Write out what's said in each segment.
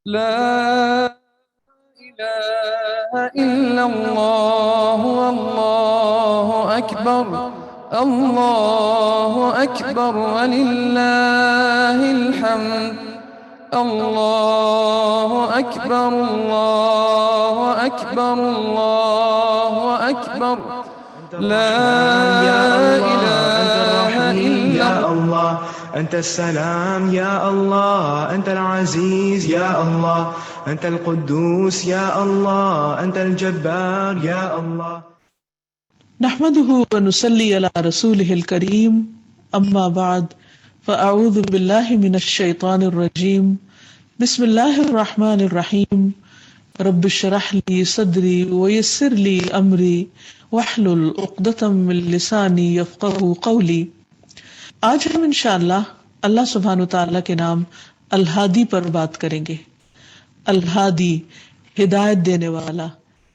لا إله إلا الله والله أكبر الله أكبر ولله الحمد الله أكبر الله أكبر الله أكبر لا أنت إله الرحيم إلا يا الله. الله، أنت السلام يا الله، أنت العزيز يا الله، أنت القدوس يا الله، أنت الجبار يا الله. نحمده ونصلي على رسوله الكريم أما بعد فأعوذ بالله من الشيطان الرجيم بسم الله الرحمن الرحيم رب اشرح لي صدري ويسر لي أمري واحلل عقدة من لساني يفقه قولي. آج ہم انشاءاللہ اللہ سبحانہ وتعالیٰ کے نام الہادی پر بات کریں گے. الہادی ہدایت دینے والا،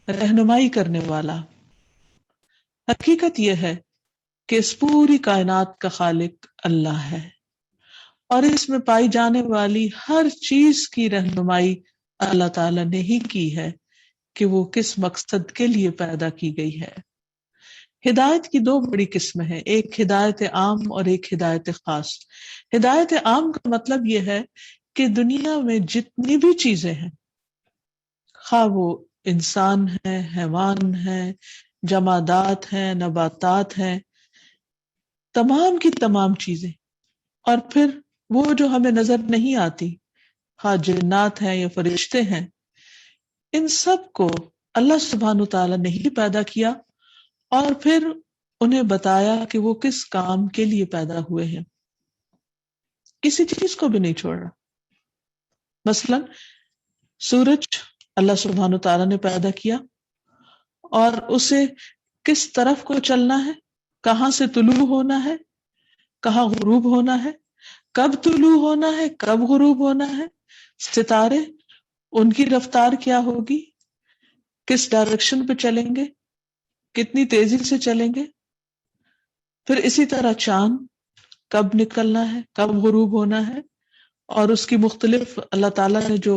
رہنمائی کرنے والا. حقیقت یہ ہے کہ اس پوری کائنات کا خالق اللہ ہے اور اس میں پائی جانے والی ہر چیز کی رہنمائی اللہ تعالیٰ نے ہی کی ہے کہ وہ کس مقصد کے لیے پیدا کی گئی ہے. ہدایت کی دو بڑی قسمیں ہیں، ایک ہدایت عام اور ایک ہدایت خاص. ہدایت عام کا مطلب یہ ہے کہ دنیا میں جتنی بھی چیزیں ہیں، خواہ وہ انسان ہیں، حیوان ہیں، جمادات ہیں، نباتات ہیں، تمام کی تمام چیزیں، اور پھر وہ جو ہمیں نظر نہیں آتی، خواہ جنات ہیں یا فرشتے ہیں، ان سب کو اللہ سبحانہ تعالیٰ نے ہی پیدا کیا اور پھر انہیں بتایا کہ وہ کس کام کے لیے پیدا ہوئے ہیں. کسی چیز کو بھی نہیں چھوڑا. مثلا سورج اللہ سبحانہ تعالیٰ نے پیدا کیا اور اسے کس طرف کو چلنا ہے، کہاں سے طلوع ہونا ہے، کہاں غروب ہونا ہے، کب طلوع ہونا ہے، کب غروب ہونا ہے، ستارے ان کی رفتار کیا ہوگی، کس ڈائریکشن پہ چلیں گے، کتنی تیزی سے چلیں گے. پھر اسی طرح چاند کب نکلنا ہے، کب غروب ہونا ہے، اور اس کی مختلف اللہ تعالیٰ نے جو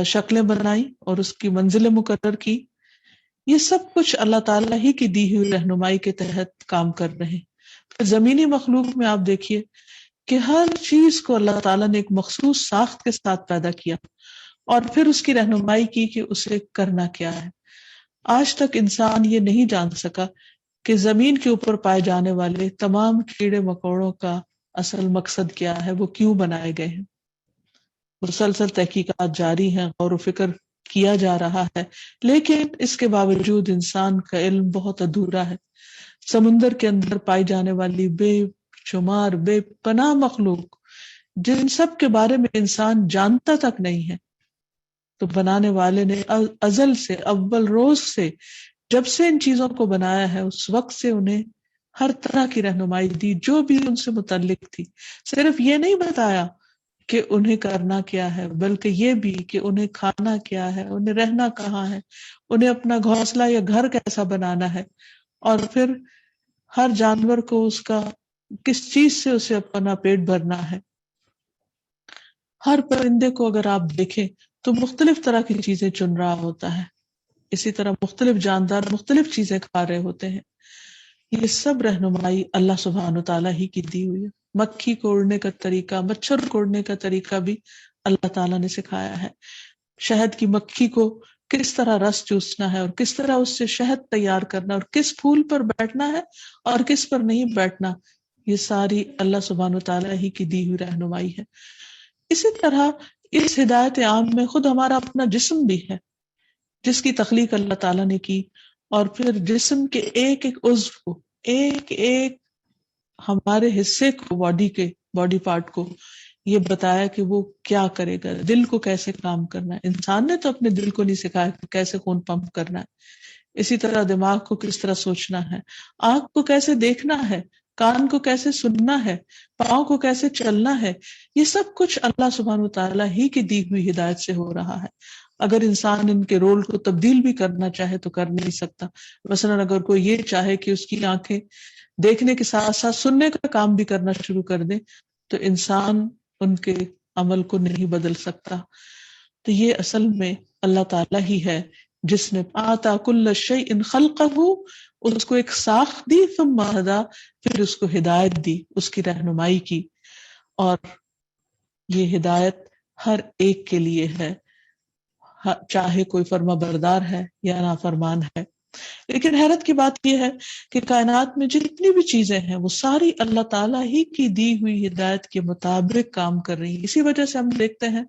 شکلیں بنائی اور اس کی منزلیں مقرر کی، یہ سب کچھ اللہ تعالیٰ ہی کی دی ہوئی رہنمائی کے تحت کام کر رہے ہیں. پھر زمینی مخلوق میں آپ دیکھیے کہ ہر چیز کو اللہ تعالیٰ نے ایک مخصوص ساخت کے ساتھ پیدا کیا اور پھر اس کی رہنمائی کی کہ اسے کرنا کیا ہے. آج تک انسان یہ نہیں جان سکا کہ زمین کے اوپر پائے جانے والے تمام کیڑے مکوڑوں کا اصل مقصد کیا ہے، وہ کیوں بنائے گئے ہیں. مسلسل تحقیقات جاری ہیں، غور و فکر کیا جا رہا ہے، لیکن اس کے باوجود انسان کا علم بہت ادھورا ہے. سمندر کے اندر پائی جانے والی بے شمار بے پناہ مخلوق جن سب کے بارے میں انسان جانتا تک نہیں ہے، تو بنانے والے نے ازل سے، اول روز سے، جب سے ان چیزوں کو بنایا ہے اس وقت سے انہیں ہر طرح کی رہنمائی دی جو بھی ان سے متعلق تھی. صرف یہ نہیں بتایا کہ انہیں کرنا کیا ہے، بلکہ یہ بھی کہ انہیں کھانا کیا ہے، انہیں رہنا کہاں ہے، انہیں اپنا گھونسلہ یا گھر کیسا بنانا ہے، اور پھر ہر جانور کو اس کا کس چیز سے اسے اپنا پیٹ بھرنا ہے. ہر پرندے کو اگر آپ دیکھیں تو مختلف طرح کی چیزیں چن رہا ہوتا ہے، اسی طرح مختلف جاندار مختلف چیزیں کھا رہے ہوتے ہیں. یہ سب رہنمائی اللہ سبحانہ تعالیٰ ہی کی دی ہوئی ہے. مکھی کو اڑنے کا طریقہ، مچھر کو اڑنے کا طریقہ بھی اللہ تعالیٰ نے سکھایا ہے. شہد کی مکھی کو کس طرح رس چوسنا ہے اور کس طرح اس سے شہد تیار کرنا اور کس پھول پر بیٹھنا ہے اور کس پر نہیں بیٹھنا، یہ ساری اللہ سبحانہ تعالیٰ ہی کی دی ہوئی رہنمائی ہے. اسی طرح اس ہدایت عام میں خود ہمارا اپنا جسم بھی ہے جس کی تخلیق اللہ تعالیٰ نے کی، اور پھر جسم کے ایک ایک عضو کو، ایک ایک ہمارے حصے کو، باڈی پارٹ کو یہ بتایا کہ وہ کیا کرے گا. دل کو کیسے کام کرنا ہے، انسان نے تو اپنے دل کو نہیں سکھایا کہ کیسے خون پمپ کرنا ہے. اسی طرح دماغ کو کس طرح سوچنا ہے، آنکھ کو کیسے دیکھنا ہے، کان کو کیسے سننا ہے، پاؤں کو کیسے چلنا ہے. یہ سب کچھ اللہ سبحانہ تعالیٰ ہی کی دی ہوئی ہدایت سے ہو رہا ہے. اگر انسان ان کے رول کو تبدیل بھی کرنا چاہے تو کر نہیں سکتا. مثلا اگر کوئی یہ چاہے کہ اس کی آنکھیں دیکھنے کے ساتھ ساتھ سننے کا کام بھی کرنا شروع کر دے تو انسان ان کے عمل کو نہیں بدل سکتا. تو یہ اصل میں اللہ تعالیٰ ہی ہے جس نے آتا کل شیء خلقہ، اس کو ایک ساخت دی، ثم ہدا، پھر اس کو ہدایت دی، اس کی رہنمائی کی. اور یہ ہدایت ہر ایک کے لیے ہے، چاہے کوئی فرما بردار ہے یا نافرمان ہے. لیکن حیرت کی بات یہ ہے کہ کائنات میں جتنی بھی چیزیں ہیں وہ ساری اللہ تعالیٰ ہی کی دی ہوئی ہدایت کے مطابق کام کر رہی ہیں. اسی وجہ سے ہم دیکھتے ہیں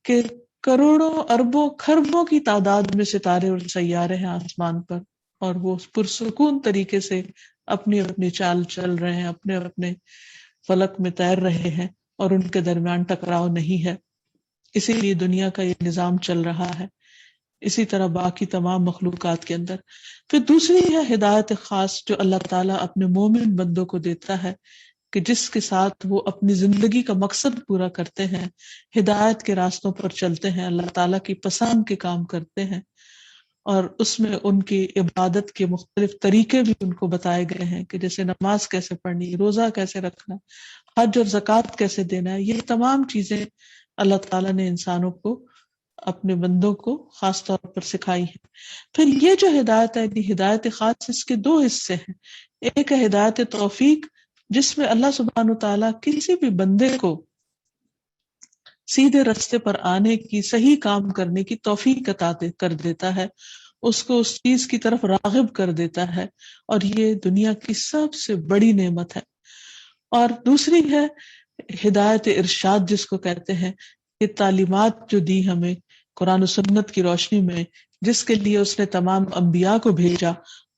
کہ کروڑوں اربوں خربوں کی تعداد میں ستارے اور سیارے ہیں آسمان پر، اور وہ پرسکون طریقے سے اپنی اپنی چال چل رہے ہیں، اپنے اپنے فلک میں تیر رہے ہیں، اور ان کے درمیان ٹکراؤ نہیں ہے. اسی لیے دنیا کا یہ نظام چل رہا ہے. اسی طرح باقی تمام مخلوقات کے اندر. پھر دوسری ہے ہدایت خاص جو اللہ تعالیٰ اپنے مومن بندوں کو دیتا ہے، کہ جس کے ساتھ وہ اپنی زندگی کا مقصد پورا کرتے ہیں، ہدایت کے راستوں پر چلتے ہیں، اللہ تعالیٰ کی پسند کے کام کرتے ہیں، اور اس میں ان کی عبادت کے مختلف طریقے بھی ان کو بتائے گئے ہیں، کہ جیسے نماز کیسے پڑھنی، روزہ کیسے رکھنا، حج اور زکوٰۃ کیسے دینا ہے. یہ تمام چیزیں اللہ تعالیٰ نے انسانوں کو، اپنے بندوں کو خاص طور پر سکھائی ہے. پھر یہ جو ہدایت ہے، ہدایت خاص، اس کے دو حصے ہیں. ایک ہے ہدایت توفیق، جس میں اللہ سبحانہ تعالیٰ کسی بھی بندے کو سیدھے راستے پر آنے کی، صحیح کام کرنے کی توفیق عطا کر دیتا ہے، اس کو اس چیز کی طرف راغب کر دیتا ہے، اور یہ دنیا کی سب سے بڑی نعمت ہے. اور دوسری ہے ہدایت ارشاد، جس کو کہتے ہیں کہ تعلیمات جو دی ہمیں قرآن و سنت کی روشنی میں، جس کے لیے اس نے تمام انبیاء کو بھیجا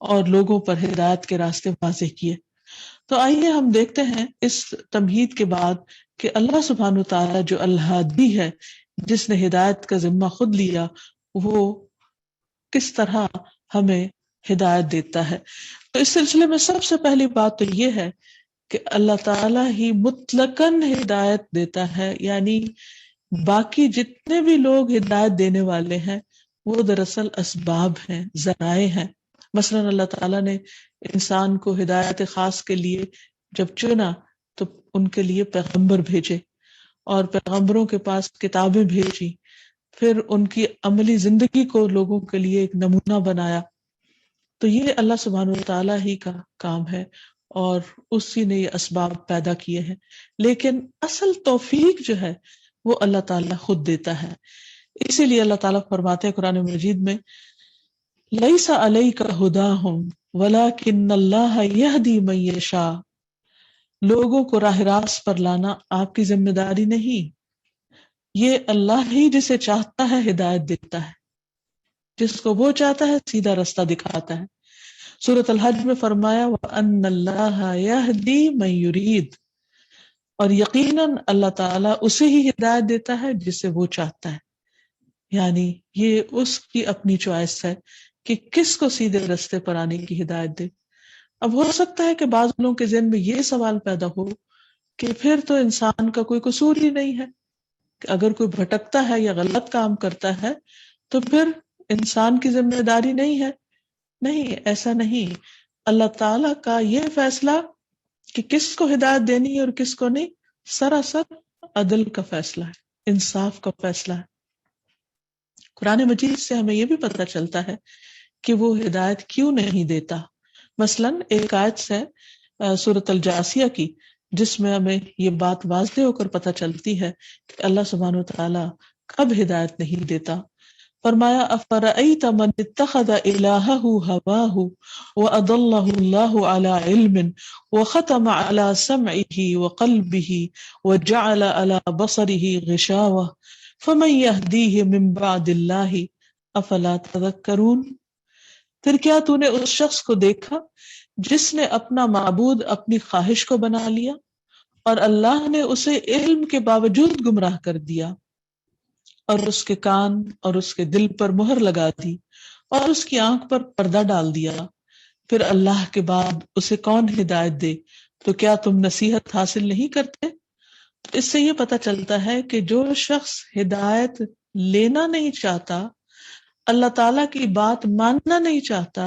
اور لوگوں پر ہدایت کے راستے واضح کیے. تو آئیے ہم دیکھتے ہیں اس تمہید کے بعد کہ اللہ سبحانہ تعالیٰ جو الہادی ہے، جس نے ہدایت کا ذمہ خود لیا، وہ کس طرح ہمیں ہدایت دیتا ہے. تو اس سلسلے میں سب سے پہلی بات تو یہ ہے کہ اللہ تعالیٰ ہی مطلقاً ہدایت دیتا ہے، یعنی باقی جتنے بھی لوگ ہدایت دینے والے ہیں وہ دراصل اسباب ہیں، ذرائع ہیں. مثلا اللہ تعالیٰ نے انسان کو ہدایت خاص کے لیے جب چنا تو ان کے لیے پیغمبر بھیجے، اور پیغمبروں کے پاس کتابیں بھیجی، پھر ان کی عملی زندگی کو لوگوں کے لیے ایک نمونہ بنایا. تو یہ اللہ سبحانہ وتعالیٰ ہی کا کام ہے، اور اسی نے یہ اسباب پیدا کیے ہیں. لیکن اصل توفیق جو ہے وہ اللہ تعالیٰ خود دیتا ہے. اسی لیے اللہ تعالیٰ فرماتے ہیں قرآن مجید میں، لَيْسَ عَلَيْكَ هُدَاهُمْ وَلَكِنَّ اللَّهَ يَهْدِي مَن يَشَاءُ. لوگوں کو راہ راست پر لانا آپ کی ذمہ داری نہیں، یہ اللہ ہی جسے چاہتا ہے ہدایت دیتا ہے، جس کو وہ چاہتا ہے سیدھا راستہ دکھاتا ہے. سورۃ الحج میں فرمایا وَأَنَّ اللَّهَ يَهْدِي مَن يُرِيدُ، اور یقیناً اللہ تعالیٰ اسے ہی ہدایت دیتا ہے جسے وہ چاہتا ہے. یعنی یہ اس کی اپنی چوائس ہے کہ کس کو سیدھے راستے پر آنے کی ہدایت دے. اب ہو سکتا ہے کہ بعض لوگوں کے ذہن میں یہ سوال پیدا ہو کہ پھر تو انسان کا کوئی قصور ہی نہیں ہے، کہ اگر کوئی بھٹکتا ہے یا غلط کام کرتا ہے تو پھر انسان کی ذمہ داری نہیں ہے. نہیں، ایسا نہیں. اللہ تعالیٰ کا یہ فیصلہ کہ کس کو ہدایت دینی ہے اور کس کو نہیں، سراسر عدل کا فیصلہ ہے، انصاف کا فیصلہ ہے. قرآن مجید سے ہمیں یہ بھی پتہ چلتا ہے کہ وہ ہدایت کیوں نہیں دیتا. مثلا ایک آیت سے سورۃ الجاثیہ کی، جس میں ہمیں یہ بات واضح ہو کر پتہ چلتی ہے کہ اللہ سبحانہ وتعالیٰ کب ہدایت نہیں دیتا. فرمایا افرأیت من اتخذ الہہ ہواہ وأضلہ اللہ علی علم وختم علی سمعہ وقلبہ وجعل علی بصرہ غشاوہ فمن یہدیہ من بعد اللہ افلا تذکرون. پھر کیا تو نے اس شخص کو دیکھا جس نے اپنا معبود اپنی خواہش کو بنا لیا، اور اللہ نے اسے علم کے باوجود گمراہ کر دیا، اور اس کے کان اور اس کے دل پر مہر لگا دی، اور اس کی آنکھ پر پردہ ڈال دیا. پھر اللہ کے بعد اسے کون ہدایت دے؟ تو کیا تم نصیحت حاصل نہیں کرتے؟ اس سے یہ پتہ چلتا ہے کہ جو شخص ہدایت لینا نہیں چاہتا، اللہ تعالیٰ کی بات ماننا نہیں چاہتا،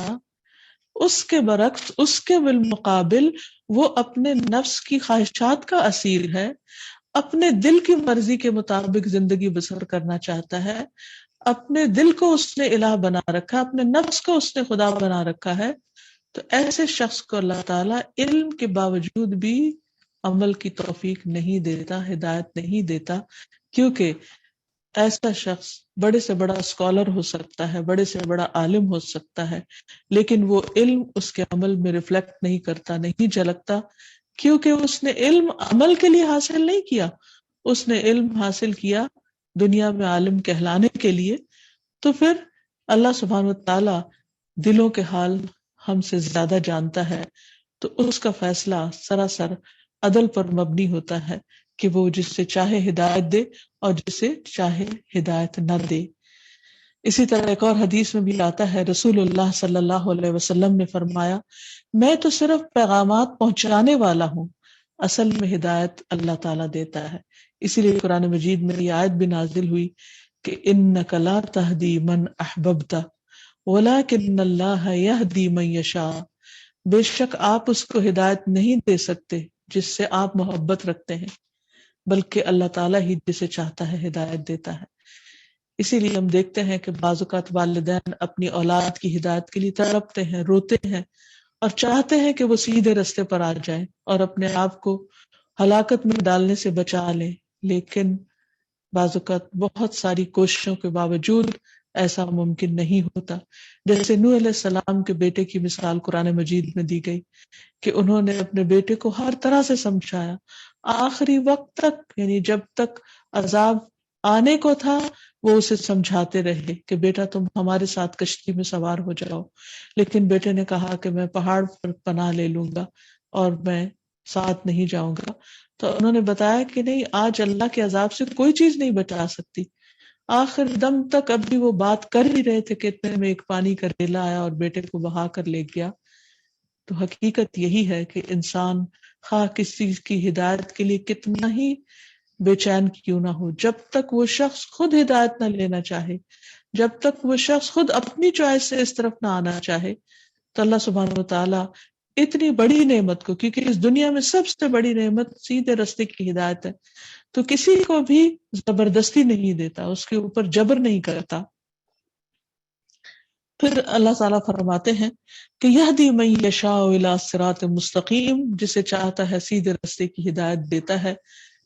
اس کے برعکس، اس کے بالمقابل وہ اپنے نفس کی خواہشات کا اسیر ہے، اپنے دل کی مرضی کے مطابق زندگی بسر کرنا چاہتا ہے، اپنے دل کو اس نے الہ بنا رکھا، اپنے نفس کو اس نے خدا بنا رکھا ہے، تو ایسے شخص کو اللہ تعالیٰ علم کے باوجود بھی عمل کی توفیق نہیں دیتا، ہدایت نہیں دیتا، کیونکہ ایسا شخص بڑے سے بڑا اسکالر ہو سکتا ہے، بڑے سے بڑا عالم ہو سکتا ہے، لیکن وہ علم اس کے عمل میں ریفلیکٹ نہیں کرتا، نہیں جھلکتا، کیونکہ اس نے علم عمل کے لیے حاصل نہیں کیا، اس نے علم حاصل کیا دنیا میں عالم کہلانے کے لیے۔ تو پھر اللہ سبحانہ وتعالی دلوں کے حال ہم سے زیادہ جانتا ہے، تو اس کا فیصلہ سراسر عدل پر مبنی ہوتا ہے کہ وہ جس سے چاہے ہدایت دے اور جسے چاہے ہدایت نہ دے۔ اسی طرح ایک اور حدیث میں بھی آتا ہے، رسول اللہ صلی اللہ علیہ وسلم نے فرمایا، میں تو صرف پیغامات پہنچانے والا ہوں، اصل میں ہدایت اللہ تعالیٰ دیتا ہے۔ اسی لیے قرآن مجید میں یہ آیت بھی نازل ہوئی کہ انک لا تہدی من احببت ولکن اللہ یہدی من یشاء، بے شک آپ اس کو ہدایت نہیں دے سکتے جس سے آپ محبت رکھتے ہیں، بلکہ اللہ تعالیٰ ہی جسے چاہتا ہے ہدایت دیتا ہے۔ اسی لیے ہم دیکھتے ہیں کہ بعض اوقات والدین اپنی اولاد کی ہدایت کے لیے تڑپتے ہیں، روتے ہیں اور چاہتے ہیں کہ وہ سیدھے رستے پر آ جائیں اور اپنے آپ کو ہلاکت میں ڈالنے سے بچا لیں، لیکن بعض اوقات بہت ساری کوششوں کے باوجود ایسا ممکن نہیں ہوتا۔ جیسے نوح علیہ السلام کے بیٹے کی مثال قرآن مجید میں دی گئی کہ انہوں نے اپنے بیٹے کو ہر طرح سے سمجھایا، آخری وقت تک، یعنی جب تک عذاب آنے کو تھا وہ اسے سمجھاتے رہے کہ بیٹا تم ہمارے ساتھ کشتی میں سوار ہو جاؤ، لیکن بیٹے نے کہا کہ میں پہاڑ پر پناہ لے لوں گا اور میں ساتھ نہیں جاؤں گا۔ تو انہوں نے بتایا کہ نہیں، آج اللہ کے عذاب سے کوئی چیز نہیں بچا سکتی۔ آخر دم تک اب بھی وہ بات کر ہی رہے تھے کہ اتنے میں ایک پانی کا ریلا آیا اور بیٹے کو بہا کر لے گیا۔ تو حقیقت یہی ہے کہ انسان خواہ کسی چیز کی ہدایت کے لیے کتنا ہی بے چین کیوں نہ ہو، جب تک وہ شخص خود ہدایت نہ لینا چاہے، جب تک وہ شخص خود اپنی چوائس سے اس طرف نہ آنا چاہے، تو اللہ سبحانہ وتعالیٰ اتنی بڑی نعمت کو، کیونکہ اس دنیا میں سب سے بڑی نعمت سیدھے راستے کی ہدایت ہے، تو کسی کو بھی زبردستی نہیں دیتا، اس کے اوپر جبر نہیں کرتا۔ پھر اللہ تعالیٰ فرماتے ہیں کہ یہدی من یشاء الی صراط مستقیم، جسے چاہتا ہے سیدھے راستے کی ہدایت دیتا ہے۔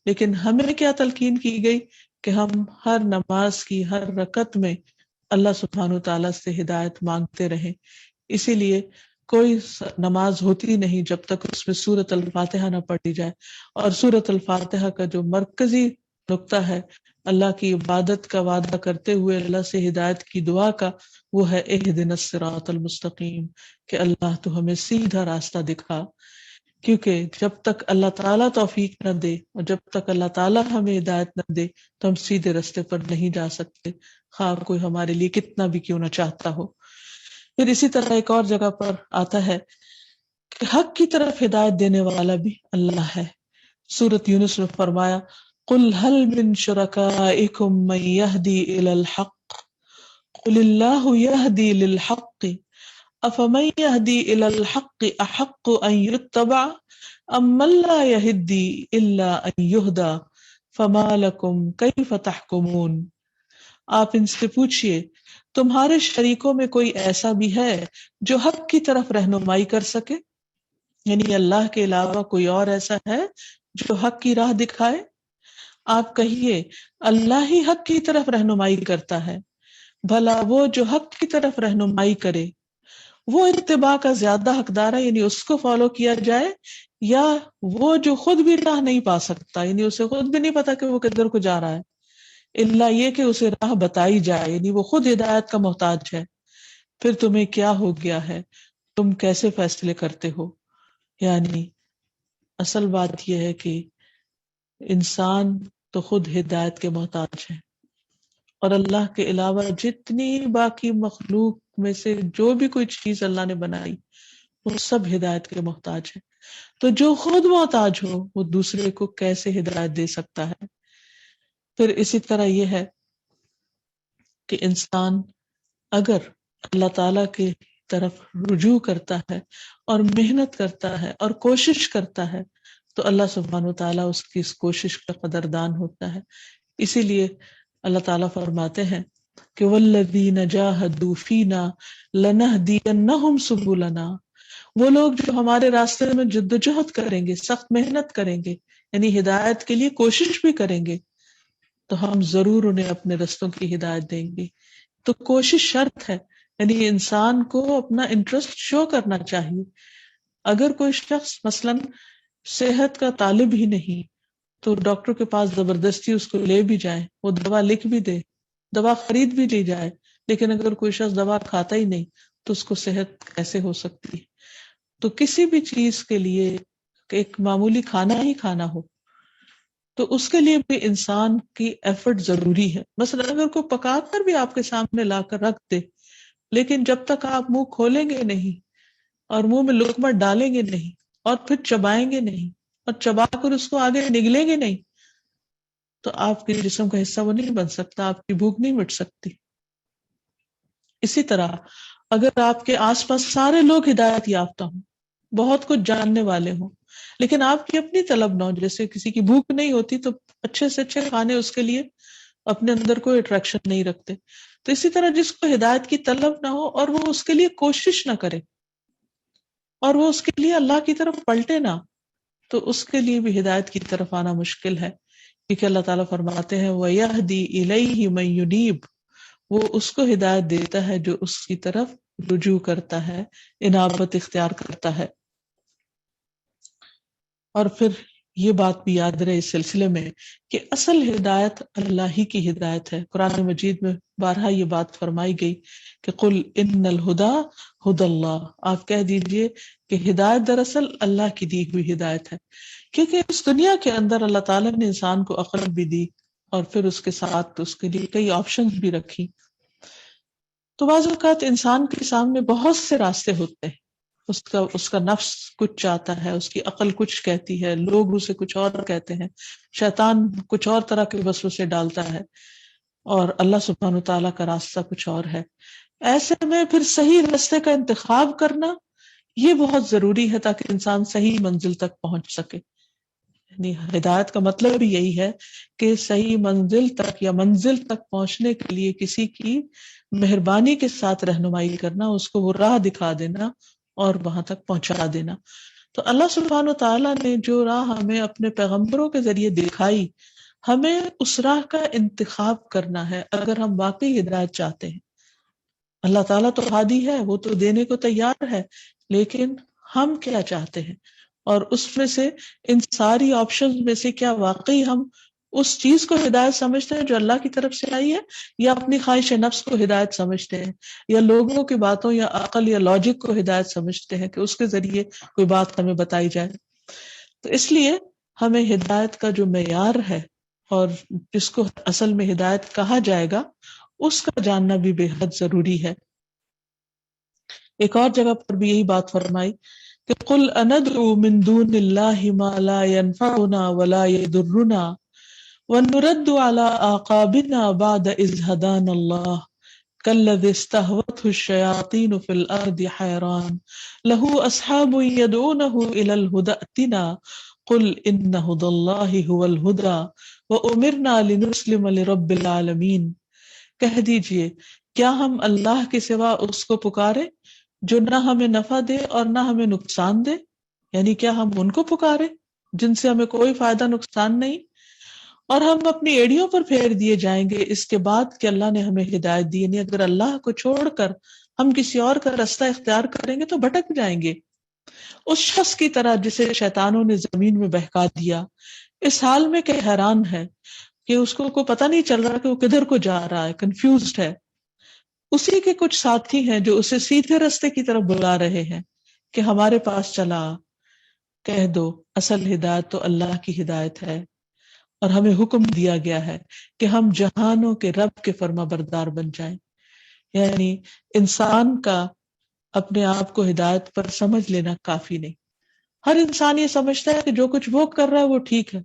لیکن ہمیں کیا تلقین کی گئی کہ ہم ہر نماز کی ہر رکعت میں اللہ سبحانہ تعالیٰ سے ہدایت مانگتے رہیں۔ اسی لیے کوئی نماز ہوتی نہیں جب تک اس میں سورۃ الفاتحہ نہ پڑھی جائے، اور سورۃ الفاتحہ کا جو مرکزی نقطہ ہے اللہ کی عبادت کا وعدہ کرتے ہوئے اللہ سے ہدایت کی دعا کا، وہ ہے اہدنا الصراط المستقیم، کہ اللہ تو ہمیں سیدھا راستہ دکھا۔ کیونکہ جب تک اللہ تعالیٰ توفیق نہ دے اور جب تک اللہ تعالیٰ ہمیں ہدایت نہ دے تو ہم سیدھے راستے پر نہیں جا سکتے، خواہ کوئی ہمارے لیے کتنا بھی کیوں نہ چاہتا ہو۔ پھر اسی طرح ایک اور جگہ پر آتا ہے کہ حق کی طرف ہدایت دینے والا بھی اللہ ہے۔ سورۃ یونس میں فرمایا، قل هل من شرکائکم من یہدی الی الحق قل اللہ یہدی للحق افمن یہدی الی الحق احق ان یتبع ام من لا یہدی الا ان یہدی فما لکم کیف تحکمون۔ آپ ان سے پوچھئے، تمہارے شریکوں میں کوئی ایسا بھی ہے جو حق کی طرف رہنمائی کر سکے؟ یعنی اللہ کے علاوہ کوئی اور ایسا ہے جو حق کی راہ دکھائے؟ آپ کہیے اللہ ہی حق کی طرف رہنمائی کرتا ہے، بھلا وہ جو حق کی طرف رہنمائی کرے وہ اتباع کا زیادہ حقدار ہے، یعنی اس کو فالو کیا جائے، یا وہ جو خود بھی راہ نہیں پا سکتا، یعنی اسے خود بھی نہیں پتا کہ وہ کدھر کو جا رہا ہے، اللہ یہ کہ اسے راہ بتائی جائے، یعنی وہ خود ہدایت کا محتاج ہے۔ پھر تمہیں کیا ہو گیا ہے، تم کیسے فیصلے کرتے ہو؟ یعنی اصل بات یہ ہے کہ انسان تو خود ہدایت کے محتاج ہے، اور اللہ کے علاوہ جتنی باقی مخلوق میں سے جو بھی کوئی چیز اللہ نے بنائی وہ سب ہدایت کے محتاج ہے۔ تو جو خود محتاج ہو وہ دوسرے کو کیسے ہدایت دے سکتا ہے؟ پھر اسی طرح یہ ہے کہ انسان اگر اللہ تعالیٰ کی طرف رجوع کرتا ہے اور محنت کرتا ہے اور کوشش کرتا ہے تو اللہ سبحانہ و تعالیٰ اس کی اس کوشش کا قدردان ہوتا ہے. اسی لیے اللہ تعالیٰ فرماتے ہیں کہ والذین جاہدوا فینا لنہدینہم سبلنا، وہ لوگ جو ہمارے راستے میں جدوجہد کریں گے، سخت محنت کریں گے، یعنی ہدایت کے لیے کوشش بھی کریں گے، تو ہم ضرور انہیں اپنے رستوں کی ہدایت دیں گے. تو کوشش شرط ہے، یعنی انسان کو اپنا انٹرسٹ شو کرنا چاہیے. اگر کوئی شخص مثلاً صحت کا طالب ہی نہیں تو ڈاکٹر کے پاس زبردستی اس کو لے بھی جائے، وہ دوا لکھ بھی دے، دوا خرید بھی لی جائے، لیکن اگر کوئی شخص دوا کھاتا ہی نہیں تو اس کو صحت کیسے ہو سکتی ہے؟ تو کسی بھی چیز کے لیے ایک معمولی کھانا ہی کھانا ہو تو اس کے لیے بھی انسان کی ایفرٹ ضروری ہے. مثلا اگر کوئی پکا کر بھی آپ کے سامنے لا کر رکھ دے، لیکن جب تک آپ منہ کھولیں گے نہیں اور منہ میں لقمہ ڈالیں گے نہیں اور پھر چبائیں گے نہیں اور چبا کر اس کو آگے نگلیں گے نہیں تو آپ کے جسم کا حصہ وہ نہیں بن سکتا، آپ کی بھوک نہیں مٹ سکتی. اسی طرح اگر آپ کے آس پاس سارے لوگ ہدایت یافتہ ہوں، بہت کچھ جاننے والے ہوں، لیکن آپ کی اپنی طلب نہ ہو، جیسے کسی کی بھوک نہیں ہوتی تو اچھے سے اچھے کھانے اس کے لیے اپنے اندر کوئی اٹریکشن نہیں رکھتے، تو اسی طرح جس کو ہدایت کی طلب نہ ہو اور وہ اس کے لیے کوشش نہ کرے اور وہ اس کے لیے اللہ کی طرف پلٹے نہ، تو اس کے لیے بھی ہدایت کی طرف آنا مشکل ہے. کیونکہ اللہ تعالیٰ فرماتے ہیں وَيَهْدِي إِلَيْهِ مَن يُنِيبُ، وہ اس کو ہدایت دیتا ہے جو اس کی طرف رجوع کرتا ہے، انابت اختیار کرتا ہے. اور پھر یہ بات بھی یاد رہے اس سلسلے میں کہ اصل ہدایت اللہ ہی کی ہدایت ہے. قرآن مجید میں بارہا یہ بات فرمائی گئی کہ قل ان الہدی ہدی اللہ، آپ کہہ دیجئے کہ ہدایت دراصل اللہ کی دی ہوئی ہدایت ہے. کیونکہ اس دنیا کے اندر اللہ تعالیٰ نے انسان کو عقل بھی دی اور پھر اس کے ساتھ اس کے لیے کئی آپشنز بھی رکھی. تو بعض اوقات انسان کے سامنے بہت سے راستے ہوتے ہیں، اس کا نفس کچھ چاہتا ہے، اس کی عقل کچھ کہتی ہے، لوگ اسے کچھ اور کہتے ہیں، شیطان کچھ اور طرح کے وسوسے ڈالتا ہے اور اللہ سبحانہ تعالیٰ کا راستہ کچھ اور ہے. ایسے میں پھر صحیح راستے کا انتخاب کرنا یہ بہت ضروری ہے تاکہ انسان صحیح منزل تک پہنچ سکے. یعنی ہدایت کا مطلب بھی یہی ہے کہ صحیح منزل تک یا منزل تک پہنچنے کے لیے کسی کی مہربانی کے ساتھ رہنمائی کرنا، اس کو وہ راہ دکھا دینا اور وہاں تک پہنچا دینا. تو اللہ سبحانہ و تعالیٰ نے جو راہ ہمیں اپنے پیغمبروں کے ذریعے دکھائی، ہمیں اس راہ کا انتخاب کرنا ہے اگر ہم واقعی ہدایت چاہتے ہیں. اللہ تعالیٰ تو ہادی ہے، وہ تو دینے کو تیار ہے، لیکن ہم کیا چاہتے ہیں اور اس میں سے ان ساری آپشنز میں سے کیا واقعی ہم اس چیز کو ہدایت سمجھتے ہیں جو اللہ کی طرف سے آئی ہے، یا اپنی خواہش نفس کو ہدایت سمجھتے ہیں، یا لوگوں کی باتوں یا عقل یا لاجک کو ہدایت سمجھتے ہیں کہ اس کے ذریعے کوئی بات ہمیں بتائی جائے. تو اس لیے ہمیں ہدایت کا جو معیار ہے اور جس کو اصل میں ہدایت کہا جائے گا اس کا جاننا بھی بے حد ضروری ہے. ایک اور جگہ پر بھی یہی بات فرمائی کہ قل اندعو من دون اللہ ما لا ينفعنا ولا يضرنا ونرد على اعقابنا بعد اذ هدانا الله كالذي استهوته الشياطين في الارض حيران له اصحاب يدعونه الى الهدى ائتنا قل ان هدى الله هو الهدى وامرنا لنسلم لرب العالمين. کہہ دیجئے کیا ہم اللہ کے سوا اس کو پکارے جو نہ ہمیں نفع دے اور نہ ہمیں نقصان دے؟ یعنی کیا ہم ان کو پکارے جن سے ہمیں کوئی فائدہ نقصان نہیں، اور ہم اپنی ایڑیوں پر پھیر دیے جائیں گے اس کے بعد کہ اللہ نے ہمیں ہدایت دی؟ یعنی اگر اللہ کو چھوڑ کر ہم کسی اور کا رستہ اختیار کریں گے تو بھٹک جائیں گے، اس شخص کی طرح جسے شیطانوں نے زمین میں بہکا دیا، اس حال میں کہ حیران ہے کہ اس کو پتہ نہیں چل رہا کہ وہ کدھر کو جا رہا ہے، کنفیوزڈ ہے. اسی کے کچھ ساتھی ہیں جو اسے سیدھے راستے کی طرف بلا رہے ہیں کہ ہمارے پاس چلا. کہہ دو اصل ہدایت تو اللہ کی ہدایت ہے اور ہمیں حکم دیا گیا ہے کہ ہم جہانوں کے رب کے فرما بردار بن جائیں. یعنی انسان کا اپنے آپ کو ہدایت پر سمجھ لینا کافی نہیں. ہر انسان یہ سمجھتا ہے کہ جو کچھ وہ کر رہا ہے وہ ٹھیک ہے.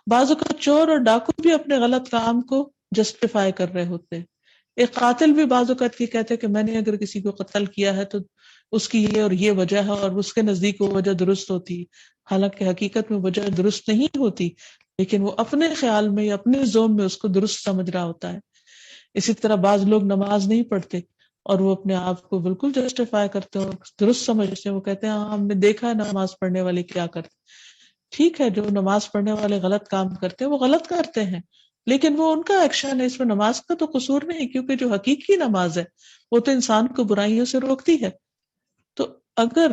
بعض اوقات چور اور ڈاکو بھی اپنے غلط کام کو جسٹیفائی کر رہے ہوتے ہیں. ایک قاتل بھی بعض اوقات یہ کہتے ہیں کہ میں نے اگر کسی کو قتل کیا ہے تو اس کی یہ اور یہ وجہ ہے، اور اس کے نزدیک وہ وجہ درست ہوتی، حالانکہ حقیقت میں وجہ درست نہیں ہوتی، لیکن وہ اپنے خیال میں یا اپنے ذوق میں اس کو درست سمجھ رہا ہوتا ہے۔ اسی طرح بعض لوگ نماز نہیں پڑھتے اور وہ اپنے آپ کو بالکل جسٹیفائی کرتے ہیں اور درست سمجھتے ہیں، وہ کہتے ہیں ہاں ہم نے دیکھا ہے نماز پڑھنے والے کیا کرتے۔ ٹھیک ہے، جو نماز پڑھنے والے غلط کام کرتے ہیں وہ غلط کرتے ہیں، لیکن وہ ان کا ایکشن ہے، اس میں نماز کا تو قصور نہیں، کیونکہ جو حقیقی نماز ہے وہ تو انسان کو برائیوں سے روکتی ہے۔ تو اگر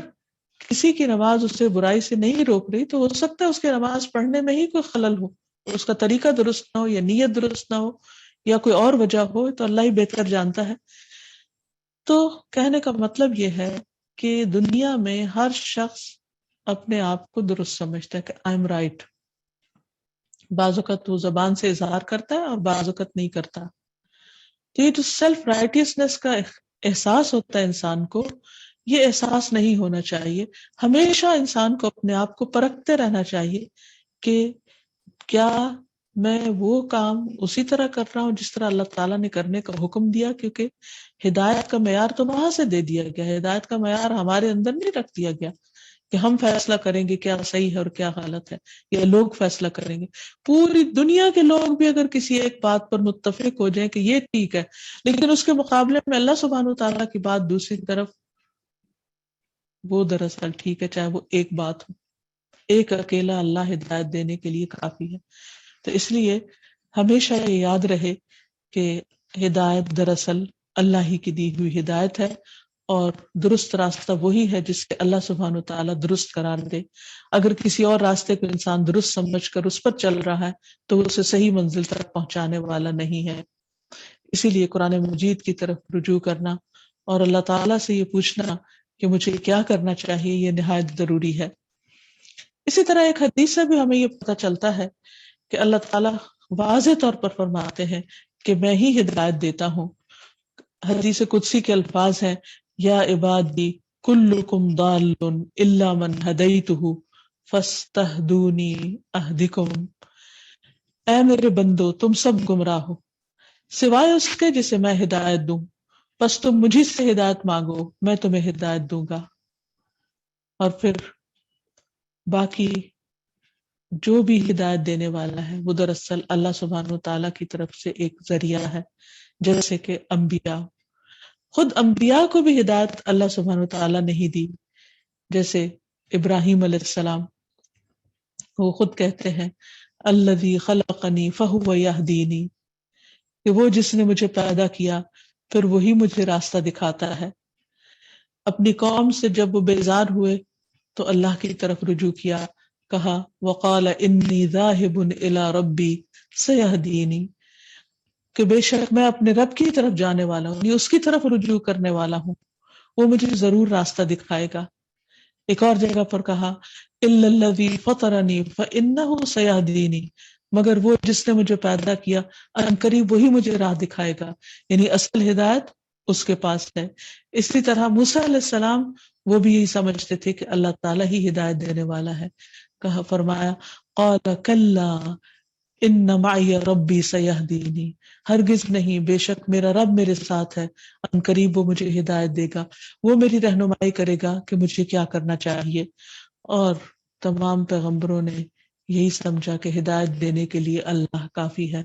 کسی کی نماز اس سے برائی سے نہیں روک رہی تو ہو سکتا ہے اس کی نماز پڑھنے میں ہی کوئی خلل ہو، اس کا طریقہ درست نہ ہو یا نیت درست نہ ہو یا کوئی اور وجہ ہو، تو اللہ ہی بہتر جانتا ہے۔ تو کہنے کا مطلب یہ ہے کہ دنیا میں ہر شخص اپنے آپ کو درست سمجھتا ہے کہ آئی ایم رائٹ، بعض اوقات وہ زبان سے اظہار کرتا ہے اور بعض اوقات نہیں کرتا۔ تو یہ جو سیلف رائٹیسنس کا احساس ہوتا ہے انسان کو، یہ احساس نہیں ہونا چاہیے۔ ہمیشہ انسان کو اپنے آپ کو پرکھتے رہنا چاہیے کہ کیا میں وہ کام اسی طرح کر رہا ہوں جس طرح اللہ تعالیٰ نے کرنے کا حکم دیا، کیونکہ ہدایت کا معیار تو وہاں سے دے دیا گیا، ہدایت کا معیار ہمارے اندر نہیں رکھ دیا گیا کہ ہم فیصلہ کریں گے کیا صحیح ہے اور کیا غلط ہے، یا لوگ فیصلہ کریں گے۔ پوری دنیا کے لوگ بھی اگر کسی ایک بات پر متفق ہو جائیں کہ یہ ٹھیک ہے، لیکن اس کے مقابلے میں اللہ سبحانہ و تعالیٰ کی بات دوسری طرف، وہ دراصل ٹھیک ہے، چاہے وہ ایک بات ہو۔ ایک اکیلا اللہ ہدایت دینے کے لیے کافی ہے۔ تو اس لیے ہمیشہ یہ یاد رہے کہ ہدایت دراصل اللہ ہی کی دی ہوئی ہدایت ہے، اور درست راستہ وہی ہے جس سے اللہ سبحانہ وتعالیٰ درست قرار دے۔ اگر کسی اور راستے کو انسان درست سمجھ کر اس پر چل رہا ہے تو وہ اسے صحیح منزل تک پہنچانے والا نہیں ہے۔ اسی لیے قرآن مجید کی طرف رجوع کرنا اور اللہ تعالیٰ سے یہ پوچھنا کہ مجھے کیا کرنا چاہیے، یہ نہایت ضروری ہے۔ اسی طرح ایک حدیث سے بھی ہمیں یہ پتہ چلتا ہے کہ اللہ تعالیٰ واضح طور پر فرماتے ہیں کہ میں ہی ہدایت دیتا ہوں۔ حدیث قدسی کے الفاظ ہیں، یا عبادی کلکم ضال الا من ہدیتہ فاستہدونی اہدکم، اے میرے بندو تم سب گمراہ ہو سوائے اس کے جسے میں ہدایت دوں، بس تم مجھی سے ہدایت مانگو میں تمہیں ہدایت دوں گا۔ اور پھر باقی جو بھی ہدایت دینے والا ہے وہ دراصل اللہ سبحانہ وتعالیٰ کی طرف سے ایک ذریعہ ہے، جیسے کہ انبیاء، خود انبیاء کو بھی ہدایت اللہ سبحانہ وتعالیٰ نے ہی دی۔ جیسے ابراہیم علیہ السلام، وہ خود کہتے ہیں الذی خلقنی فہو یہدینی، کہ وہ جس نے مجھے پیدا کیا پھر وہی مجھے راستہ دکھاتا ہے۔ اپنی قوم سے جب وہ بیزار ہوئے تو اللہ کی طرف رجوع کیا، کہا وقال انی ذاہب الی ربی سیہدینی، کہ بے شک میں اپنے رب کی طرف جانے والا ہوں، یہ اس کی طرف رجوع کرنے والا ہوں، وہ مجھے ضرور راستہ دکھائے گا۔ ایک اور جگہ پر کہا الا الذی فطرنی فانہ سیہدینی، مگر وہ جس نے مجھے پیدا کیا ان قریب وہی مجھے راہ دکھائے گا، یعنی اصل ہدایت اس کے پاس ہے۔ اسی طرح موسیٰ علیہ السلام وہ بھی یہی سمجھتے تھے کہ اللہ تعالیٰ ہی ہدایت دینے والا ہے۔ کہا فرمایا قال کلا ان معی ربی سیہدینی، ہرگز نہیں، بے شک میرا رب میرے ساتھ ہے، ان قریب وہ مجھے ہدایت دے گا، وہ میری رہنمائی کرے گا کہ مجھے کیا کرنا چاہیے۔ اور تمام پیغمبروں نے یہی سمجھا کہ ہدایت دینے کے لیے اللہ کافی ہے۔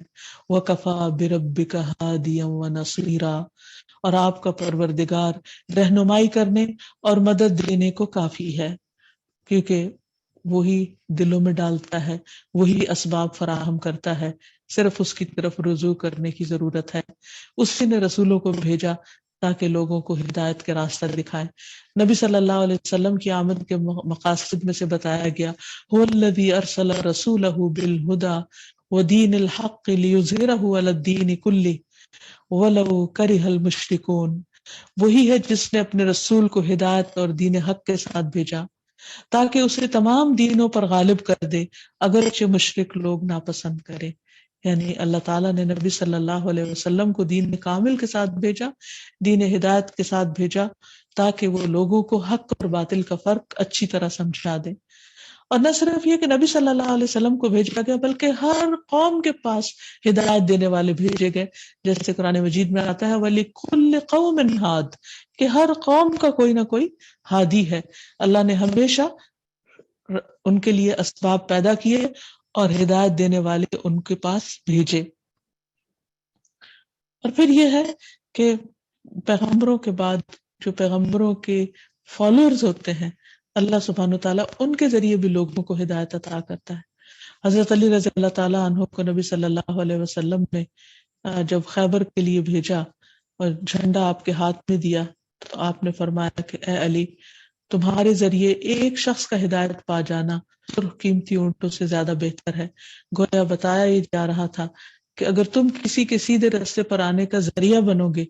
وَكَفَى بِرَبِّكَ هَادِيًا وَنَصِيرًا، اور آپ کا پروردگار رہنمائی کرنے اور مدد دینے کو کافی ہے، کیونکہ وہی دلوں میں ڈالتا ہے، وہی اسباب فراہم کرتا ہے، صرف اس کی طرف رجوع کرنے کی ضرورت ہے۔ اسی نے رسولوں کو بھیجا تاکہ لوگوں کو ہدایت کے راستہ دکھائے۔ نبی صلی اللہ علیہ وسلم کی آمد کے مقاصد میں سے بتایا گیا هو الذی ارسل رسولہ بالہدی ودین الحق لیظہرہ علی الدین کلہ ولو کرہ المشرکون، وہی ہے جس نے اپنے رسول کو ہدایت اور دین حق کے ساتھ بھیجا تاکہ اسے تمام دینوں پر غالب کر دے اگرچہ مشرک لوگ ناپسند کریں۔ یعنی اللہ تعالیٰ نے نبی صلی اللہ علیہ وسلم کو دین کامل کے ساتھ بھیجا، دین ہدایت کے ساتھ بھیجا، تاکہ وہ لوگوں کو حق اور باطل کا فرق اچھی طرح سمجھا دے۔ اور نہ صرف یہ کہ نبی صلی اللہ علیہ وسلم کو بھیجا گیا بلکہ ہر قوم کے پاس ہدایت دینے والے بھیجے گئے، جیسے قرآن مجید میں آتا ہے وَلِكُلِّ قَوْمٍ ہاد، کہ ہر قوم کا کوئی نہ کوئی ہادی ہے۔ اللہ نے ہمیشہ ان کے لیے اسباب پیدا کیے اور ہدایت دینے والے ان کے پاس بھیجے۔ اور پھر یہ ہے کہ پیغمبروں کے بعد جو پیغمبروں کے فالوورز ہوتے ہیں، اللہ سبحانہ وتعالیٰ ان کے ذریعے بھی لوگوں کو ہدایت عطا کرتا ہے۔ حضرت علی رضی اللہ تعالیٰ عنہ کو نبی صلی اللہ علیہ وسلم نے جب خیبر کے لیے بھیجا اور جھنڈا آپ کے ہاتھ میں دیا تو آپ نے فرمایا کہ اے علی، تمہارے ذریعے ایک شخص کا ہدایت پا جانا سرخ قیمتی اونٹوں سے زیادہ بہتر ہے۔ گویا بتایا ہی جا رہا تھا کہ اگر تم کسی کے سیدھے راستے پر آنے کا ذریعہ بنو گے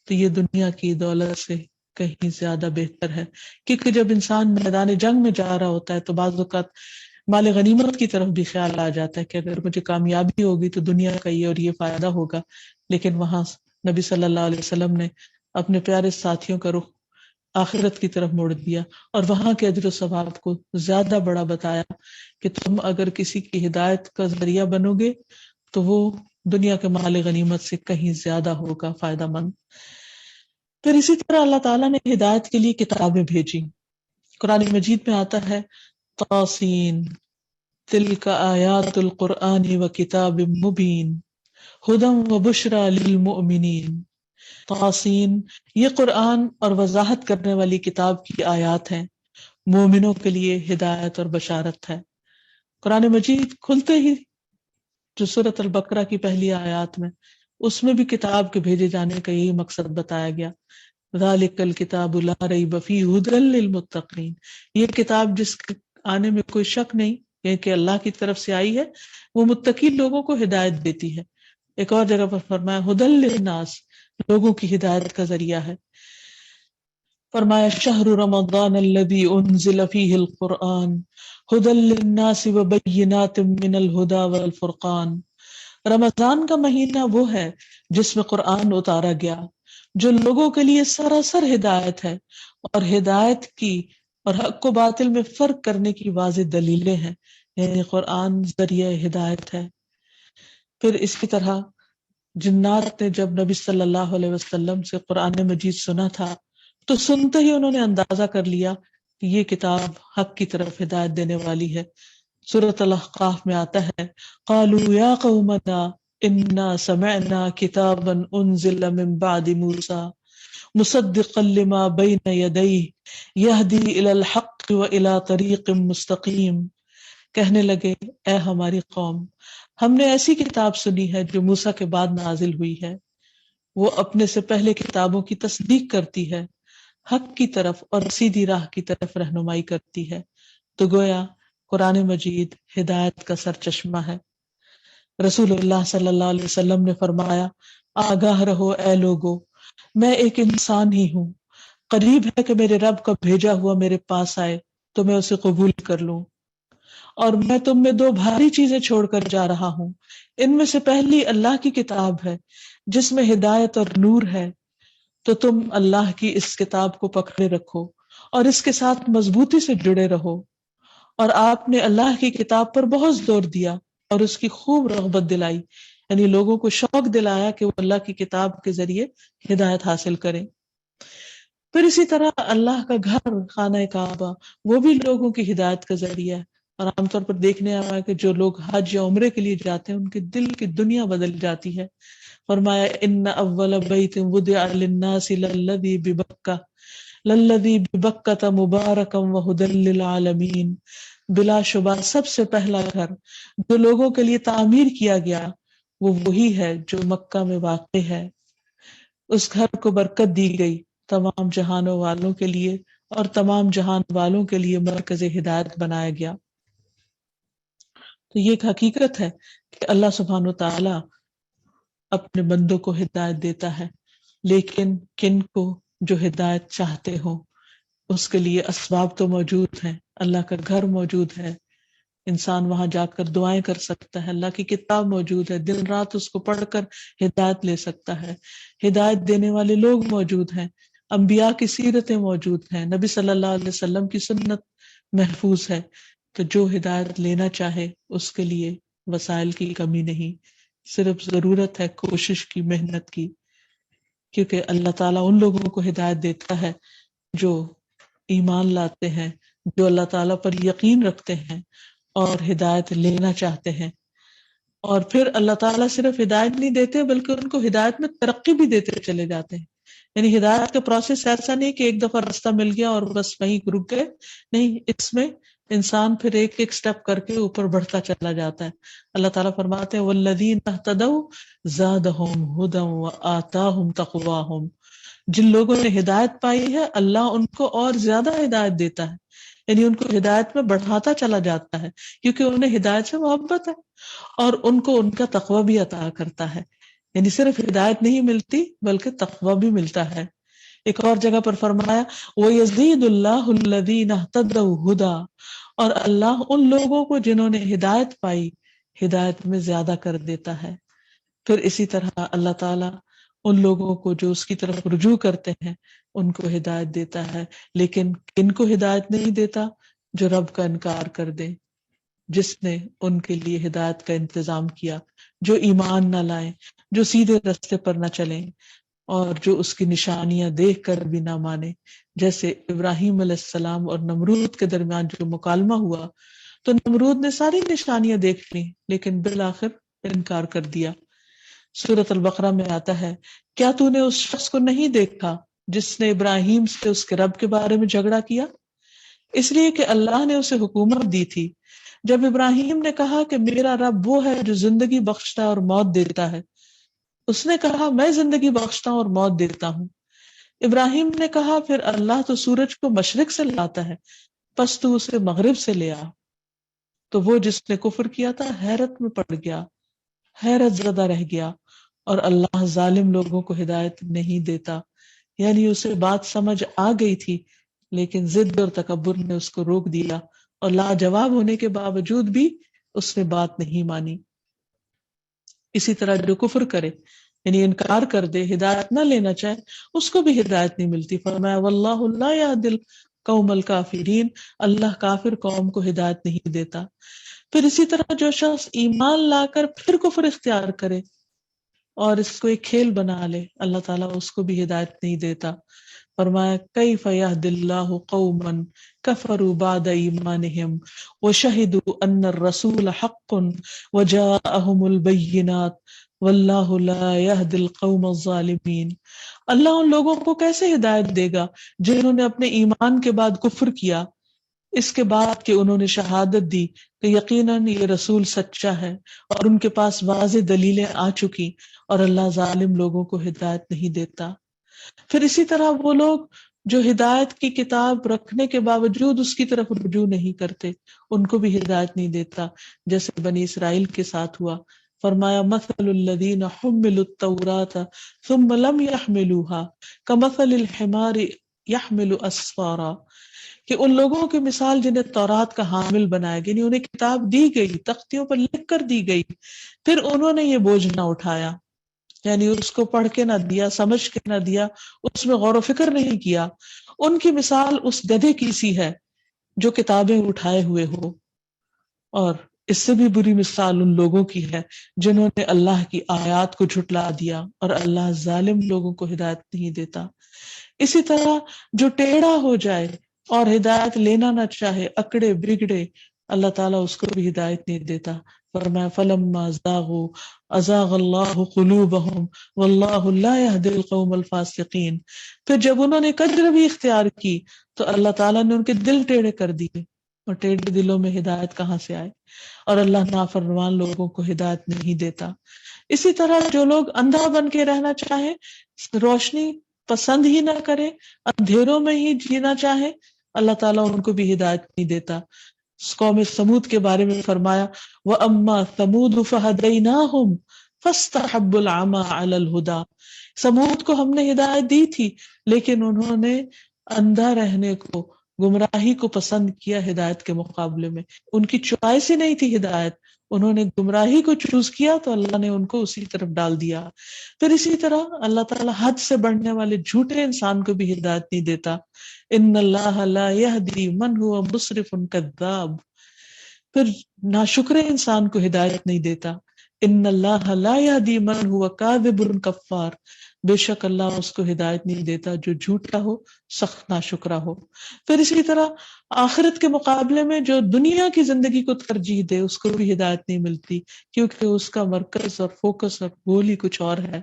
تو یہ دنیا کی دولت سے کہیں زیادہ بہتر ہے، کیونکہ جب انسان میدان جنگ میں جا رہا ہوتا ہے تو بعض اوقات مال غنیمت کی طرف بھی خیال آ جاتا ہے کہ اگر مجھے کامیابی ہوگی تو دنیا کا یہ اور یہ فائدہ ہوگا، لیکن وہاں نبی صلی اللہ علیہ وسلم نے اپنے پیارے ساتھیوں کا رخ آخرت کی طرف موڑ دیا اور وہاں کے اجر و ثواب کو زیادہ بڑا بتایا کہ تم اگر کسی کی ہدایت کا ذریعہ بنو گے تو وہ دنیا کے مال غنیمت سے کہیں زیادہ ہوگا فائدہ مند۔ پھر اسی طرح اللہ تعالیٰ نے ہدایت کے لیے کتابیں بھیجی۔ قرآن مجید میں آتا ہے طاسین تلک آیات القرآن و کتاب مبین ہدی و بشری للمؤمنین۔ طاسین، یہ قرآن اور وضاحت کرنے والی کتاب کی آیات ہیں، مومنوں کے لیے ہدایت اور بشارت ہے۔ قرآن مجید کھلتے ہی جو سورۃ البقرہ کی پہلی آیات میں اس میں بھی کتاب کے بھیجے جانے کا یہی مقصد بتایا گیا، ذالک الکتاب لا ریب فیہ ھدی للمتقین، یہ کتاب جس کے آنے میں کوئی شک نہیں کہ اللہ کی طرف سے آئی ہے، وہ متقی لوگوں کو ہدایت دیتی ہے۔ ایک اور جگہ پر فرمایا ھدی للناس، لوگوں کی ہدایت کا ذریعہ ہے۔ فرمایا شہر رمضان الذی انزل فیہ القرآن ھدی للناس وبینات من الھدی والفرقان۔ رمضان کا مہینہ وہ ہے جس میں قرآن اتارا گیا جو لوگوں کے لیے سراسر ہدایت ہے اور ہدایت کی اور حق و باطل میں فرق کرنے کی واضح دلیلیں ہیں، یعنی قرآن ذریعہ ہدایت ہے۔ پھر اسی طرح جنات نے جب نبی صلی اللہ علیہ وسلم سے قرآن مجید سنا تھا تو سنتے ہی انہوں نے اندازہ کر لیا کہ یہ کتاب حق کی طرف ہدایت دینے والی ہے۔ سورۃ الاحقاف میں آتا ہے قالوا یا قومنا انا سمعنا کتابا انزل من بعد موسیٰ مصدقا لما بین یدیہ یہدی الی الحق و الی طریق مستقیم۔ کہنے لگے اے ہماری قوم، ہم نے ایسی کتاب سنی ہے جو موسیٰ کے بعد نازل ہوئی ہے، وہ اپنے سے پہلے کتابوں کی تصدیق کرتی ہے، حق کی طرف اور سیدھی راہ کی طرف رہنمائی کرتی ہے۔ تو گویا قرآن مجید ہدایت کا سرچشمہ ہے۔ رسول اللہ صلی اللہ علیہ وسلم نے فرمایا آگاہ رہو اے لوگو، میں ایک انسان ہی ہوں، قریب ہے کہ میرے رب کا بھیجا ہوا میرے پاس آئے تو میں اسے قبول کر لوں، اور میں تم میں دو بھاری چیزیں چھوڑ کر جا رہا ہوں، ان میں سے پہلی اللہ کی کتاب ہے جس میں ہدایت اور نور ہے، تو تم اللہ کی اس کتاب کو پکڑے رکھو اور اس کے ساتھ مضبوطی سے جڑے رہو۔ اور آپ نے اللہ کی کتاب پر بہت زور دیا اور اس کی خوب رغبت دلائی، یعنی لوگوں کو شوق دلایا کہ وہ اللہ کی کتاب کے ذریعے ہدایت حاصل کریں۔ پھر اسی طرح اللہ کا گھر خانہ کعبہ وہ بھی لوگوں کی ہدایت کا ذریعہ ہے، اور عام طور پر دیکھنے آیا ہے کہ جو لوگ حج یا عمرے کے لیے جاتے ہیں ان کے دل کی دنیا بدل جاتی ہے۔ فرمایا ان اول بیت وضع للناس للذی ببکۃ مبارکا وہدی للعالمین، بلا شبہ سب سے پہلا گھر جو لوگوں کے لیے تعمیر کیا گیا وہ وہی ہے جو مکہ میں واقع ہے، اس گھر کو برکت دی گئی تمام جہانوں والوں کے لیے اور تمام جہان والوں کے لیے مرکز ہدایت بنایا گیا۔ تو یہ ایک حقیقت ہے کہ اللہ سبحانہ وتعالی اپنے بندوں کو ہدایت دیتا ہے، لیکن کن کو جو ہدایت چاہتے ہوں اس کے لیے اسباب تو موجود ہیں، اللہ کا گھر موجود ہے، انسان وہاں جا کر دعائیں کر سکتا ہے، اللہ کی کتاب موجود ہے، دن رات اس کو پڑھ کر ہدایت لے سکتا ہے، ہدایت دینے والے لوگ موجود ہیں، انبیاء کی سیرتیں موجود ہیں، نبی صلی اللہ علیہ وسلم کی سنت محفوظ ہے۔ تو جو ہدایت لینا چاہے اس کے لیے وسائل کی کمی نہیں، صرف ضرورت ہے کوشش کی، محنت کی، کیونکہ اللہ تعالیٰ ان لوگوں کو ہدایت دیتا ہے جو ایمان لاتے ہیں، جو اللہ تعالیٰ پر یقین رکھتے ہیں اور ہدایت لینا چاہتے ہیں. اور پھر اللہ تعالیٰ صرف ہدایت نہیں دیتے بلکہ ان کو ہدایت میں ترقی بھی دیتے چلے جاتے ہیں. یعنی ہدایت کا پروسیس ایسا نہیں کہ ایک دفعہ راستہ مل گیا اور بس وہیں رک گئے، نہیں، اس میں انسان پھر ایک ایک سٹیپ کر کے اوپر بڑھتا چلا جاتا ہے. اللہ تعالیٰ فرماتے ہیں والذین اہتدوا زادہم ھدی وآتاہم تقواہم، جن لوگوں نے ہدایت پائی ہے اللہ ان کو اور زیادہ ہدایت دیتا ہے، یعنی ان کو ہدایت میں بڑھاتا چلا جاتا ہے کیونکہ انہیں ہدایت سے محبت ہے، اور ان کو ان کا تقوی بھی عطا کرتا ہے. یعنی صرف ہدایت نہیں ملتی بلکہ تقوی بھی ملتا ہے. ایک اور جگہ پر فرمایا وَيَزِيدُ اللَّهُ الَّذِينَ اهْتَدَوْا هُدًى، اور اللہ ان لوگوں کو جنہوں نے ہدایت پائی ہدایت میں زیادہ کر دیتا ہے. پھر اسی طرح اللہ تعالیٰ ان لوگوں کو جو اس کی طرف رجوع کرتے ہیں ان کو ہدایت دیتا ہے، لیکن کن کو ہدایت نہیں دیتا؟ جو رب کا انکار کر دیں، جس نے ان کے لیے ہدایت کا انتظام کیا، جو ایمان نہ لائیں، جو سیدھے راستے پر نہ چلیں، اور جو اس کی نشانیاں دیکھ کر بھی نہ مانے. جیسے ابراہیم علیہ السلام اور نمرود کے درمیان جو مکالمہ ہوا تو نمرود نے ساری نشانیاں دیکھ لی لیکن بالآخر انکار کر دیا. سورۃ البقرہ میں آتا ہے کیا تو نے اس شخص کو نہیں دیکھا جس نے ابراہیم سے اس کے رب کے بارے میں جھگڑا کیا؟ اس لیے کہ اللہ نے اسے حکومت دی تھی. جب ابراہیم نے کہا کہ میرا رب وہ ہے جو زندگی بخشتا اور موت دیتا ہے، اس نے کہا میں زندگی بخشتا ہوں اور موت دیتا ہوں. ابراہیم نے کہا پھر اللہ تو سورج کو مشرق سے لاتا ہے، پس تو اسے مغرب سے لے آ. تو وہ جس نے کفر کیا تھا حیرت میں پڑ گیا، حیرت زدہ رہ گیا، اور اللہ ظالم لوگوں کو ہدایت نہیں دیتا. یعنی اسے بات سمجھ آ گئی تھی لیکن ضد اور تکبر نے اس کو روک دیا، اور لاجواب ہونے کے باوجود بھی اس نے بات نہیں مانی. اسی طرح جو کفر کرے یعنی انکار کر دے، ہدایت نہ لینا چاہے، اس کو بھی ہدایت نہیں ملتی. فرمایا واللہ لا یہدی القوم الکافرین، اللہ کافر قوم کو ہدایت نہیں دیتا. پھر اسی طرح جو شخص ایمان لا کر پھر کفر اختیار کرے اور اس کو ایک کھیل بنا لے، اللہ تعالیٰ اس کو بھی ہدایت نہیں دیتا. فرمایا کیف یہدی اللہ قوما کفروا بعد ایمانہم وشہدوا ان الرسول حق وجاءہم البینات واللہ لا یہدی القوم الظالمین. اللہ ان لوگوں کو کیسے ہدایت دے گا جنہوں نے اپنے ایمان کے بعد کفر کیا، اس کے بعد کہ انہوں نے شہادت دی کہ یقیناً یہ رسول سچا ہے اور ان کے پاس واضح دلیلیں آ چکی، اور اللہ ظالم لوگوں کو ہدایت نہیں دیتا. پھر اسی طرح وہ لوگ جو ہدایت کی کتاب رکھنے کے باوجود اس کی طرف رجوع نہیں کرتے، ان کو بھی ہدایت نہیں دیتا، جیسے بنی اسرائیل کے ساتھ ہوا. فرمایا مثل الذین حملوا التوراۃ ثم لم يحملوها كمثل الحمار يحمل اسفارا، کہ ان لوگوں کی مثال جنہیں تورات کا حامل بنایا گیا، یعنی انہیں کتاب دی گئی، تختیوں پر لکھ کر دی گئی، پھر انہوں نے یہ بوجھ نہ اٹھایا، یعنی اس کو پڑھ کے نہ دیا، سمجھ کے نہ دیا، اس میں غور و فکر نہیں کیا. ان کی مثال اس گدھے کی سی ہے جو کتابیں اٹھائے ہوئے ہو. اور اس سے بھی بری مثال ان لوگوں کی ہے جنہوں نے اللہ کی آیات کو جھٹلا دیا، اور اللہ ظالم لوگوں کو ہدایت نہیں دیتا. اسی طرح جو ٹیڑھا ہو جائے اور ہدایت لینا نہ چاہے، اکڑے بگڑے، اللہ تعالیٰ اس کو بھی ہدایت نہیں دیتا. فرمایا فلما زاغوا ازاغ اللہ قلوبہم واللہ لا یہدی القوم الفاسقین. پھر جب انہوں نے کجروی اختیار کی تو اللہ تعالیٰ نے ان کے دل ٹیڑھے کر دیے، اور ٹیڑھے دلوں میں ہدایت کہاں سے آئے؟ اور اللہ نافرمان لوگوں کو ہدایت نہیں دیتا. اسی طرح جو لوگ اندھا بن کے رہنا چاہیں، روشنی پسند ہی نہ کرے، اندھیروں میں ہی جینا چاہے، اللہ تعالیٰ ان کو بھی ہدایت نہیں دیتا. قوم سمود کے بارے میں فرمایا وَأَمَّا ثَمُودُ فَهَدَيْنَاهُمْ فَاسْتَحَبُّوا الْعَمَى عَلَى الْهُدَى. سمود کو ہم نے ہدایت دی تھی لیکن انہوں نے اندھا رہنے کو، گمراہی کو پسند کیا ہدایت کے مقابلے میں. ان کی چوائس ہی نہیں تھی ہدایت، انہوں نے گمراہی کو چوز کیا تو اللہ نے ان کو اسی طرف ڈال دیا. پھر اسی طرح اللہ تعالیٰ حد سے بڑھنے والے جھوٹے انسان کو بھی ہدایت نہیں دیتا. ان اللہ لا یہدی من هو مسرف کذاب. پھر ناشکر انسان کو ہدایت نہیں دیتا. ان اللہ لا یہدی من هو کاذب کفار، بے شک اللہ اس کو ہدایت نہیں دیتا جو جھوٹا ہو، سخت ناشکرا ہو. پھر اسی طرح آخرت کے مقابلے میں جو دنیا کی زندگی کو ترجیح دے اس کو بھی ہدایت نہیں ملتی، کیونکہ اس کا مرکز اور فوکس اور گول ہی کچھ اور ہے.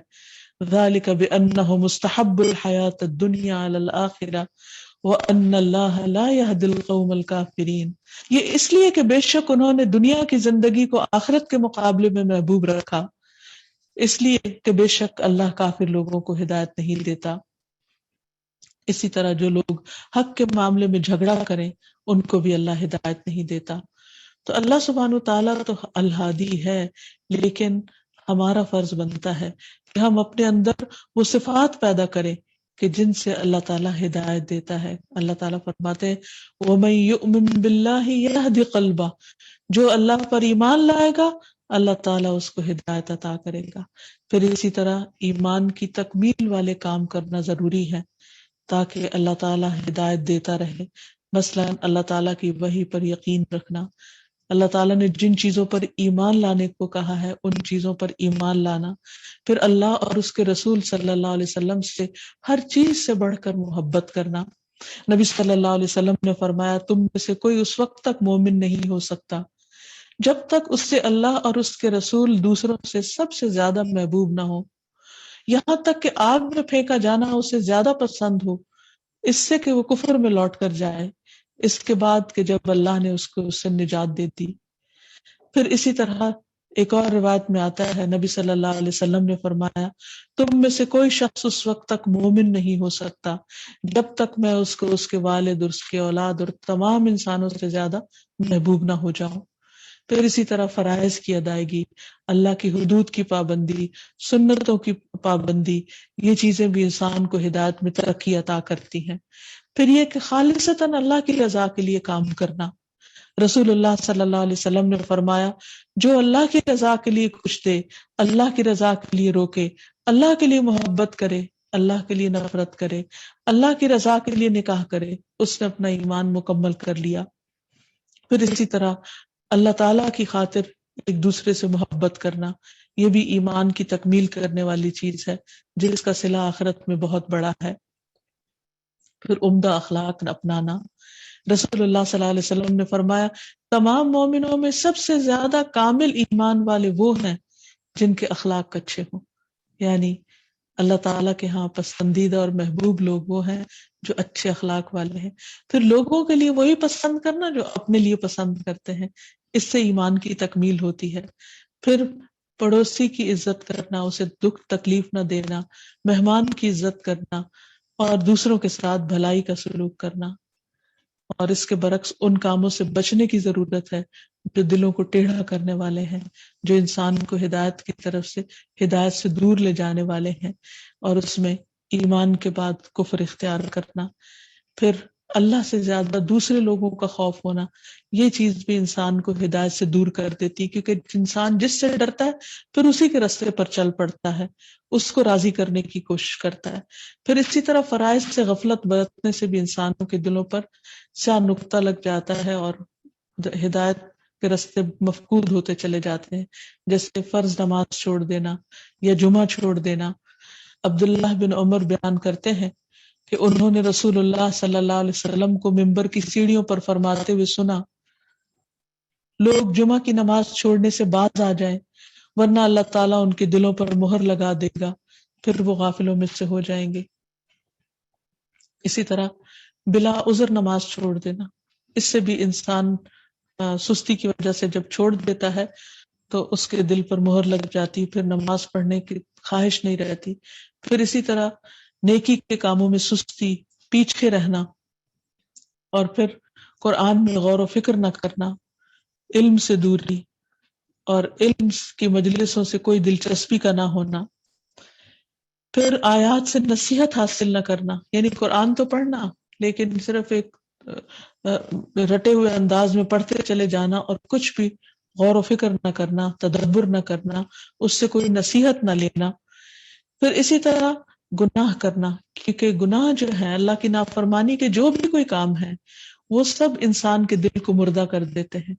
ذالک بانہ مستحب الحیات الدنیا علی الآخرہ وان اللہ لا یہدی القوم الکافرین. یہ اس لیے کہ بے شک انہوں نے دنیا کی زندگی کو آخرت کے مقابلے میں محبوب رکھا، اس لیے کہ بے شک اللہ کافر لوگوں کو ہدایت نہیں دیتا. اسی طرح جو لوگ حق کے معاملے میں جھگڑا کریں ان کو بھی اللہ ہدایت نہیں دیتا. تو اللہ سبحانہ تعالیٰ تو الہادی ہے، لیکن ہمارا فرض بنتا ہے کہ ہم اپنے اندر وہ صفات پیدا کریں کہ جن سے اللہ تعالیٰ ہدایت دیتا ہے. اللہ تعالیٰ فرماتے ہیں وَمَن يُؤْمِن بِاللَّهِ يَهْدِ قَلْبَهُ، جو اللہ پر ایمان لائے گا اللہ تعالیٰ اس کو ہدایت عطا کرے گا. پھر اسی طرح ایمان کی تکمیل والے کام کرنا ضروری ہے تاکہ اللہ تعالیٰ ہدایت دیتا رہے. مثلا اللہ تعالیٰ کی وحی پر یقین رکھنا، اللہ تعالیٰ نے جن چیزوں پر ایمان لانے کو کہا ہے ان چیزوں پر ایمان لانا، پھر اللہ اور اس کے رسول صلی اللہ علیہ وسلم سے ہر چیز سے بڑھ کر محبت کرنا. نبی صلی اللہ علیہ وسلم نے فرمایا تم میں سے کوئی اس وقت تک مومن نہیں ہو سکتا جب تک اس سے اللہ اور اس کے رسول دوسروں سے سب سے زیادہ محبوب نہ ہو، یہاں تک کہ آگ میں پھینکا جانا اسے زیادہ پسند ہو اس سے کہ وہ کفر میں لوٹ کر جائے، اس کے بعد کہ جب اللہ نے اس کو اس سے نجات دے دی. پھر اسی طرح ایک اور روایت میں آتا ہے نبی صلی اللہ علیہ وسلم نے فرمایا تم میں سے کوئی شخص اس وقت تک مومن نہیں ہو سکتا جب تک میں اس کو اس کے والد اور اس کے اولاد اور تمام انسانوں سے زیادہ محبوب نہ ہو جاؤں. پھر اسی طرح فرائض کی ادائیگی، اللہ کی حدود کی پابندی، سنتوں کی پابندی، یہ چیزیں بھی انسان کو ہدایت میں ترقی عطا کرتی ہیں. پھر یہ کہ خالصتاً اللہ کی رضا کے لیے کام کرنا. رسول اللہ صلی اللہ علیہ وسلم نے فرمایا جو اللہ کی رضا کے لیے کچھ دے، اللہ کی رضا کے لیے روکے، اللہ کے لیے محبت کرے، اللہ کے لیے نفرت کرے، اللہ کی رضا کے لیے نکاح کرے، اس نے اپنا ایمان مکمل کر لیا. پھر اسی طرح اللہ تعالیٰ کی خاطر ایک دوسرے سے محبت کرنا، یہ بھی ایمان کی تکمیل کرنے والی چیز ہے جس کا صلہ آخرت میں بہت بڑا ہے. پھر عمدہ اخلاق اپنانا. رسول اللہ صلی اللہ علیہ وسلم نے فرمایا تمام مومنوں میں سب سے زیادہ کامل ایمان والے وہ ہیں جن کے اخلاق اچھے ہوں، یعنی اللہ تعالیٰ کے ہاں پسندیدہ اور محبوب لوگ وہ ہیں جو اچھے اخلاق والے ہیں. پھر لوگوں کے لیے وہی پسند کرنا جو اپنے لیے پسند کرتے ہیں، اس سے ایمان کی تکمیل ہوتی ہے. پھر پڑوسی کی عزت کرنا، اسے دکھ تکلیف نہ دینا، مہمان کی عزت کرنا اور دوسروں کے ساتھ بھلائی کا سلوک کرنا. اور اس کے برعکس ان کاموں سے بچنے کی ضرورت ہے جو دلوں کو ٹیڑھا کرنے والے ہیں، جو انسان کو ہدایت کی طرف سے ہدایت سے دور لے جانے والے ہیں، اور اس میں ایمان کے بعد کفر اختیار کرنا. پھر اللہ سے زیادہ دوسرے لوگوں کا خوف ہونا، یہ چیز بھی انسان کو ہدایت سے دور کر دیتی، کیونکہ انسان جس سے ڈرتا ہے پھر اسی کے راستے پر چل پڑتا ہے، اس کو راضی کرنے کی کوشش کرتا ہے. پھر اسی طرح فرائض سے غفلت برتنے سے بھی انسانوں کے دلوں پر سیاہ نقطہ لگ جاتا ہے اور ہدایت کے راستے مفقود ہوتے چلے جاتے ہیں، جیسے فرض نماز چھوڑ دینا یا جمعہ چھوڑ دینا. عبداللہ بن عمر بیان کرتے ہیں کہ انہوں نے رسول اللہ صلی اللہ علیہ وسلم کو منبر کی سیڑھیوں پر فرماتے ہوئے سنا لوگ جمعہ کی نماز چھوڑنے سے باز آ جائیں ورنہ اللہ تعالیٰ ان کے دلوں پر مہر لگا دے گا، پھر وہ غافلوں میں سے ہو جائیں گے. اسی طرح بلا عذر نماز چھوڑ دینا، اس سے بھی انسان سستی کی وجہ سے جب چھوڑ دیتا ہے تو اس کے دل پر مہر لگ جاتی، پھر نماز پڑھنے کی خواہش نہیں رہتی. پھر اسی طرح نیکی کے کاموں میں سستی، پیچھے رہنا، اور پھر قرآن میں غور و فکر نہ کرنا، علم سے دوری اور علم کی مجلسوں سے کوئی دلچسپی کا نہ ہونا. پھر آیات سے نصیحت حاصل نہ کرنا، یعنی قرآن تو پڑھنا لیکن صرف ایک رٹے ہوئے انداز میں پڑھتے چلے جانا اور کچھ بھی غور و فکر نہ کرنا، تدبر نہ کرنا، اس سے کوئی نصیحت نہ لینا. پھر اسی طرح گناہ کرنا، کیونکہ گناہ جو ہے اللہ کی نافرمانی کے جو بھی کوئی کام ہے وہ سب انسان کے دل کو مردہ کر دیتے ہیں،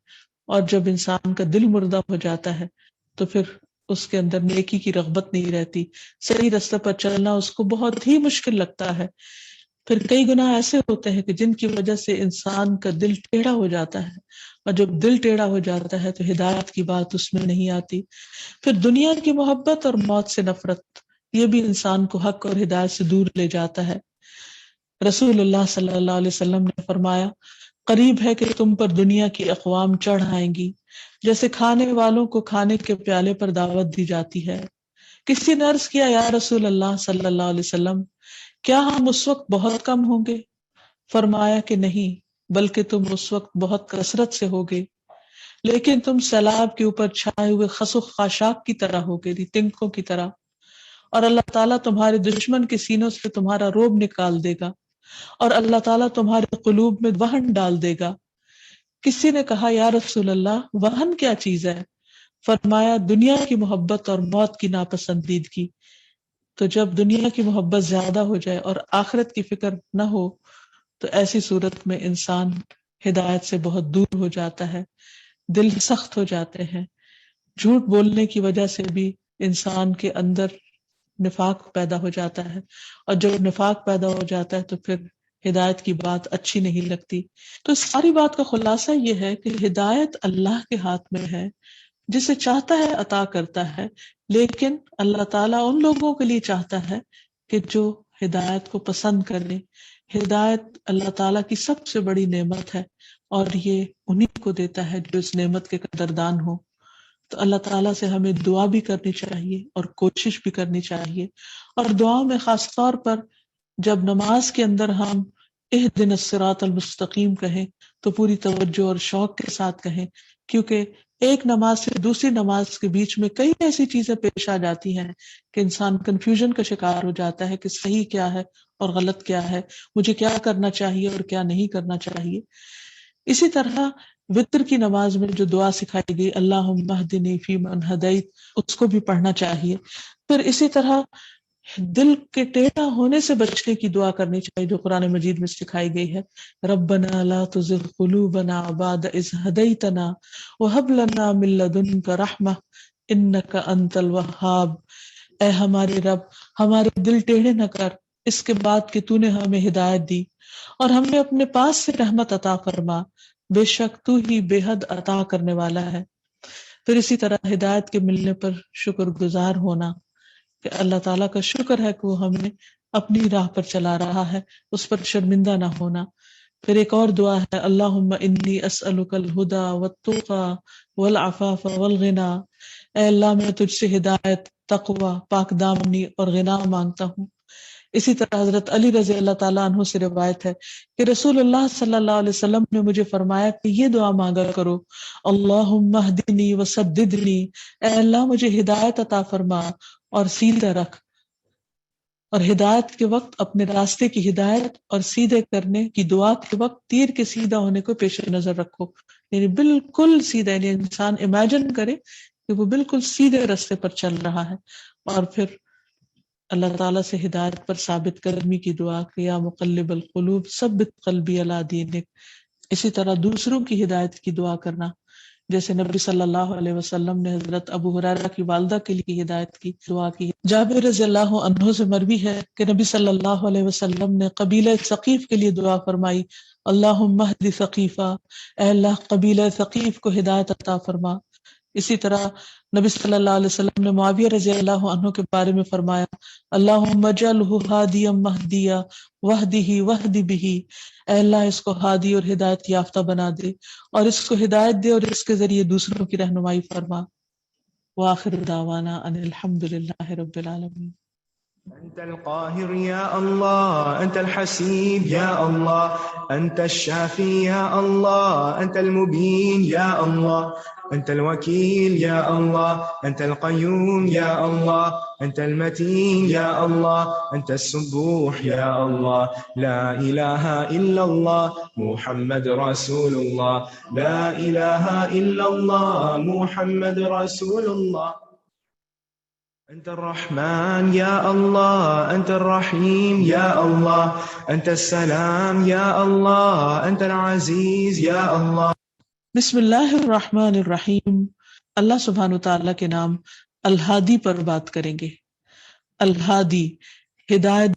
اور جب انسان کا دل مردہ ہو جاتا ہے تو پھر اس کے اندر نیکی کی رغبت نہیں رہتی، صحیح راستے پر چلنا اس کو بہت ہی مشکل لگتا ہے. پھر کئی گناہ ایسے ہوتے ہیں کہ جن کی وجہ سے انسان کا دل ٹیڑھا ہو جاتا ہے، اور جب دل ٹیڑھا ہو جاتا ہے تو ہدایت کی بات اس میں نہیں آتی. پھر دنیا کی محبت اور موت سے نفرت، یہ بھی انسان کو حق اور ہدایت سے دور لے جاتا ہے. رسول اللہ صلی اللہ علیہ وسلم نے فرمایا، قریب ہے کہ تم پر دنیا کی اقوام چڑھ آئیں گی جیسے کھانے والوں کو کھانے کے پیالے پر دعوت دی جاتی ہے. کسی نے عرض کیا، یا رسول اللہ صلی اللہ علیہ وسلم، کیا ہم اس وقت بہت کم ہوں گے؟ فرمایا کہ نہیں، بلکہ تم اس وقت بہت کثرت سے ہوگے، لیکن تم سیلاب کے اوپر چھائے ہوئے خسف خاشاک کی طرح ہوگے، تنکوں کی طرح، اور اللہ تعالیٰ تمہارے دشمن کے سینوں سے تمہارا روب نکال دے گا، اور اللہ تعالیٰ تمہارے قلوب میں وہن ڈال دے گا. کسی نے کہا، یا رسول اللہ، وہن کیا چیز ہے؟ فرمایا، دنیا کی محبت اور موت کی ناپسندیدگی. تو جب دنیا کی محبت زیادہ ہو جائے اور آخرت کی فکر نہ ہو تو ایسی صورت میں انسان ہدایت سے بہت دور ہو جاتا ہے، دل سخت ہو جاتے ہیں. جھوٹ بولنے کی وجہ سے بھی انسان کے اندر نفاق پیدا ہو جاتا ہے، اور جب نفاق پیدا ہو جاتا ہے تو پھر ہدایت کی بات اچھی نہیں لگتی. تو اس ساری بات کا خلاصہ یہ ہے کہ ہدایت اللہ کے ہاتھ میں ہے، جسے چاہتا ہے عطا کرتا ہے، لیکن اللہ تعالیٰ ان لوگوں کے لیے چاہتا ہے کہ جو ہدایت کو پسند کریں. ہدایت اللہ تعالیٰ کی سب سے بڑی نعمت ہے، اور یہ انہیں کو دیتا ہے جو اس نعمت کے قدردان ہو. تو اللہ تعالیٰ سے ہمیں دعا بھی کرنی چاہیے اور کوشش بھی کرنی چاہیے، اور دعا میں خاص طور پر جب نماز کے اندر ہم اہدنا الصراط المستقیم کہیں تو پوری توجہ اور شوق کے ساتھ کہیں، کیونکہ ایک نماز سے دوسری نماز کے بیچ میں کئی ایسی چیزیں پیش آ جاتی ہیں کہ انسان کنفیوژن کا شکار ہو جاتا ہے کہ صحیح کیا ہے اور غلط کیا ہے، مجھے کیا کرنا چاہیے اور کیا نہیں کرنا چاہیے. اسی طرح وطر کی نماز میں جو دعا سکھائی گئی، اللہم اہدنی فیمن ہدیت، اس کو بھی پڑھنا چاہیے. پھر اسی طرح دل کے ٹیڑھا ہونے سے بچنے کی دعا کرنی چاہیے جو قرآن مجید میں سکھائی گئی ہے، ربنا لا تزغ قلوبنا بعد اذ ہدیتنا وہب لنا من لدنک رحمہ انک انت الوہاب. اے ہمارے رب، ہمارے دل ٹیڑھے نہ کر اس کے بعد کہ تو نے ہمیں ہدایت دی، اور ہمیں اپنے پاس سے رحمت عطا فرما، بے شک تو ہی بے حد عطا کرنے والا ہے. پھر اسی طرح ہدایت کے ملنے پر شکر گزار ہونا، کہ اللہ تعالیٰ کا شکر ہے کہ وہ ہمیں اپنی راہ پر چلا رہا ہے، اس پر شرمندہ نہ ہونا. پھر ایک اور دعا ہے، اللہم انی اسألک الہدی والتقی والعفاف والغنی. اے اللہ، میں تجھ سے ہدایت، تقوی، پاک دامنی اور غنا مانگتا ہوں. اسی طرح حضرت علی رضی اللہ تعالیٰ عنہ سے روایت ہے کہ رسول اللہ صلی اللہ علیہ وسلم نے مجھے فرمایا کہ یہ دعا مانگا کرو، اللہم اہدنی وسددنی، اے اللہ مجھے ہدایت عطا فرما اور سیدھا رکھ. اور ہدایت کے وقت اپنے راستے کی ہدایت اور سیدھے کرنے کی دعا کے وقت تیر کے سیدھا ہونے کو پیش نظر رکھو، یعنی بالکل سیدھا، یعنی انسان امیجن کرے کہ وہ بالکل سیدھے راستے پر چل رہا ہے. اور پھر اللہ تعالیٰ سے ہدایت پر ثابت قدمی کی دعا کہ یا مقلب القلوب ثبت قلبی علی دینک. اسی طرح دوسروں کی ہدایت کی دعا کرنا، جیسے نبی صلی اللہ علیہ وسلم نے حضرت ابو ہریرہ کی والدہ کے لیے ہدایت کی دعا کی. جابر رضی اللہ عنہ سے مروی ہے کہ نبی صلی اللہ علیہ وسلم نے قبیلہ ثقیف کے لیے دعا فرمائی، اللہم اہد ثقیفہ، اے اللہ قبیلہ ثقیف کو ہدایت عطا فرما. اسی طرح نبی صلی اللہ علیہ وسلم نے معاویہ رضی اللہ عنہ کے بارے میں فرمایا، اللہم اجعلہ ہادیا مہدیا وہدہ وہد بہ، اے اللہ اس کو ہادی اور ہدایت یافتہ بنا دے اور اس کو ہدایت دے اور اس کے ذریعے دوسروں کی رہنمائی فرما. وآخر دعوانا ان الحمد للہ رب العالمین. أنت القاهر يا الله، أنت الحسيب يا الله، أنت الشافي يا الله، أنت المبين يا الله، أنت الوكيل يا الله، أنت القيوم يا الله، أنت المتين يا الله، أنت السبوح يا الله. لا إله إلا الله محمد رسول الله، لا إله إلا الله محمد رسول الله. أنت الرحمن يا الله، أنت الرحيم يا الله، أنت السلام يا الله، أنت العزيز يا الله. بسم اللہ الرحمن الرحیم. اللہ سبحانہ تعالیٰ کے نام الہادی پر بات کریں گے. الہادی ہدایت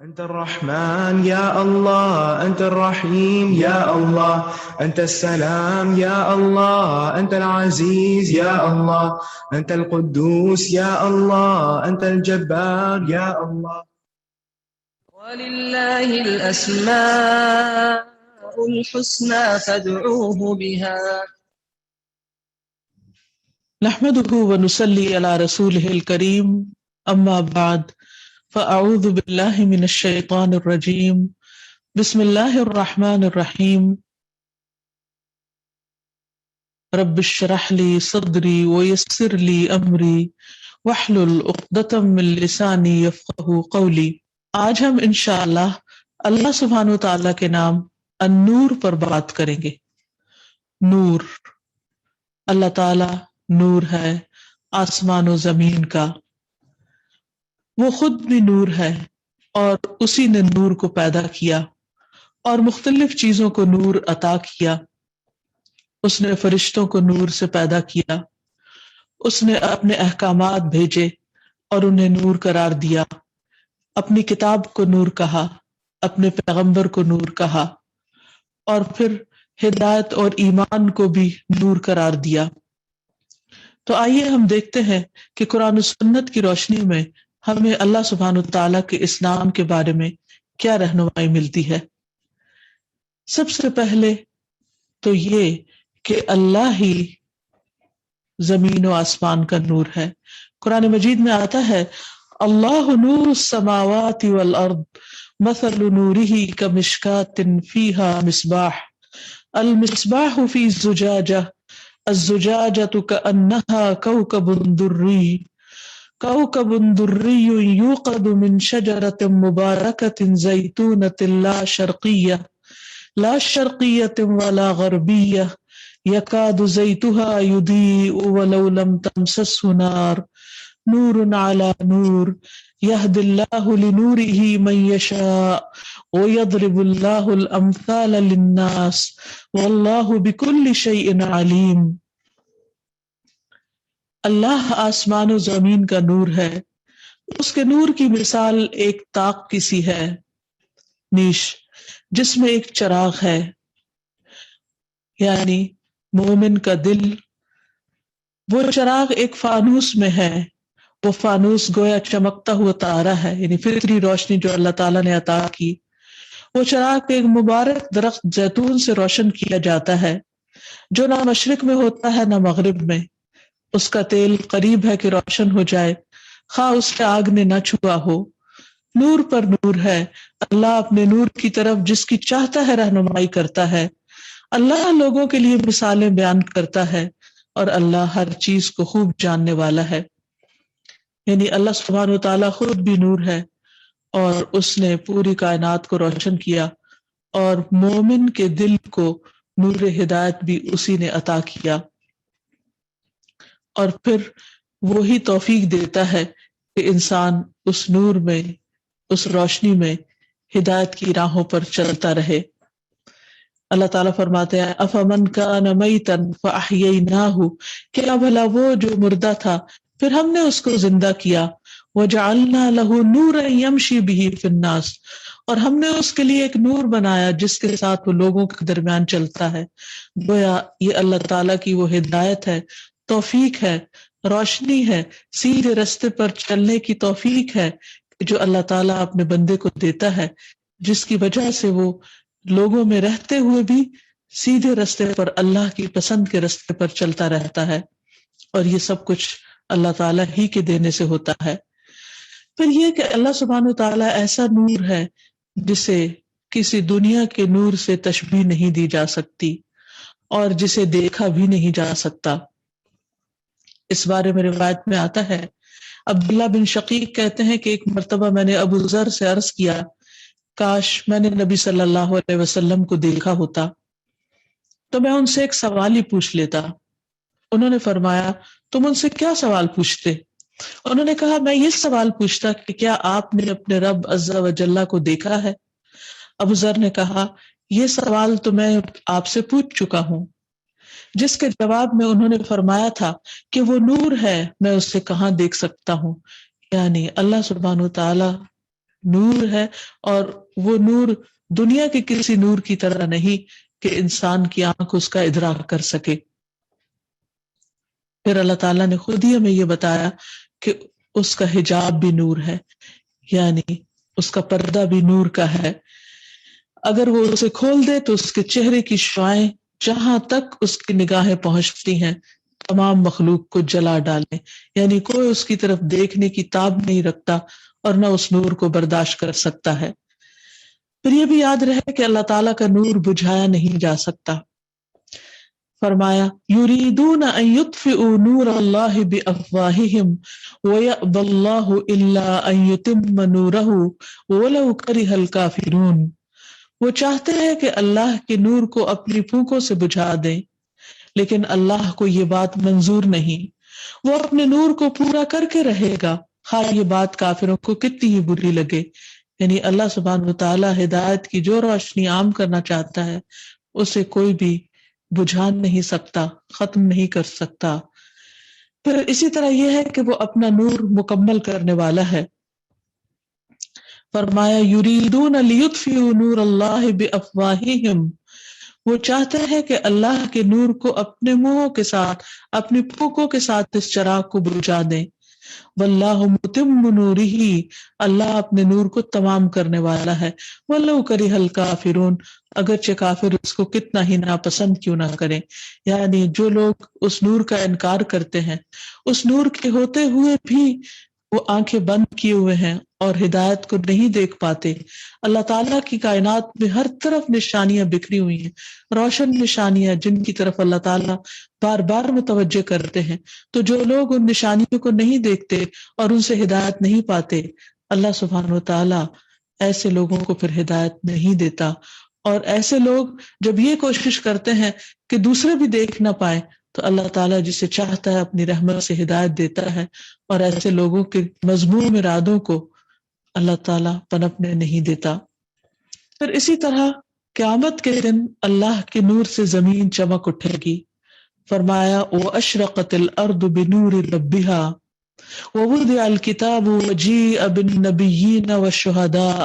أنت الرحمن يا الله، أنت الرحيم يا الله، أنت السلام يا الله، أنت العزيز يا الله، أنت القدوس يا الله، أنت الجبار يا الله. ولله الأسماء الحسنى فادعوه بها. نحمده ونصلي على رسوله الكريم. اما بعد فاعوذ باللہ من الشیطان الرجیم. بسم اللہ الرحمن الرحیم. رب اشرح لي صدری ويسر لي امری واحلل عقدۃ من لسانی یفقہوا قولی. آج ہم انشاءاللہ اللہ سبحانہ وتعالیٰ کے نام النور پر بات کریں گے. نور، اللہ تعالیٰ نور ہے آسمان و زمین کا. وہ خود بھی نور ہے اور اسی نے نور کو پیدا کیا اور مختلف چیزوں کو نور عطا کیا. اس نے فرشتوں کو نور سے پیدا کیا. اس نے اپنے احکامات بھیجے اور انہیں نور قرار دیا. اپنی کتاب کو نور کہا، اپنے پیغمبر کو نور کہا، اور پھر ہدایت اور ایمان کو بھی نور قرار دیا. تو آئیے ہم دیکھتے ہیں کہ قرآن و سنت کی روشنی میں ہمیں اللہ سبحانہ وتعالیٰ کے اسلام کے بارے میں کیا رہنمائی ملتی ہے. سب سے پہلے تو یہ کہ اللہ ہی زمین و آسمان کا نور ہے. قرآن مجید میں آتا ہے اللہ نور السماوات والارض مثل نورہ کمشکاۃ فیہا مصباح المصباح فی الزجاجہ الزجاجۃ کأنہا کوكب دري يوقد من شجرة مباركة زيتونة لا شرقية ولا غربية يكاد زيتها يضيء ولو لم تمسسه نار نور على نور يهدي الله لنوره من يشاء ويضرب الله الأمثال للناس والله بكل شيء عليم. اللہ آسمان و زمین کا نور ہے. اس کے نور کی مثال ایک طاق کی سی ہے، نیش جس میں ایک چراغ ہے، یعنی مومن کا دل. وہ چراغ ایک فانوس میں ہے. وہ فانوس گویا چمکتا ہوا تارا ہے، یعنی فطری روشنی جو اللہ تعالیٰ نے عطا کی. وہ چراغ ایک مبارک درخت زیتون سے روشن کیا جاتا ہے جو نہ مشرق میں ہوتا ہے نہ مغرب میں. اس کا تیل قریب ہے کہ روشن ہو جائے، خواہ اس کے آگ نے نہ چھوا ہو. نور پر نور ہے. اللہ اپنے نور کی طرف جس کی چاہتا ہے رہنمائی کرتا ہے. اللہ لوگوں کے لیے مثالیں بیان کرتا ہے اور اللہ ہر چیز کو خوب جاننے والا ہے. یعنی اللہ سبحانہ وتعالیٰ خود بھی نور ہے اور اس نے پوری کائنات کو روشن کیا، اور مومن کے دل کو نور ہدایت بھی اسی نے عطا کیا. اور پھر وہی توفیق دیتا ہے کہ انسان اس نور میں، اس روشنی میں ہدایت کی راہوں پر چلتا رہے. اللہ تعالیٰ فرماتے ہیں افمن کان میتا فاحییناہ، کیا بھلا وہ جو مردہ تھا پھر ہم نے اس کو زندہ کیا. وجعلنا لہ نورا یمشی بہ فی الناس، اور ہم نے اس کے لیے ایک نور بنایا جس کے ساتھ وہ لوگوں کے درمیان چلتا ہے. گویا یہ اللہ تعالیٰ کی وہ ہدایت ہے، توفیق ہے، روشنی ہے، سیدھے راستے پر چلنے کی توفیق ہے جو اللہ تعالیٰ اپنے بندے کو دیتا ہے، جس کی وجہ سے وہ لوگوں میں رہتے ہوئے بھی سیدھے راستے پر اللہ کی پسند کے راستے پر چلتا رہتا ہے. اور یہ سب کچھ اللہ تعالیٰ ہی کے دینے سے ہوتا ہے. پھر یہ کہ اللہ سبحانہ تعالیٰ ایسا نور ہے جسے کسی دنیا کے نور سے تشبیہ نہیں دی جا سکتی اور جسے دیکھا بھی نہیں جا سکتا. اس بارے میں روایت میں آتا ہے عبداللہ بن شقیق کہتے ہیں کہ ایک مرتبہ میں نے ابو ذر سے عرض کیا کاش میں نے نبی صلی اللہ علیہ وسلم کو دیکھا ہوتا تو میں ان سے ایک سوال ہی پوچھ لیتا. انہوں نے فرمایا تم ان سے کیا سوال پوچھتے؟ انہوں نے کہا میں یہ سوال پوچھتا کہ کیا آپ نے اپنے رب عز و جل کو دیکھا ہے؟ ابو ذر نے کہا یہ سوال تو میں آپ سے پوچھ چکا ہوں، جس کے جواب میں انہوں نے فرمایا تھا کہ وہ نور ہے، میں اسے کہاں دیکھ سکتا ہوں؟ یعنی اللہ سبحانہ تعالی نور ہے، اور وہ نور دنیا کے کسی نور کی طرح نہیں کہ انسان کی آنکھ اس کا ادراک کر سکے۔ پھر اللہ تعالیٰ نے خود ہی ہمیں یہ بتایا کہ اس کا حجاب بھی نور ہے، یعنی اس کا پردہ بھی نور کا ہے، اگر وہ اسے کھول دے تو اس کے چہرے کی شعاعیں جہاں تک اس کی نگاہیں پہنچتی ہیں تمام مخلوق کو جلا ڈالیں، یعنی کوئی اس کی طرف دیکھنے کی تاب نہیں رکھتا اور نہ اس نور کو برداشت کر سکتا ہے۔ پھر یہ بھی یاد رہے کہ اللہ تعالیٰ کا نور بجھایا نہیں جا سکتا۔ فرمایا یریدون ان یطفئوا نور اللہ بافواہہم ویأبی اللہ الا ان یتم نورہ ولو کرہ الکافرون۔ وہ چاہتے ہیں کہ اللہ کے نور کو اپنی پھونکوں سے بجھا دیں، لیکن اللہ کو یہ بات منظور نہیں، وہ اپنے نور کو پورا کر کے رہے گا، خواہ یہ بات کافروں کو کتنی ہی بری لگے۔ یعنی اللہ سبحانہ وتعالی ہدایت کی جو روشنی عام کرنا چاہتا ہے اسے کوئی بھی بجھا نہیں سکتا، ختم نہیں کر سکتا۔ پھر اسی طرح یہ ہے کہ وہ اپنا نور مکمل کرنے والا ہے۔ فرمایا یریدون لیطفئوا نور اللہ بافواہہم، وہ چاہتے ہیں کہ اللہ کے نور کو اپنے منہوں کے ساتھ، اپنی پھونکوں کے ساتھ اس چراغ کو بجھا دیں۔ واللہ متم نورہ، اللہ اپنے نور کو تمام کرنے والا ہے۔ ولو کرہ الکافرون، اگرچہ کافر اس کو کتنا ہی ناپسند کیوں نہ کریں۔ یعنی جو لوگ اس نور کا انکار کرتے ہیں، اس نور کے ہوتے ہوئے بھی وہ آنکھیں بند کیے ہوئے ہیں اور ہدایت کو نہیں دیکھ پاتے۔ اللہ تعالیٰ کی کائنات میں ہر طرف نشانیاں بکھری ہوئی ہیں، روشن نشانیاں جن کی طرف اللہ تعالیٰ بار بار متوجہ کرتے ہیں، تو جو لوگ ان نشانیوں کو نہیں دیکھتے اور ان سے ہدایت نہیں پاتے، اللہ سبحانہ وتعالیٰ ایسے لوگوں کو پھر ہدایت نہیں دیتا۔ اور ایسے لوگ جب یہ کوشش کرتے ہیں کہ دوسرے بھی دیکھ نہ پائیں تو اللہ تعالیٰ جسے چاہتا ہے اپنی رحمت سے ہدایت دیتا ہے، اور ایسے لوگوں کے مذموم ارادوں کو اللہ تعالیٰ پنپنے نہیں دیتا۔ پھر اسی طرح قیامت کے دن اللہ کے نور سے زمین چمک اٹھے گی۔ فرمایا وَأَشْرَقَتِ الْأَرْضُ بِنُورِ رَبِّهَا وَوُضِعَ الْكِتَابُ وَجِيءَ بِالنَّبِيِّينَ وَالشُّهَدَاءِ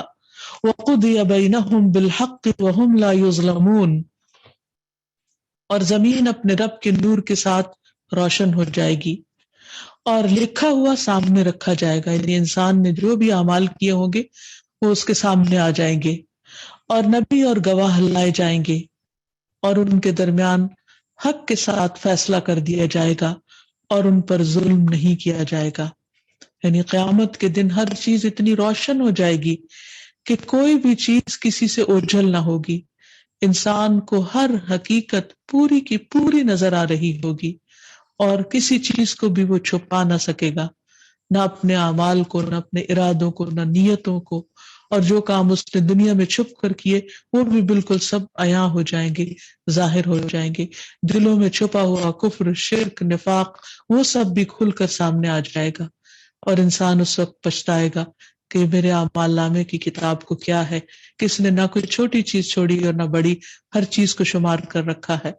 وَقُضِيَ بَيْنَهُم بِالْحَقِّ وَهُمْ لَا يُظْلَمُونَ، اور زمین اپنے رب کے نور کے ساتھ روشن ہو جائے گی اور لکھا ہوا سامنے رکھا جائے گا، یعنی انسان نے جو بھی اعمال کیے ہوں گے وہ اس کے سامنے آ جائیں گے، اور نبی اور گواہ لائے جائیں گے، اور ان کے درمیان حق کے ساتھ فیصلہ کر دیا جائے گا اور ان پر ظلم نہیں کیا جائے گا۔ یعنی قیامت کے دن ہر چیز اتنی روشن ہو جائے گی کہ کوئی بھی چیز کسی سے اوجھل نہ ہوگی، انسان کو ہر حقیقت پوری کی پوری نظر آ رہی ہوگی، اور کسی چیز کو بھی وہ چھپا نہ سکے گا، نہ اپنے اعمال کو، نہ اپنے ارادوں کو، نہ نیتوں کو، اور جو کام اس نے دنیا میں چھپ کر کیے وہ بھی بالکل سب عیاں ہو جائیں گے، ظاہر ہو جائیں گے۔ دلوں میں چھپا ہوا کفر، شرک، نفاق، وہ سب بھی کھل کر سامنے آ جائے گا، اور انسان اس وقت پچھتائے گا کہ میرے اعمال نامے کی کتاب کو کیا ہے، کس نے نہ کوئی چھوٹی چیز چھوڑی اور نہ بڑی، ہر چیز کو شمار کر رکھا ہے۔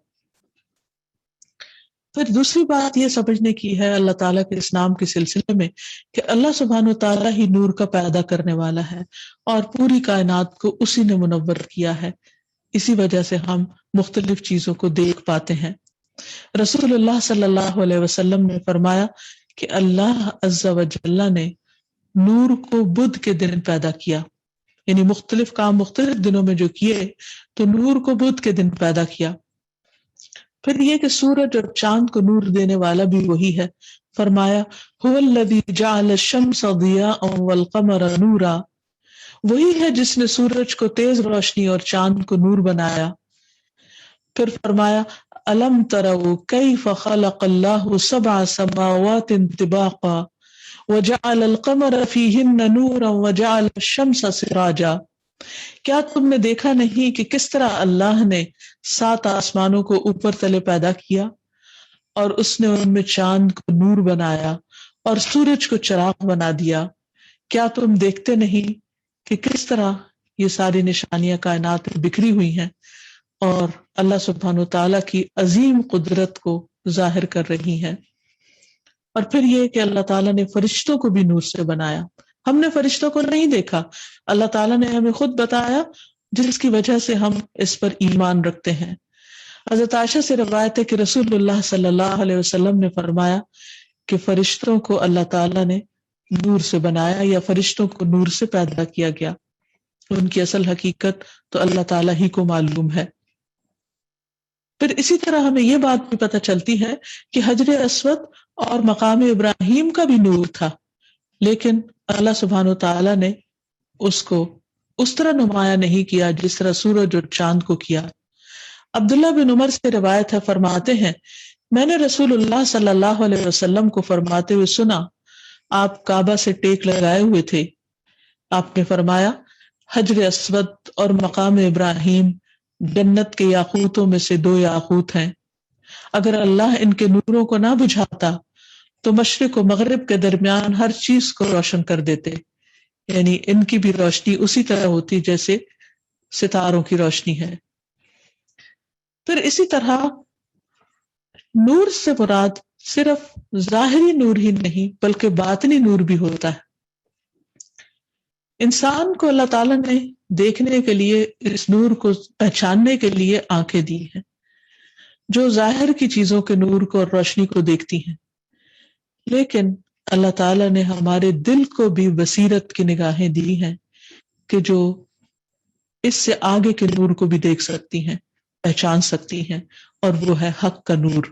پھر دوسری بات یہ سمجھنے کی ہے اللہ تعالیٰ کے اس نام کے سلسلے میں کہ اللہ سبحانہ تعالیٰ ہی نور کا پیدا کرنے والا ہے اور پوری کائنات کو اسی نے منور کیا ہے، اسی وجہ سے ہم مختلف چیزوں کو دیکھ پاتے ہیں۔ رسول اللہ صلی اللہ علیہ وسلم نے فرمایا کہ اللہ عز و جل نے نور کو بدھ کے دن پیدا کیا، یعنی مختلف کام مختلف دنوں میں جو کیے تو نور کو بدھ کے دن پیدا کیا۔ پھر یہ کہ سورج اور چاند کو نور دینے والا بھی وہی ہے۔ فرمایا هو الذی جعل الشمس ضیاء والقمر نورا، وہی ہے جس نے سورج کو تیز روشنی اور چاند کو نور بنایا۔ پھر فرمایا الم تروا کیف خلق اللہ سبع سماوات طباقا وجعل القمر فیہن نورا وجعل الشمس سراجا، کیا تم نے دیکھا نہیں کہ کس طرح اللہ نے 7 آسمانوں کو اوپر تلے پیدا کیا اور اس نے ان میں چاند کو نور بنایا اور سورج کو چراغ بنا دیا، کیا تم دیکھتے نہیں کہ کس طرح یہ ساری نشانیاں کائنات میں بکھری ہوئی ہیں اور اللہ سبحانہ وتعالیٰ کی عظیم قدرت کو ظاہر کر رہی ہیں۔ اور پھر یہ کہ اللہ تعالیٰ نے فرشتوں کو بھی نور سے بنایا، ہم نے فرشتوں کو نہیں دیکھا، اللہ تعالیٰ نے ہمیں خود بتایا، جس کی وجہ سے ہم اس پر ایمان رکھتے ہیں۔ حضرت عائشہ سے روایت ہے کہ رسول اللہ صلی اللہ علیہ وسلم نے فرمایا کہ فرشتوں کو اللہ تعالیٰ نے نور سے بنایا یا فرشتوں کو نور سے پیدا کیا گیا، ان کی اصل حقیقت تو اللہ تعالیٰ ہی کو معلوم ہے۔ پھر اسی طرح ہمیں یہ بات بھی پتہ چلتی ہے کہ حجر اسود اور مقام ابراہیم کا بھی نور تھا، لیکن اللہ سبحانہ وتعالیٰ نے اس کو اس طرح نمایاں نہیں کیا جس طرح سورج اور چاند کو کیا۔ عبداللہ بن عمر سے روایت ہے، فرماتے ہیں میں نے رسول اللہ صلی اللہ علیہ وسلم کو فرماتے ہوئے سنا، آپ کعبہ سے ٹیک لگائے ہوئے تھے، آپ نے فرمایا حجر اسود اور مقام ابراہیم جنت کے یاقوتوں میں سے 2 یاقوت ہیں، اگر اللہ ان کے نوروں کو نہ بجھاتا تو مشرق و مغرب کے درمیان ہر چیز کو روشن کر دیتے، یعنی ان کی بھی روشنی اسی طرح ہوتی جیسے ستاروں کی روشنی ہے۔ پھر اسی طرح نور سے مراد صرف ظاہری نور ہی نہیں بلکہ باطنی نور بھی ہوتا ہے۔ انسان کو اللہ تعالیٰ نے دیکھنے کے لیے، اس نور کو پہچاننے کے لیے آنکھیں دی ہیں جو ظاہر کی چیزوں کے نور کو اور روشنی کو دیکھتی ہیں، لیکن اللہ تعالیٰ نے ہمارے دل کو بھی بصیرت کی نگاہیں دی ہیں کہ جو اس سے آگے کے نور کو بھی دیکھ سکتی ہیں، پہچان سکتی ہیں، اور وہ ہے حق کا نور۔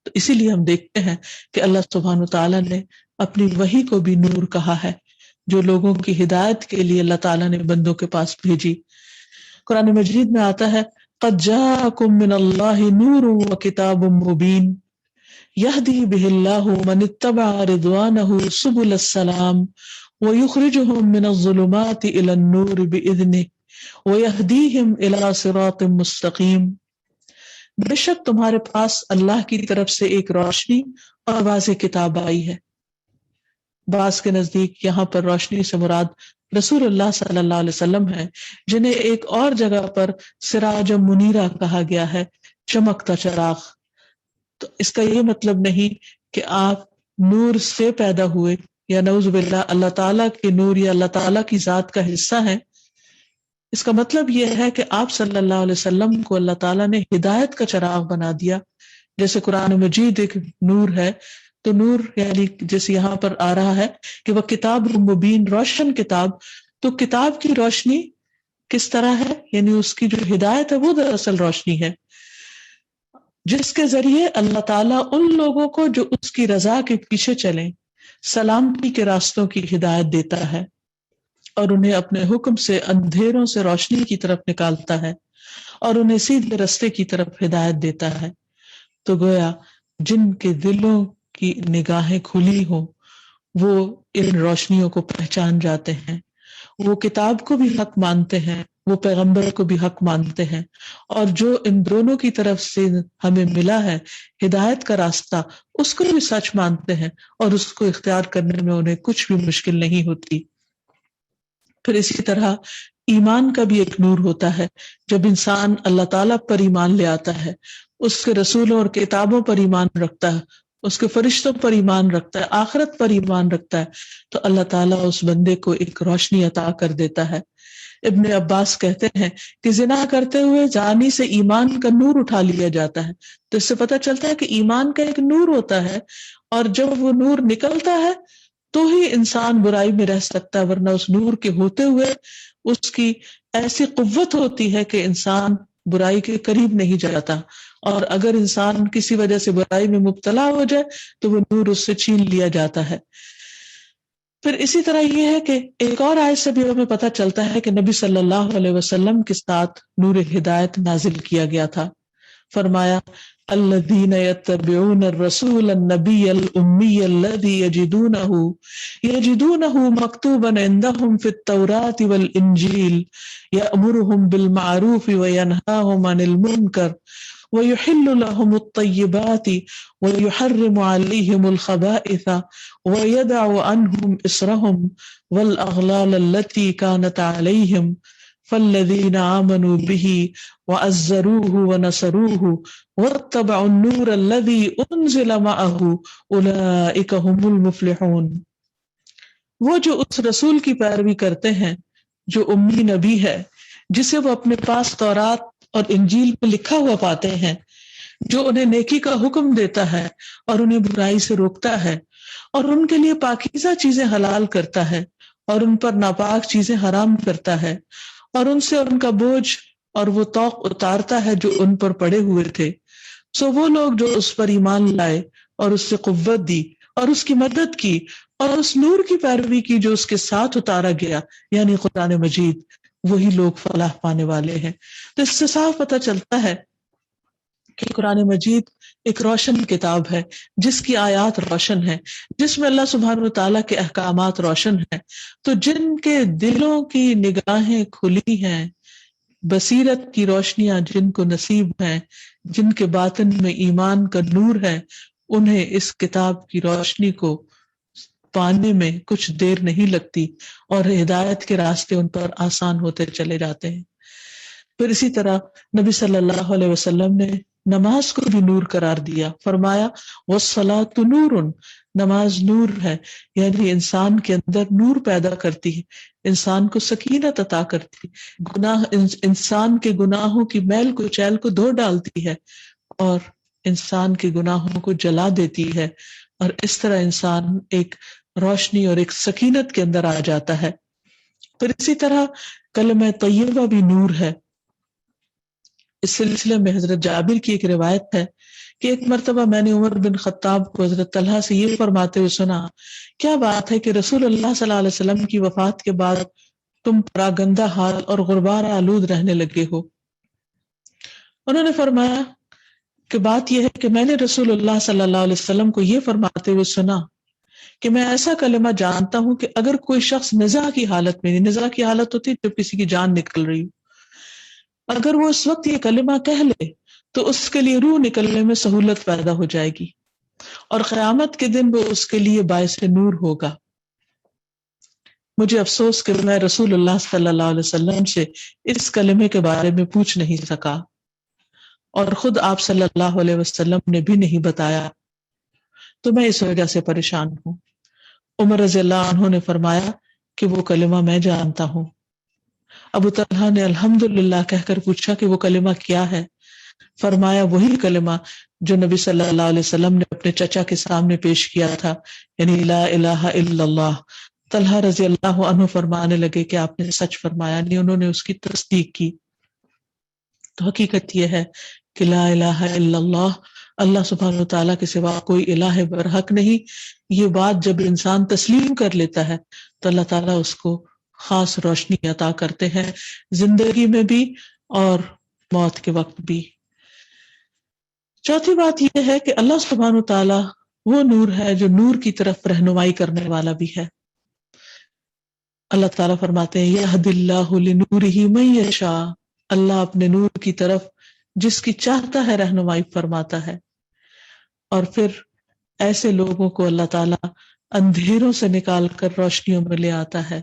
تو اسی لیے ہم دیکھتے ہیں کہ اللہ سبحانہ وتعالیٰ نے اپنی وحی کو بھی نور کہا ہے، جو لوگوں کی ہدایت کے لیے اللہ تعالیٰ نے بندوں کے پاس بھیجی۔ قرآن مجید میں آتا ہے قد جاءکم من اللہ نور وکتاب مبین یہدی بہ اللہ من اتبع رضوانہ سبل السلام ویخرجہم من الظلمات الی النور بإذنہ ویہدیہم الی صراط مستقیم۔ بے شک تمہارے پاس اللہ کی طرف سے ایک روشنی اور واضح کتاب آئی ہے۔ بعض کے نزدیک یہاں پر روشنی سے مراد رسول اللہ صلی اللہ علیہ وسلم ہے، جنہیں ایک اور جگہ پر سراج منیرہ کہا گیا ہے، چمکتا چراغ۔ تو اس کا یہ مطلب نہیں کہ آپ نور سے پیدا ہوئے یا نعوذ باللہ اللہ تعالیٰ کے نور یا اللہ تعالیٰ کی ذات کا حصہ ہیں۔ اس کا مطلب یہ ہے کہ آپ صلی اللہ علیہ وسلم کو اللہ تعالیٰ نے ہدایت کا چراغ بنا دیا، جیسے قرآن مجید ایک نور ہے، تو نور یعنی جیسے یہاں پر آ رہا ہے کہ وہ کتاب مبین، روشن کتاب، تو کتاب کی روشنی کس طرح ہے، یعنی اس کی جو ہدایت ہے وہ دراصل روشنی ہے، جس کے ذریعے اللہ تعالیٰ ان لوگوں کو جو اس کی رضا کے پیچھے چلیں سلامتی کے راستوں کی ہدایت دیتا ہے اور انہیں اپنے حکم سے اندھیروں سے روشنی کی طرف نکالتا ہے اور انہیں سیدھے رستے کی طرف ہدایت دیتا ہے۔ تو گویا جن کے دلوں کی نگاہیں کھلی ہوں وہ ان روشنیوں کو پہچان جاتے ہیں، وہ کتاب کو بھی حق مانتے ہیں، وہ پیغمبر کو بھی حق مانتے ہیں، اور جو ان دونوں کی طرف سے ہمیں ملا ہے ہدایت کا راستہ، اس کو بھی سچ مانتے ہیں اور اس کو اختیار کرنے میں انہیں کچھ بھی مشکل نہیں ہوتی۔ پھر اسی طرح ایمان کا بھی ایک نور ہوتا ہے۔ جب انسان اللہ تعالیٰ پر ایمان لے آتا ہے، اس کے رسولوں اور کتابوں پر ایمان رکھتا ہے، اس کے فرشتوں پر ایمان رکھتا ہے، آخرت پر ایمان رکھتا ہے، تو اللہ تعالیٰ اس بندے کو ایک روشنی عطا کر دیتا ہے۔ ابن عباس کہتے ہیں کہ زنا کرتے ہوئے زانی سے ایمان کا نور اٹھا لیا جاتا ہے، تو اس سے پتہ چلتا ہے کہ ایمان کا ایک نور ہوتا ہے، اور جب وہ نور نکلتا ہے تو ہی انسان برائی میں رہ سکتا ہے، ورنہ اس نور کے ہوتے ہوئے اس کی ایسی قوت ہوتی ہے کہ انسان برائی کے قریب نہیں جاتا، اور اگر انسان کسی وجہ سے برائی میں مبتلا ہو جائے تو وہ نور اس سے چھین لیا جاتا ہے۔ پھر اسی طرح یہ ہے کہ ایک اور آیت سے بھی ہمیں پتہ چلتا ہے کہ نبی صلی اللہ علیہ وسلم کے ساتھ نور ہدایت نازل کیا گیا تھا۔ فرمایا الذین یتبعون الرسول النبی الامی الذی یجدونہ مکتوبا عندہم فی التوراۃ والانجیل یأمرہم بالمعروف وینہاہم عن المنکر وَيُحِلُّ لَهُمُ الطَّيِّبَاتِ وَيُحَرِّمُ عَلَيْهِمُ الْخَبَائِثَ وَيَدَعُ عَنْهُمْ إِصْرَهُمْ وَالْأَغْلَالَ الَّتِي كَانَتْ عَلَيْهِمْ فَالَّذِينَ آمَنُوا بِهِ وَعَزَّرُوهُ وَنَصَرُوهُ وَاتَّبَعُوا النُّورَ الَّذِي أُنزِلَ مَعَهُ أُولَئِكَ هُمُ الْمُفْلِحُونَ۔ وہ جو اس رسول کی پیروی کرتے ہیں جو امی نبی ہے، جسے وہ اپنے پاس تورات اور انجیل میں لکھا ہوا پاتے ہیں، جو انہیں نیکی کا حکم دیتا ہے اور انہیں برائی سے روکتا ہے، اور ان کے لیے پاکیزہ چیزیں حلال کرتا ہے اور ان پر ناپاک چیزیں حرام کرتا ہے، اور ان سے ان کا بوجھ اور وہ طوق اتارتا ہے جو ان پر پڑے ہوئے تھے، سو وہ لوگ جو اس پر ایمان لائے اور اس سے قوت دی اور اس کی مدد کی اور اس نور کی پیروی کی جو اس کے ساتھ اتارا گیا، یعنی قرآن مجید، وہی لوگ فلاح پانے والے ہیں۔ تو اس سے صاف پتہ چلتا ہے کہ قرآن مجید ایک روشن کتاب ہے، جس کی آیات روشن ہے، جس میں اللہ سبحانہ و تعالیٰ کے احکامات روشن ہیں۔ تو جن کے دلوں کی نگاہیں کھلی ہیں، بصیرت کی روشنیاں جن کو نصیب ہیں، جن کے باطن میں ایمان کا نور ہے، انہیں اس کتاب کی روشنی کو پانے میں کچھ دیر نہیں لگتی اور ہدایت کے راستے ان پر آسان ہوتے چلے جاتے ہیں۔ پھر اسی طرح نبی صلی اللہ علیہ وسلم نے نماز کو بھی نور قرار دیا، فرمایا وَالصَّلَاةُ نُورٌ، نماز نور ہے، یعنی انسان کے اندر نور پیدا کرتی ہے، انسان کو سکینت عطا کرتی، انسان کے گناہوں کی میل کچیل کو دھو ڈالتی ہے اور انسان کے گناہوں کو جلا دیتی ہے، اور اس طرح انسان ایک روشنی اور ایک سکینت کے اندر آ جاتا ہے۔ پھر اسی طرح کلمہ طیبہ بھی نور ہے۔ اس سلسلے میں حضرت جابر کی ایک روایت ہے کہ ایک مرتبہ میں نے عمر بن خطاب کو حضرت طلحہ سے یہ فرماتے ہوئے سنا، کیا بات ہے کہ رسول اللہ صلی اللہ علیہ وسلم کی وفات کے بعد تم پراگندہ حال اور غبار آلود رہنے لگے ہو؟ انہوں نے فرمایا کہ بات یہ ہے کہ میں نے رسول اللہ صلی اللہ علیہ وسلم کو یہ فرماتے ہوئے سنا کہ میں ایسا کلمہ جانتا ہوں کہ اگر کوئی شخص نزاع کی حالت میں، نزاع کی حالت ہوتی ہے جب کسی کی جان نکل رہی ہو، اگر وہ اس وقت یہ کلمہ کہہ لے تو اس کے لیے روح نکلنے میں سہولت پیدا ہو جائے گی اور قیامت کے دن وہ اس کے لیے باعث نور ہوگا۔ مجھے افسوس کہ میں رسول اللہ صلی اللہ علیہ وسلم سے اس کلمے کے بارے میں پوچھ نہیں سکا، اور خود آپ صلی اللہ علیہ وسلم نے بھی نہیں بتایا، تو میں اس وجہ سے پریشان ہوں۔ عمر رضی اللہ عنہ نے فرمایا کہ وہ کلمہ میں جانتا ہوں۔ ابو طلحہ نے الحمدللہ کہہ کر پوچھا کہ وہ کلمہ کیا ہے؟ فرمایا وہی کلمہ جو نبی صلی اللہ علیہ وسلم نے اپنے چچا کے سامنے پیش کیا تھا، یعنی لا الہ الا اللہ۔ طلحہ رضی اللہ عنہ فرمانے لگے کہ آپ نے سچ فرمایا، یعنی انہوں نے اس کی تصدیق کی۔ تو حقیقت یہ ہے کہ لا الہ الا اللہ، اللہ سبحانہ وتعالیٰ کے سوا کوئی الہ برحق نہیں، یہ بات جب انسان تسلیم کر لیتا ہے تو اللہ تعالیٰ اس کو خاص روشنی عطا کرتے ہیں، زندگی میں بھی اور موت کے وقت بھی۔ چوتھی بات یہ ہے کہ اللہ سبحانہ وتعالیٰ وہ نور ہے جو نور کی طرف رہنمائی کرنے والا بھی ہے۔ اللہ تعالیٰ فرماتے ہیں یہد اللہ لنورہ من یشاء، اللہ اپنے نور کی طرف جس کی چاہتا ہے رہنمائی فرماتا ہے، اور پھر ایسے لوگوں کو اللہ تعالیٰ اندھیروں سے نکال کر روشنیوں میں لے آتا ہے۔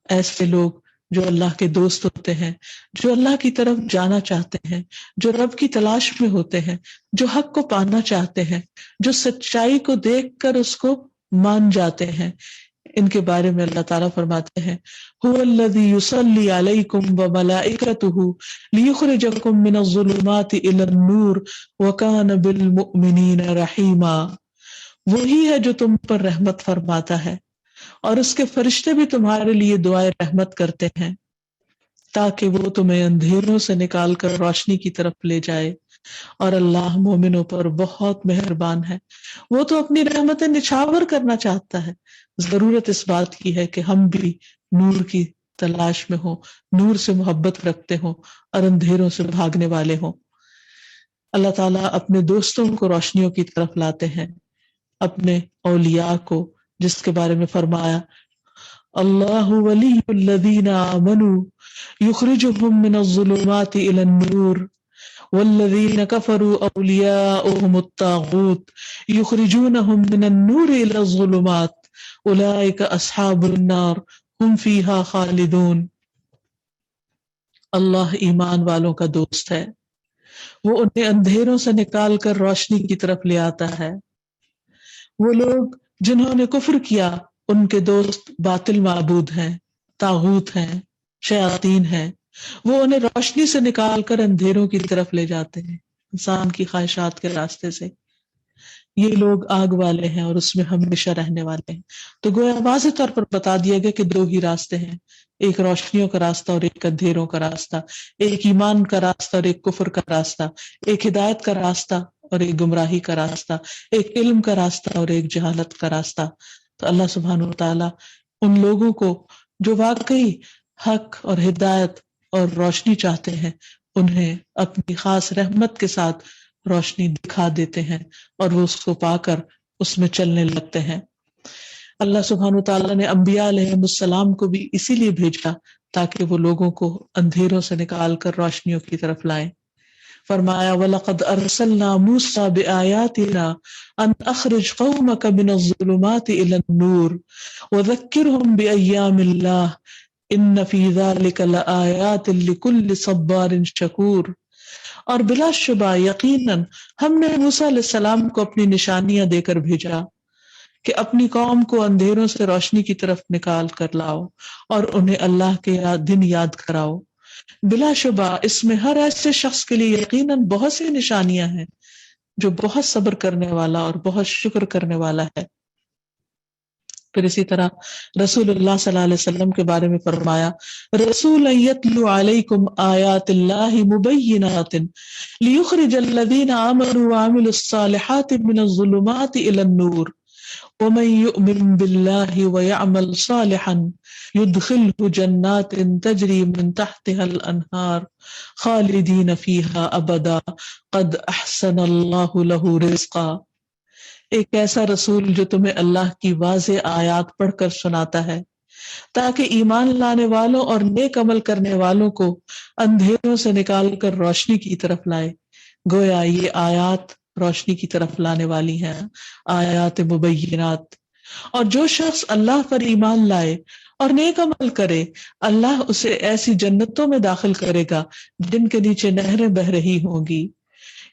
ایسے لوگ جو اللہ کے دوست ہوتے ہیں، جو اللہ کی طرف جانا چاہتے ہیں، جو رب کی تلاش میں ہوتے ہیں، جو حق کو پانا چاہتے ہیں، جو سچائی کو دیکھ کر اس کو مان جاتے ہیں، ان کے بارے میں اللہ تعالیٰ فرماتے ہیں هو الذی یصلی علیکم وملائکتہ لیخرجکم من الظلمات الی النور وکان بالمؤمنین رحیما، وہی ہے جو تم پر رحمت فرماتا ہے اور اس کے فرشتے بھی تمہارے لیے دعائے رحمت کرتے ہیں تاکہ وہ تمہیں اندھیروں سے نکال کر روشنی کی طرف لے جائے، اور اللہ مومنوں پر بہت مہربان ہے، وہ تو اپنی رحمتیں نچھاور کرنا چاہتا ہے۔ ضرورت اس بات کی ہے کہ ہم بھی نور کی تلاش میں ہوں، نور سے محبت رکھتے ہوں اور اندھیروں سے بھاگنے والے ہوں۔ اللہ تعالیٰ اپنے دوستوں کو روشنیوں کی طرف لاتے ہیں، اپنے اولیاء کو، جس کے بارے میں فرمایا اللہ ولی الذین آمنوا یخرجہم من الظلمات الی النور والذین کفروا اولیاؤہم الطاغوت یخرجونہم من النور الی الظلمات اولئک اصحاب النار ہم فیہا خالدون۔ اللہ ایمان والوں کا دوست ہے، وہ انہیں اندھیروں سے نکال کر روشنی کی طرف لے آتا ہے۔ وہ لوگ جنہوں نے کفر کیا ان کے دوست باطل معبود ہیں، طاغوت ہیں، شیاطین ہیں، وہ انہیں روشنی سے نکال کر اندھیروں کی طرف لے جاتے ہیں، انسان کی خواہشات کے راستے سے۔ یہ لوگ آگ والے ہیں اور اس میں ہمیشہ رہنے والے ہیں۔ تو گویا واضح طور پر بتا دیا گیا کہ دو ہی راستے ہیں، ایک روشنیوں کا راستہ اور ایک اندھیروں کا راستہ، ایک ایمان کا راستہ اور ایک کفر کا راستہ، ایک ہدایت کا راستہ اور ایک گمراہی کا راستہ، ایک علم کا راستہ اور ایک جہالت کا راستہ۔ تو اللہ سبحانہ وتعالی ان لوگوں کو جو واقعی حق اور ہدایت اور روشنی چاہتے ہیں انہیں اپنی خاص رحمت کے ساتھ روشنی دکھا دیتے ہیں اور وہ اس کو پا کر اس میں چلنے لگتے ہیں۔ اللہ سبحانہ وتعالی نے انبیاء علیہ السلام کو بھی اسی لیے بھیجا تاکہ وہ لوگوں کو اندھیروں سے نکال کر روشنیوں کی طرف لائیں۔ فرمایا وَلَقَدْ أَرْسَلْنَا مُوسَىٰ بِآيَاتِنَا أَنْ أَخْرِجْ قَوْمَكَ مِنَ الظُّلُمَاتِ إِلَى النُّورِ وَذَكِّرْهُمْ بِأَيَّامِ اللَّهِ إِنَّ فِي ذَلِكَ لَآيَاتٍ لِكُلِّ صَبَّارٍ شَكُورٍ۔ اور بلا شبہ یقیناً ہم نے موسیٰ علیہ السلام کو اپنی نشانیاں دے کر بھیجا کہ اپنی قوم کو اندھیروں سے روشنی کی طرف نکال کر لاؤ اور انہیں اللہ کے دن یاد کراؤ۔ بلا شبہ اس میں ہر ایسے شخص کے لیے یقیناً بہت سی نشانیاں ہیں جو بہت صبر کرنے والا اور بہت شکر کرنے والا ہے۔ پھر اسی طرح رسول اللہ صلی اللہ علیہ وسلم کے بارے میں فرمایا رسول یتلو علیکم آیات اللہ مبینات لیخرج الذین آمنوا وعملوا الصالحات من الظلمات الی النور ومن یؤمن باللہ ویعمل صالحا یدخلہ جنات تجری من تحتها الانہار خالدین فیہا ابدا قد احسن اللہ لہ رزقا۔ ایک ایسا رسول جو تمہیں اللہ کی واضح آیات پڑھ کر سناتا ہے تاکہ ایمان لانے والوں اور نیک عمل کرنے والوں کو اندھیروں سے نکال کر روشنی کی طرف لائے۔ گویا یہ آیات روشنی کی طرف لانے والی ہیں، آیات مبینات۔ اور جو شخص اللہ پر ایمان لائے اور نیک عمل کرے اللہ اسے ایسی جنتوں میں داخل کرے گا جن کے نیچے نہریں بہہ رہی ہوں گی،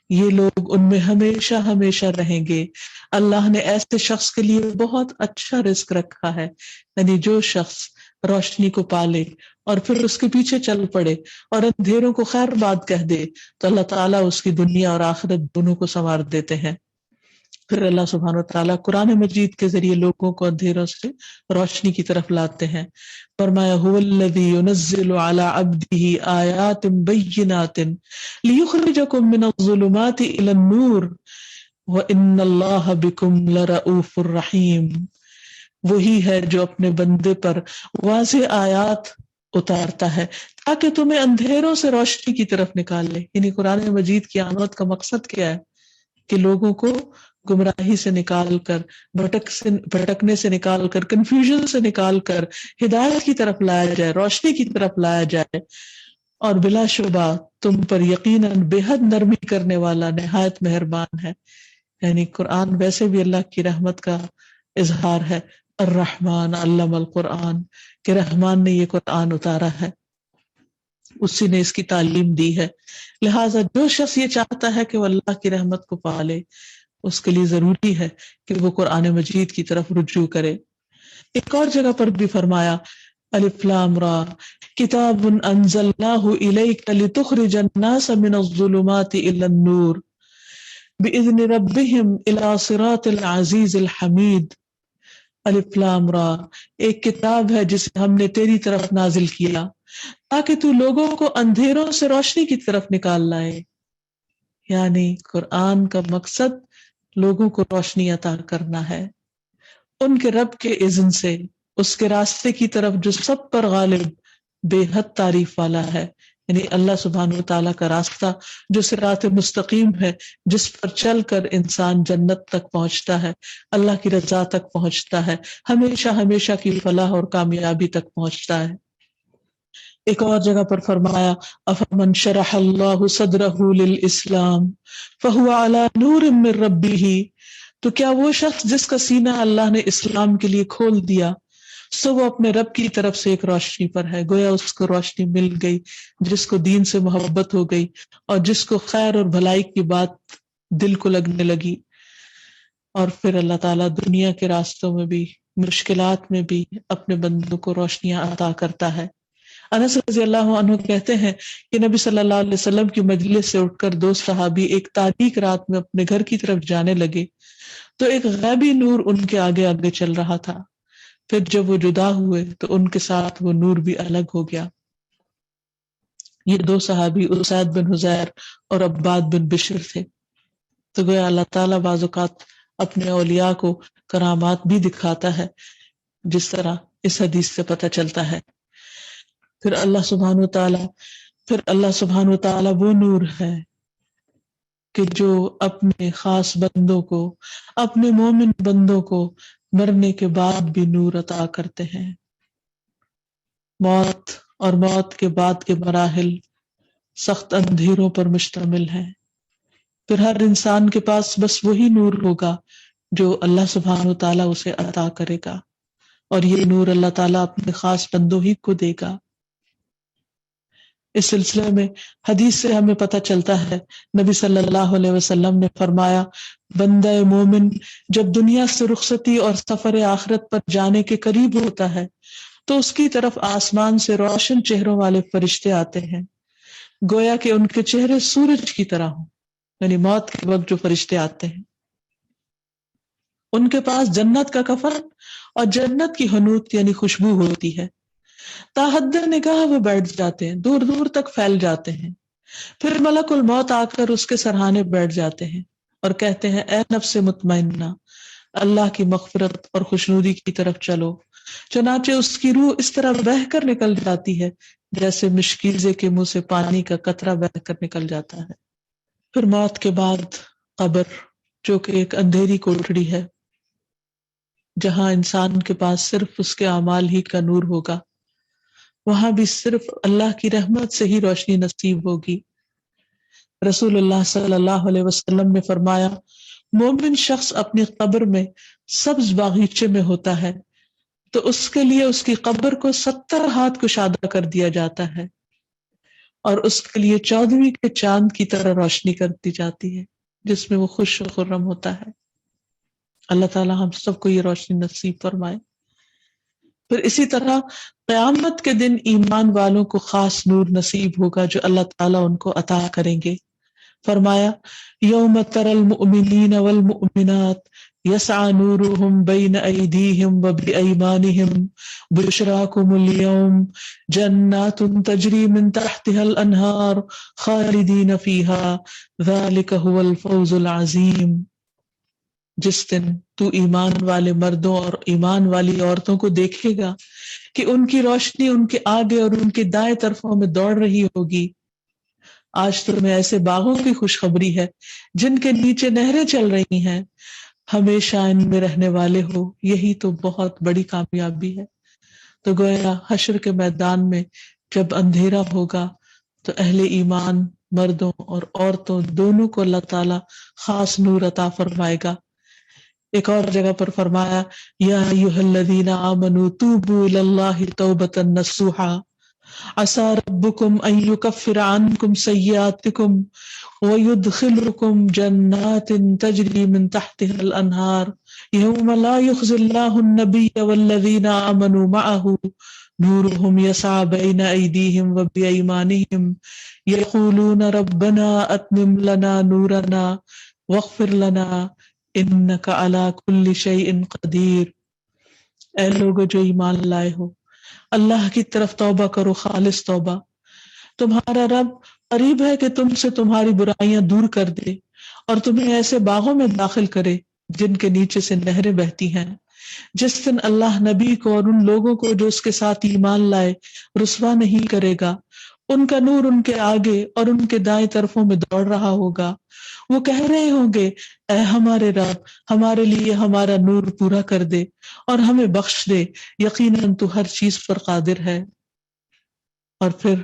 یہ لوگ ان میں ہمیشہ ہمیشہ رہیں گے۔ اللہ نے ایسے شخص کے لیے بہت اچھا رزق رکھا ہے، یعنی جو شخص روشنی کو پالے اور پھر اس کے پیچھے چل پڑے اور اندھیروں کو خیر بات کہہ دے تو اللہ تعالیٰ اس کی دنیا اور آخرت دونوں کو سنوار دیتے ہیں۔ پھر اللہ سبحانہ وتعالیٰ قرآن مجید کے ذریعے لوگوں کو اندھیروں سے روشنی کی طرف لاتے ہیں۔ فرمایا هو الذی ينزل على عبده آیات بینات لیخرجکم من الظلمات الى النور وان اللہ بکم لرؤوف الرحیم۔ وہی ہے جو اپنے بندے پر واضح آیات اتارتا ہے تاکہ تمہیں اندھیروں سے روشنی کی طرف نکال لے۔ یعنی قرآن مجید کی آمد کا مقصد کیا ہے کہ لوگوں کو گمراہی سے نکال کر بھٹکنے سے نکال کر کنفیوژن سے نکال کر ہدایت کی طرف لایا جائے، روشنی کی طرف لایا جائے۔ اور بلا شبہ تم پر یقیناً بے حد نرمی کرنے والا نہایت مہربان ہے۔ یعنی قرآن ویسے بھی اللہ کی رحمت کا اظہار ہے، الرحمن علم القرآن، کہ رحمان نے یہ قرآن اتارا ہے، اسی نے اس کی تعلیم دی ہے۔ لہٰذا جو شخص یہ چاہتا ہے کہ وہ اللہ کی رحمت کو پالے اس کے لیے ضروری ہے کہ وہ قرآن مجید کی طرف رجوع کرے۔ ایک اور جگہ پر بھی فرمایا الف لام را کتاب انزلناہ الیک لتخرج الناس من الظلمات الی النور باذن ربہم الی صراط العزیز الحمید۔ الف لام را ایک کتاب ہے جسے ہم نے تیری طرف نازل کیا تاکہ تو لوگوں کو اندھیروں سے روشنی کی طرف نکال لائے۔ یعنی قرآن کا مقصد لوگوں کو روشنی عطا کرنا ہے ان کے رب کے اذن سے، اس کے راستے کی طرف جو سب پر غالب بے حد تعریف والا ہے، یعنی اللہ سبحانہ وتعالیٰ کا راستہ جو صراط مستقیم ہے، جس پر چل کر انسان جنت تک پہنچتا ہے، اللہ کی رضا تک پہنچتا ہے، ہمیشہ ہمیشہ کی فلاح اور کامیابی تک پہنچتا ہے۔ ایک اور جگہ پر فرمایا افمن شرح اللہ صدرہ للاسلام فہو علی نور من ربہ، تو کیا وہ شخص جس کا سینہ اللہ نے اسلام کے لیے کھول دیا سو وہ اپنے رب کی طرف سے ایک روشنی پر ہے. گویا اس کو روشنی مل گئی، جس کو دین سے محبت ہو گئی اور جس کو خیر اور بھلائی کی بات دل کو لگنے لگی، اور پھر اللہ تعالیٰ دنیا کے راستوں میں بھی مشکلات میں بھی اپنے بندوں کو روشنیاں عطا کرتا ہے. انس رضی اللہ عنہ کہتے ہیں کہ نبی صلی اللہ علیہ وسلم کی مجلس سے اٹھ کر دو صحابی ایک تاریک رات میں اپنے گھر کی طرف جانے لگے تو ایک غیبی نور ان کے آگے آگے چل رہا تھا. پھر جب وہ جدا ہوئے تو ان کے ساتھ وہ نور بھی الگ ہو گیا. یہ دو صحابی اسید بن حضیر اور عباد بن بشر تھے. تو گویا اللہ تعالیٰ بعض اوقات اپنے اولیاء کو کرامات بھی دکھاتا ہے، جس طرح اس حدیث سے پتہ چلتا ہے. پھر اللہ سبحانہ وتعالی وہ نور ہے کہ جو اپنے خاص بندوں کو، اپنے مومن بندوں کو مرنے کے بعد بھی نور عطا کرتے ہیں. موت اور موت کے بعد کے مراحل سخت اندھیروں پر مشتمل ہیں. پھر ہر انسان کے پاس بس وہی نور ہوگا جو اللہ سبحانہ وتعالی اسے عطا کرے گا، اور یہ نور اللہ تعالیٰ اپنے خاص بندوں ہی کو دے گا. اس سلسلے میں حدیث سے ہمیں پتہ چلتا ہے، نبی صلی اللہ علیہ وسلم نے فرمایا بندہ مومن جب دنیا سے رخصتی اور سفر آخرت پر جانے کے قریب ہوتا ہے تو اس کی طرف آسمان سے روشن چہروں والے فرشتے آتے ہیں، گویا کہ ان کے چہرے سورج کی طرح ہوں. یعنی موت کے وقت جو فرشتے آتے ہیں ان کے پاس جنت کا کفن اور جنت کی حنوط یعنی خوشبو ہوتی ہے. تا حد نگاہ وہ بیٹھ جاتے ہیں، دور دور تک پھیل جاتے ہیں. پھر ملک الموت آ کر اس کے سرہانے بیٹھ جاتے ہیں اور کہتے ہیں اے نفس مطمئنہ، اللہ کی مغفرت اور خوشنودی کی طرف چلو. چنانچہ اس کی روح اس طرح بہہ کر نکل جاتی ہے جیسے مشکیزے کے منہ سے پانی کا قطرہ بہہ کر نکل جاتا ہے. پھر موت کے بعد قبر، جو کہ ایک اندھیری کوٹڑی ہے جہاں انسان کے پاس صرف اس کے اعمال ہی کا نور ہوگا، وہاں بھی صرف اللہ کی رحمت سے ہی روشنی نصیب ہوگی. رسول اللہ صلی اللہ علیہ وسلم نے فرمایا مومن شخص اپنی قبر میں سبز باغیچے میں ہوتا ہے تو اس کے لیے اس کی قبر کو 70 ہاتھ کشادہ کر دیا جاتا ہے اور اس کے لیے 14ویں کے چاند کی طرح روشنی کر دی جاتی ہے جس میں وہ خوش و خرم ہوتا ہے. اللہ تعالی ہم سب کو یہ روشنی نصیب فرمائے. پھر اسی طرح قیامت کے دن ایمان والوں کو خاص نور نصیب ہوگا جو اللہ تعالیٰ ان کو عطا کریں گے. فرمایا یوم تر المؤمنین والمؤمنات یسعى نورهم بین ایدیہم وبایمانہم بشراکم اليوم جنات تجری من تحتها الانہار خالدین فیہا ذلک هو الفوز العظیم. جس دن تو ایمان والے مردوں اور ایمان والی عورتوں کو دیکھے گا کہ ان کی روشنی ان کے آگے اور ان کے دائیں طرفوں میں دوڑ رہی ہوگی. آج تمہیں ایسے باغوں کی خوشخبری ہے جن کے نیچے نہریں چل رہی ہیں، ہمیشہ ان میں رہنے والے ہو، یہی تو بہت بڑی کامیابی ہے. تو گویا حشر کے میدان میں جب اندھیرا ہوگا تو اہل ایمان مردوں اور عورتوں دونوں کو اللہ تعالیٰ خاص نور عطا فرمائے گا. ایک اور جگہ پر فرمایا یا ایھا الذین آمنوا توبوا الی اللہ توبۃ نصوحا عسى ربکم ان یکفر عنکم سیئاتکم ویدخلکم جنات تجری من تحتها الانہار یوم لا یخزی اللہ النبی والذین آمنوا معه نورهم يسعى بين أيديهم وبأيمانهم يقولون ربنا أتمم لنا نورنا واغفر لنا إنك على كل شيء قدير. اے لوگو جو ایمان لائے ہو، اللہ کی طرف توبہ کرو، خالص توبہ. تمہارا رب قریب ہے کہ تم سے تمہاری برائیاں دور کر دے اور تمہیں ایسے باغوں میں داخل کرے جن کے نیچے سے نہریں بہتی ہیں. جس دن اللہ نبی کو اور ان لوگوں کو جو اس کے ساتھ ایمان لائے رسوا نہیں کرے گا. ان کا نور ان کے آگے اور ان کے دائیں طرفوں میں دوڑ رہا ہوگا. وہ کہہ رہے ہوں گے اے ہمارے رب، ہمارے لیے ہمارا نور پورا کر دے اور ہمیں بخش دے، یقیناً تو ہر چیز پر قادر ہے. اور پھر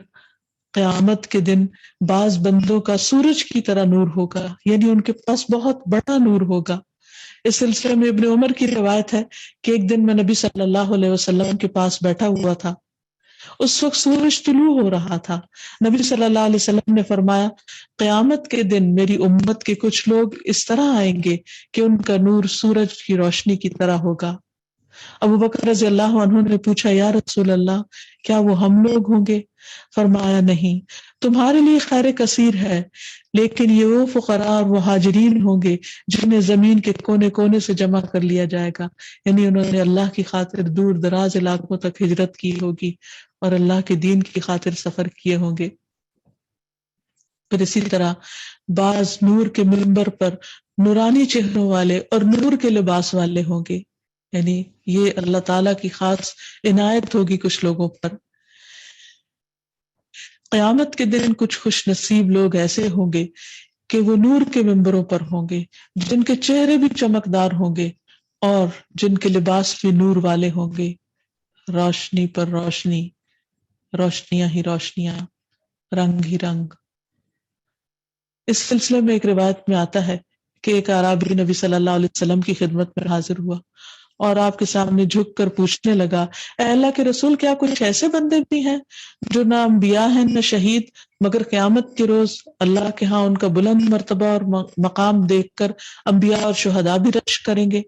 قیامت کے دن بعض بندوں کا سورج کی طرح نور ہوگا، یعنی ان کے پاس بہت بڑا نور ہوگا۔ اس سلسلے میں ابن عمر کی روایت ہے کہ ایک دن میں نبی صلی اللہ علیہ وسلم کے پاس بیٹھا ہوا تھا، اس وقت سورج طلوع ہو رہا تھا۔ نبی صلی اللہ علیہ وسلم نے فرمایا، قیامت کے دن میری امت کے کچھ لوگ اس طرح آئیں گے کہ ان کا نور سورج کی روشنی کی طرح ہوگا۔ ابو بکر رضی اللہ عنہ نے پوچھا، یا رسول اللہ، کیا وہ ہم لوگ ہوں گے؟ فرمایا، نہیں، تمہارے لیے خیر کثیر ہے، لیکن یہ وہ فقراء اور مہاجرین ہوں گے جنہیں زمین کے کونے کونے سے جمع کر لیا جائے گا، یعنی انہوں نے اللہ کی خاطر دور دراز علاقوں تک ہجرت کی ہوگی اور اللہ کے دین کی خاطر سفر کیے ہوں گے۔ پھر اسی طرح بعض نور کے منبر پر نورانی چہروں والے اور نور کے لباس والے ہوں گے، یعنی یہ اللہ تعالیٰ کی خاص عنایت ہوگی کچھ لوگوں پر۔ قیامت کے دن کچھ خوش نصیب لوگ ایسے ہوں گے کہ وہ نور کے ممبروں پر ہوں گے، جن کے چہرے بھی چمکدار ہوں گے اور جن کے لباس بھی نور والے ہوں گے، روشنی پر روشنی، روشنیاں ہی روشنیاں، رنگ ہی رنگ۔ اس سلسلے میں ایک روایت میں آتا ہے کہ ایک اعرابی نبی صلی اللہ علیہ وسلم کی خدمت میں حاضر ہوا اور آپ کے سامنے جھک کر پوچھنے لگا، اے اللہ کے رسول، کیا کچھ ایسے بندے بھی ہیں جو نہ انبیاء ہیں نہ شہید، مگر قیامت کے روز اللہ کے ہاں ان کا بلند مرتبہ اور مقام دیکھ کر انبیاء اور شہداء بھی رشک کریں گے؟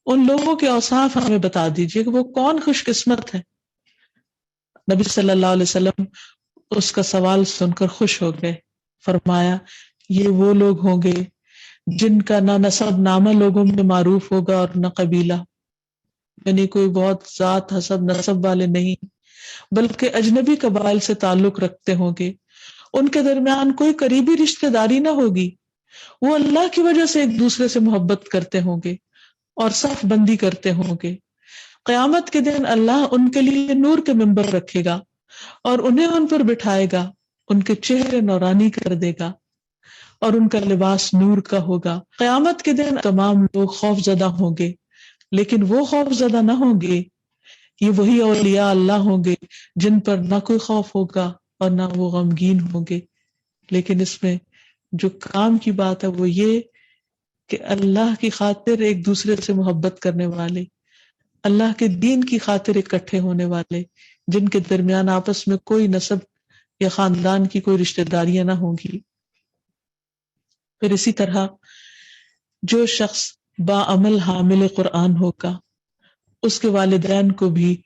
ان لوگوں کے اوصاف ہمیں بتا دیجیے کہ وہ کون خوش قسمت ہے۔ نبی صلی اللہ علیہ وسلم اس کا سوال سن کر خوش ہو گئے، فرمایا، یہ وہ لوگ ہوں گے جن کا نہ نسب نامہ لوگوں میں معروف ہوگا اور نہ قبیلہ، یعنی کوئی بہت ذات حسب نسب والے نہیں، بلکہ اجنبی قبائل سے تعلق رکھتے ہوں گے، ان کے درمیان کوئی قریبی رشتہ داری نہ ہوگی، وہ اللہ کی وجہ سے ایک دوسرے سے محبت کرتے ہوں گے اور صف بندی کرتے ہوں گے۔ قیامت کے دن اللہ ان کے لیے نور کے منبر رکھے گا اور انہیں ان پر بٹھائے گا، ان کے چہرے نورانی کر دے گا اور ان کا لباس نور کا ہوگا۔ قیامت کے دن تمام لوگ خوف زدہ ہوں گے، لیکن وہ خوف زدہ نہ ہوں گے، یہ وہی اولیاء اللہ ہوں گے جن پر نہ کوئی خوف ہوگا اور نہ وہ غمگین ہوں گے۔ لیکن اس میں جو کام کی بات ہے وہ یہ کہ اللہ کی خاطر ایک دوسرے سے محبت کرنے والے، اللہ کے دین کی خاطر اکٹھے ہونے والے، جن کے درمیان آپس میں کوئی نسب یا خاندان کی کوئی رشتہ داریاں نہ ہوں گی۔ پھر اسی طرح جو شخص باعمل حامل قرآن ہوگا اس کے والدین کو بھی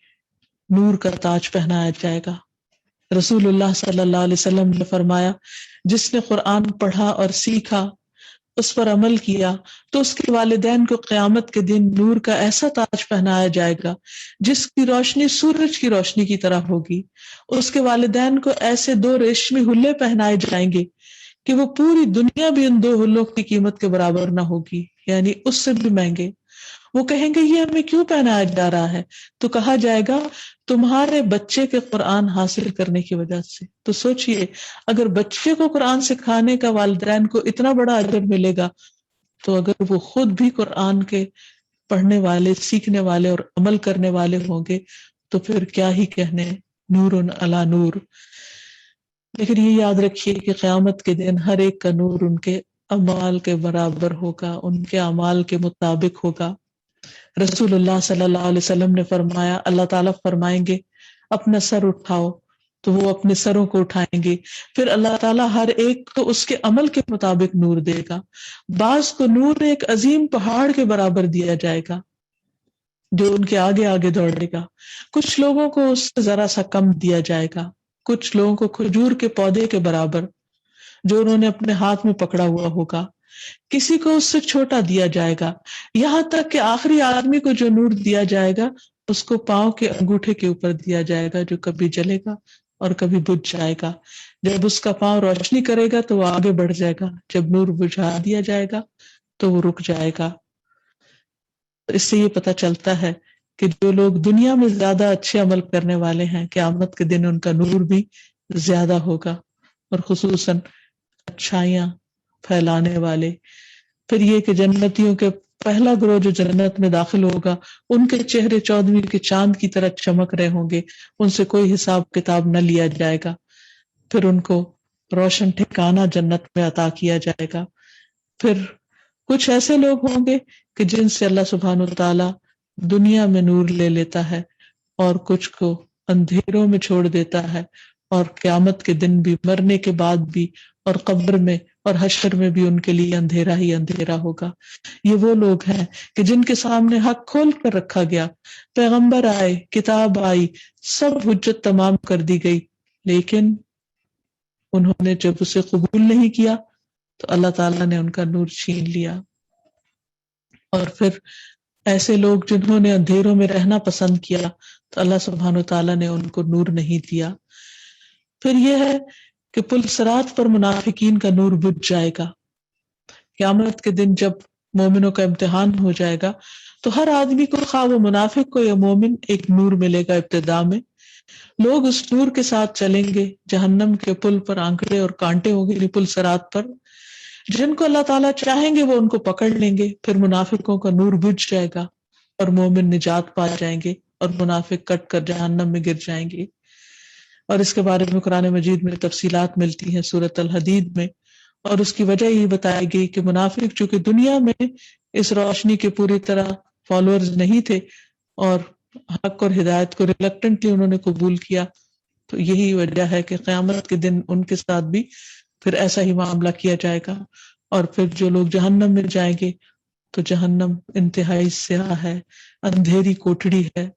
نور کا تاج پہنایا جائے گا۔ رسول اللہ صلی اللہ علیہ وسلم نے فرمایا، جس نے قرآن پڑھا اور سیکھا، اس پر عمل کیا، تو اس کے والدین کو قیامت کے دن نور کا ایسا تاج پہنایا جائے گا جس کی روشنی سورج کی روشنی کی طرح ہوگی۔ اس کے والدین کو ایسے 2 ریشمی حلے پہنائے جائیں گے کہ وہ پوری دنیا بھی ان 2 حلوں کی قیمت کے برابر نہ ہوگی، یعنی اس سے بھی مہنگے۔ وہ کہیں گے، یہ ہمیں کیوں پہنایا جا رہا ہے؟ تو کہا جائے گا، تمہارے بچے کے قرآن حاصل کرنے کی وجہ سے۔ تو سوچئے، اگر بچے کو قرآن سکھانے کا والدین کو اتنا بڑا اجر ملے گا، تو اگر وہ خود بھی قرآن کے پڑھنے والے، سیکھنے والے اور عمل کرنے والے ہوں گے تو پھر کیا ہی کہنے، نور علی نور۔ لیکن یہ یاد رکھیے کہ قیامت کے دن ہر ایک کا نور ان کے اعمال کے برابر ہوگا، ان کے اعمال کے مطابق ہوگا۔ رسول اللہ صلی اللہ علیہ وسلم نے فرمایا، اللہ تعالیٰ فرمائیں گے اپنا سر اٹھاؤ، تو وہ اپنے سروں کو اٹھائیں گے، پھر اللہ تعالیٰ ہر ایک کو اس کے عمل کے مطابق نور دے گا۔ بعض کو نور ایک عظیم پہاڑ کے برابر دیا جائے گا جو ان کے آگے آگے دوڑے گا، کچھ لوگوں کو اس سے ذرا سا کم دیا جائے گا، کچھ لوگوں کو کھجور کے پودے کے برابر جو انہوں نے اپنے ہاتھ میں پکڑا ہوا ہوگا، کسی کو اس سے چھوٹا دیا جائے گا، یہاں تک کہ آخری آدمی کو جو نور دیا جائے گا اس کو پاؤں کے انگوٹھے کے اوپر دیا جائے گا، جو کبھی جلے گا اور کبھی بجھ جائے گا۔ جب اس کا پاؤں روشنی کرے گا تو وہ آگے بڑھ جائے گا، جب نور بجھا دیا جائے گا تو وہ رک جائے گا۔ اس سے یہ پتہ چلتا ہے کہ جو لوگ دنیا میں زیادہ اچھے عمل کرنے والے ہیں، قیامت کے دن ان کا نور بھی زیادہ ہوگا، اور خصوصاً اچھائیاں پھیلانے والے۔ پھر یہ کہ جنتیوں کے پہلا گروہ جو جنت میں داخل ہوگا ان کے چہرے 14ویں کے چاند کی طرح چمک رہے ہوں گے، ان سے کوئی حساب کتاب نہ لیا جائے گا، پھر ان کو روشن ٹھکانہ جنت میں عطا کیا جائے گا۔ پھر کچھ ایسے لوگ ہوں گے کہ جن سے اللہ سبحانہ وتعالی دنیا میں نور لے لیتا ہے اور کچھ کو اندھیروں میں چھوڑ دیتا ہے، اور قیامت کے دن بھی، مرنے کے بعد بھی، اور قبر میں اور حشر میں بھی ان کے لیے اندھیرا ہی اندھیرا ہوگا۔ یہ وہ لوگ ہیں کہ جن کے سامنے حق کھول کر رکھا گیا، پیغمبر آئے، کتاب آئی، سب حجت تمام کر دی گئی، لیکن انہوں نے جب اسے قبول نہیں کیا تو اللہ تعالیٰ نے ان کا نور چھین لیا۔ اور پھر ایسے لوگ جنہوں نے اندھیروں میں رہنا پسند کیا تو اللہ سبحانہ تعالیٰ نے ان کو نور نہیں دیا۔ پھر یہ ہے کہ پل صراط پر منافقین کا نور بجھ جائے گا۔ قیامت کے دن جب مومنوں کا امتحان ہو جائے گا تو ہر آدمی کو، خواہ وہ منافق کو یا مومن، ایک نور ملے گا ابتدا میں۔ لوگ اس نور کے ساتھ چلیں گے، جہنم کے پل پر آنکڑے اور کانٹے ہوں گے، پل صراط پر۔ جن کو اللہ تعالیٰ چاہیں گے وہ ان کو پکڑ لیں گے، پھر منافقوں کا نور بجھ جائے گا اور مومن نجات پا جائیں گے اور منافق کٹ کر جہنم میں گر جائیں گے۔ اور اس کے بارے میں قرآن مجید میں تفصیلات ملتی ہیں سورۃ الحدید میں، اور اس کی وجہ یہ بتائی گئی کہ منافق چونکہ دنیا میں اس روشنی کے پوری طرح فالوورز نہیں تھے اور حق اور ہدایت کو ریلکٹنٹلی انہوں نے قبول کیا، تو یہی وجہ ہے کہ قیامت کے دن ان کے ساتھ بھی پھر ایسا ہی معاملہ کیا جائے گا۔ اور پھر جو لوگ جہنم میں جائیں گے تو جہنم انتہائی سیاہ ہے، اندھیری کوٹڑی ہے۔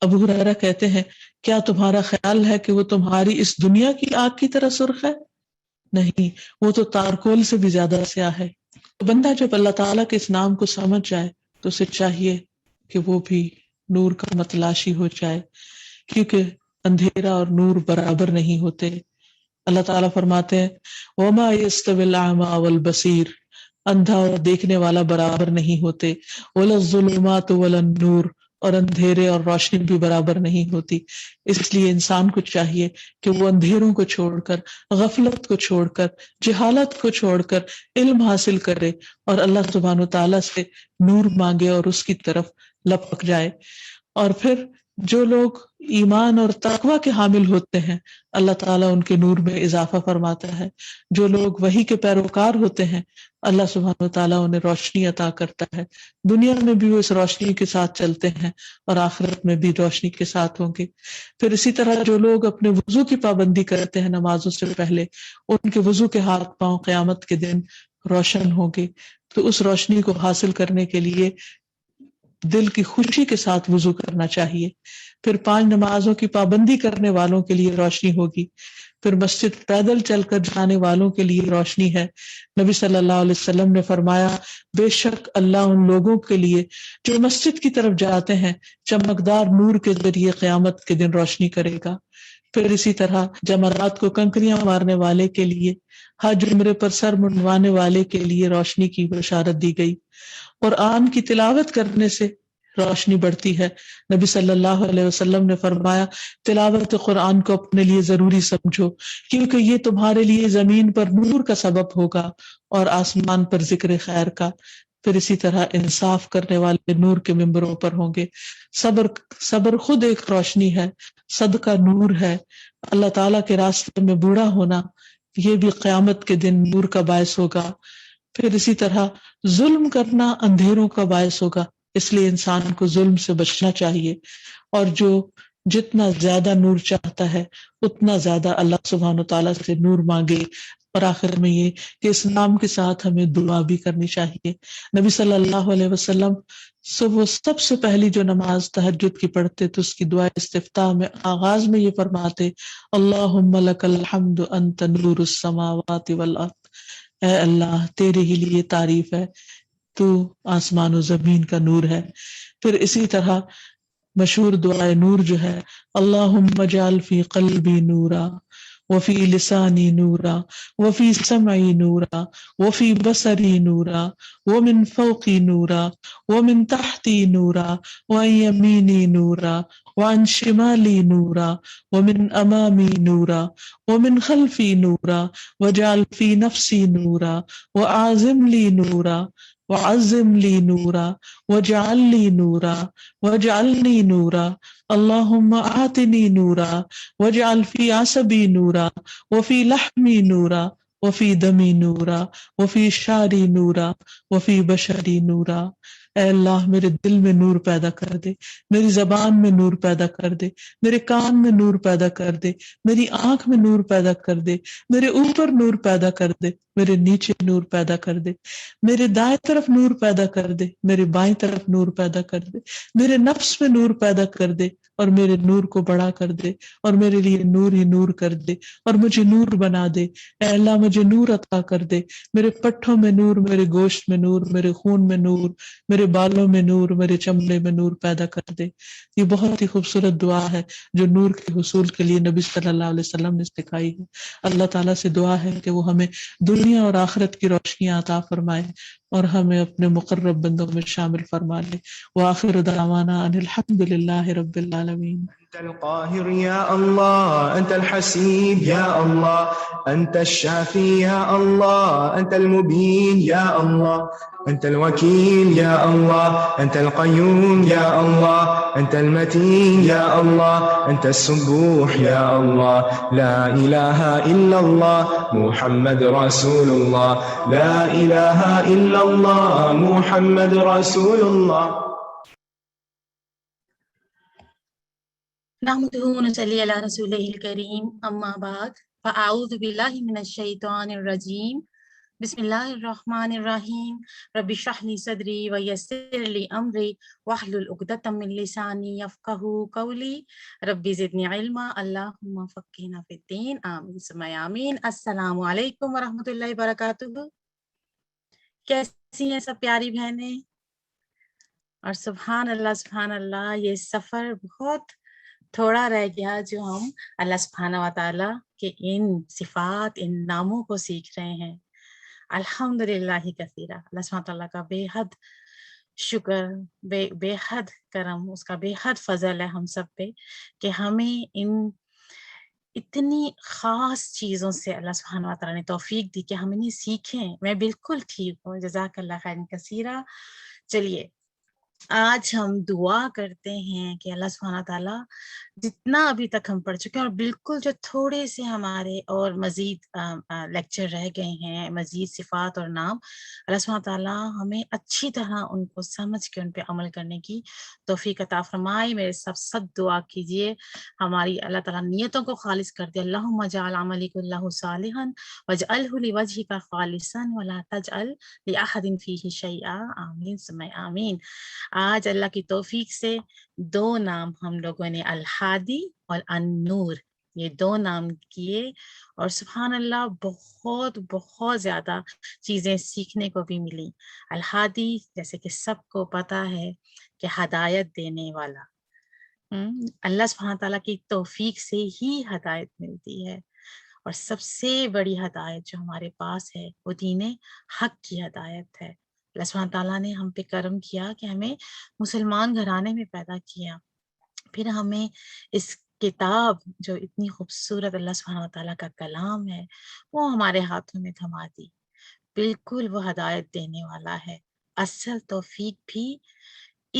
ابو ہریرہ کہتے ہیں، کیا تمہارا خیال ہے کہ وہ تمہاری اس دنیا کی آگ کی طرح سرخ ہے؟ نہیں، وہ تو تارکول سے بھی زیادہ سیاہ ہے۔ تو بندہ جب اللہ تعالیٰ کے اس نام کو سمجھ جائے تو اسے چاہیے کہ وہ بھی نور کا متلاشی ہو جائے، کیونکہ اندھیرا اور نور برابر نہیں ہوتے۔ اللہ تعالیٰ فرماتے ہیں وَمَا يَسْتَوِي الْأَعْمَى وَالْبَصِيرُ، اندھا اور دیکھنے والا برابر نہیں ہوتے، وَلَا الظُّلُمَاتُ وَلَا النُّورُ، اور اندھیرے اور روشنی بھی برابر نہیں ہوتی۔ اس لیے انسان کو چاہیے کہ وہ اندھیروں کو چھوڑ کر، غفلت کو چھوڑ کر، جہالت کو چھوڑ کر علم حاصل کرے اور اللہ سبحانہ وتعالیٰ سے نور مانگے اور اس کی طرف لپک جائے۔ اور پھر جو لوگ ایمان اور تقوی کے حامل ہوتے ہیں اللہ تعالیٰ ان کے نور میں اضافہ فرماتا ہے۔ جو لوگ وحی کے پیروکار ہوتے ہیں اللہ سبحانہ وتعالیٰ انہیں روشنی عطا کرتا ہے، دنیا میں بھی وہ اس روشنی کے ساتھ چلتے ہیں اور آخرت میں بھی روشنی کے ساتھ ہوں گے۔ پھر اسی طرح جو لوگ اپنے وضو کی پابندی کرتے ہیں نمازوں سے پہلے، ان کے وضو کے ہاتھ پاؤں قیامت کے دن روشن ہوں گے۔ تو اس روشنی کو حاصل کرنے کے لیے دل کی خوشی کے ساتھ وضو کرنا چاہیے۔ پھر 5 نمازوں کی پابندی کرنے والوں کے لیے روشنی ہوگی۔ پھر مسجد پیدل چل کر جانے والوں کے لیے روشنی ہے۔ نبی صلی اللہ علیہ وسلم نے فرمایا، بے شک اللہ ان لوگوں کے لیے جو مسجد کی طرف جاتے ہیں چمکدار نور کے ذریعے قیامت کے دن روشنی کرے گا۔ پھر اسی طرح جمرات کو کنکریاں مارنے والے کے لیے، حج عمرے پر سر منڈوانے والے کے لیے روشنی کی بشارت دی گئی۔ قرآن کی تلاوت کرنے سے روشنی بڑھتی ہے۔ نبی صلی اللہ علیہ وسلم نے فرمایا، تلاوت قرآن کو اپنے لیے ضروری سمجھو، کیونکہ یہ تمہارے لیے زمین پر نور کا سبب ہوگا اور آسمان پر ذکر خیر کا۔ پھر اسی طرح انصاف کرنے والے نور کے ممبروں پر ہوں گے۔ صبر خود ایک روشنی ہے، صدقہ نور ہے۔ اللہ تعالیٰ کے راستے میں بوڑھا ہونا یہ بھی قیامت کے دن نور کا باعث ہوگا۔ پھر اسی طرح ظلم کرنا اندھیروں کا باعث ہوگا، اس لیے انسان کو ظلم سے بچنا چاہیے، اور جو جتنا زیادہ نور چاہتا ہے اتنا زیادہ اللہ سبحانہ تعالیٰ سے نور مانگے۔ اور آخر میں یہ کہ اس نام کے ساتھ ہمیں دعا بھی کرنی چاہیے۔ نبی صلی اللہ علیہ وسلم وہ سب سے پہلی جو نماز تہجد کی پڑھتے تو اس کی دعا استفتاح میں آغاز میں یہ فرماتے، اللہم لک الحمد انت نور السماوات والارض، اے اللہ تیرے ہی لیے تعریف ہے، تو آسمان و زمین کا نور ہے۔ پھر اسی طرح مشہور دعائے نور جو ہے، اللہم اجعل فی قلبی نورا وفی لسانی نورا وفی سمعی نورا وفی بصری نورا ومن فوقی نورا ومن تحتی نورا وعن یمینی نورا وعن شمالی نورا ومن امامی نورا ومن خلفی نورا واجعل فی نفسی نورا وأعظم لی نورا وعظم لي نورا واجعل لي نورا واجعلني نورا اللهم آتني نورا واجعل في عصبي نورا وفي لحمي نورا وفی دمی نورا وفی شعری نورا وفی بشری نورا۔ اے اللہ میرے دل میں نور پیدا کر دے، میری زبان میں نور پیدا کر دے، میرے کان میں نور پیدا کر دے، میری آنکھ میں نور پیدا کر دے، میرے اوپر نور پیدا کر دے، میرے نیچے نور پیدا کر دے، میرے دائیں طرف نور پیدا کر دے، میرے بائیں طرف نور پیدا کر دے، میرے نفس میں نور پیدا کر دے اور میرے نور کو بڑا کر دے اور میرے لیے نور ہی نور کر دے اور مجھے نور بنا دے۔ اے اللہ مجھے نور عطا کر دے، میرے پٹھوں میں نور، میرے گوشت میں نور، میرے خون میں نور، میرے بالوں میں نور، میرے چمڑے میں نور پیدا کر دے۔ یہ بہت ہی خوبصورت دعا ہے جو نور کے حصول کے لیے نبی صلی اللہ علیہ وسلم نے سکھائی ہے۔ اللہ تعالیٰ سے دعا ہے کہ وہ ہمیں دنیا اور آخرت کی روشنیاں عطا فرمائے اور ہمیں اپنے مقرب بندوں میں شامل فرما لے۔ وآخر دعوانا ان الحمد للہ رب العالمین۔ أنت القاهر يا الله، أنت الحسيب يا الله، أنت الشافي يا الله، أنت المبين يا الله، أنت الوكيل يا الله، أنت القيوم يا الله، أنت المتين يا الله، أنت السبوح يا الله، لا إله إلا الله محمد رسول الله، لا إله إلا الله محمد رسول الله۔ نحمده ونصلي على رسوله الكريم اما بعد فاعوذ بالله من الشيطان الرجيم بسم الله الرحمن الرحيم رب اشرح لي صدري ويسر لي امري واحلل عقدة من لساني يفقهوا قولي رب زدني علما اللهم فقهنا في الدين آمین ثم آمین۔ السلام علیکم ورحمۃ اللہ وبرکاتہ۔ کیسی ہیں سب پیاری بہنیں؟ اور سبحان اللہ یہ سفر بہت تھوڑا رہ گیا جو ہم اللہ سبحانہ و تعالیٰ کے ان صفات، ان ناموں کو سیکھ رہے ہیں۔ الحمدللہ کثیرہ، اللہ سبحانہ و تعالیٰ کا بے حد شکر، بے حد کرم، اس کا بے حد فضل ہے ہم سب پہ کہ ہمیں ان اتنی خاص چیزوں سے اللہ سبحانہ و تعالیٰ نے توفیق دی کہ ہم انہیں سیکھیں۔ میں بالکل ٹھیک ہوں، جزاک اللہ خیر کثیرہ۔ چلیے آج ہم دعا کرتے ہیں کہ اللہ سبحانہ تعالیٰ جتنا ابھی تک ہم پڑھ چکے ہیں، اور بالکل جو تھوڑے سے ہمارے اور مزید لیکچر رہ گئے ہیں، مزید صفات اور نام، اللہ سبحانہ تعالیٰ ہمیں اچھی طرح ان کو سمجھ کے ان پہ عمل کرنے کی توفیق عطا فرمائے۔ میرے سب دعا کیجئے ہماری اللہ تعالیٰ نیتوں کو خالص کر دے۔ اللہم اجعل عملی کلہ صالحا واجعلہ لوجہک خالصا ولا تجعل لأحد فیہ شیئا آمین ثم آمین۔ آج اللہ کی توفیق سے دو نام ہم لوگوں نے الہادی اور النور، یہ دو نام کیے، اور سبحان اللہ بہت بہت زیادہ چیزیں سیکھنے کو بھی ملی۔ الہادی جیسے کہ سب کو پتا ہے کہ ہدایت دینے والا، اللہ سبحانہ تعالیٰ کی توفیق سے ہی ہدایت ملتی ہے، اور سب سے بڑی ہدایت جو ہمارے پاس ہے وہ دین حق کی ہدایت ہے۔ اللہ سبحانہ تعالیٰ نے ہم پہ کرم کیا کہ ہمیں مسلمان گھرانے میں پیدا کیا، پھر ہمیں اس کتاب جو اتنی خوبصورت اللہ سبحانہ تعالیٰ کا کلام ہے وہ ہمارے ہاتھوں میں تھما دی۔ بالکل وہ ہدایت دینے والا ہے۔ اصل توفیق بھی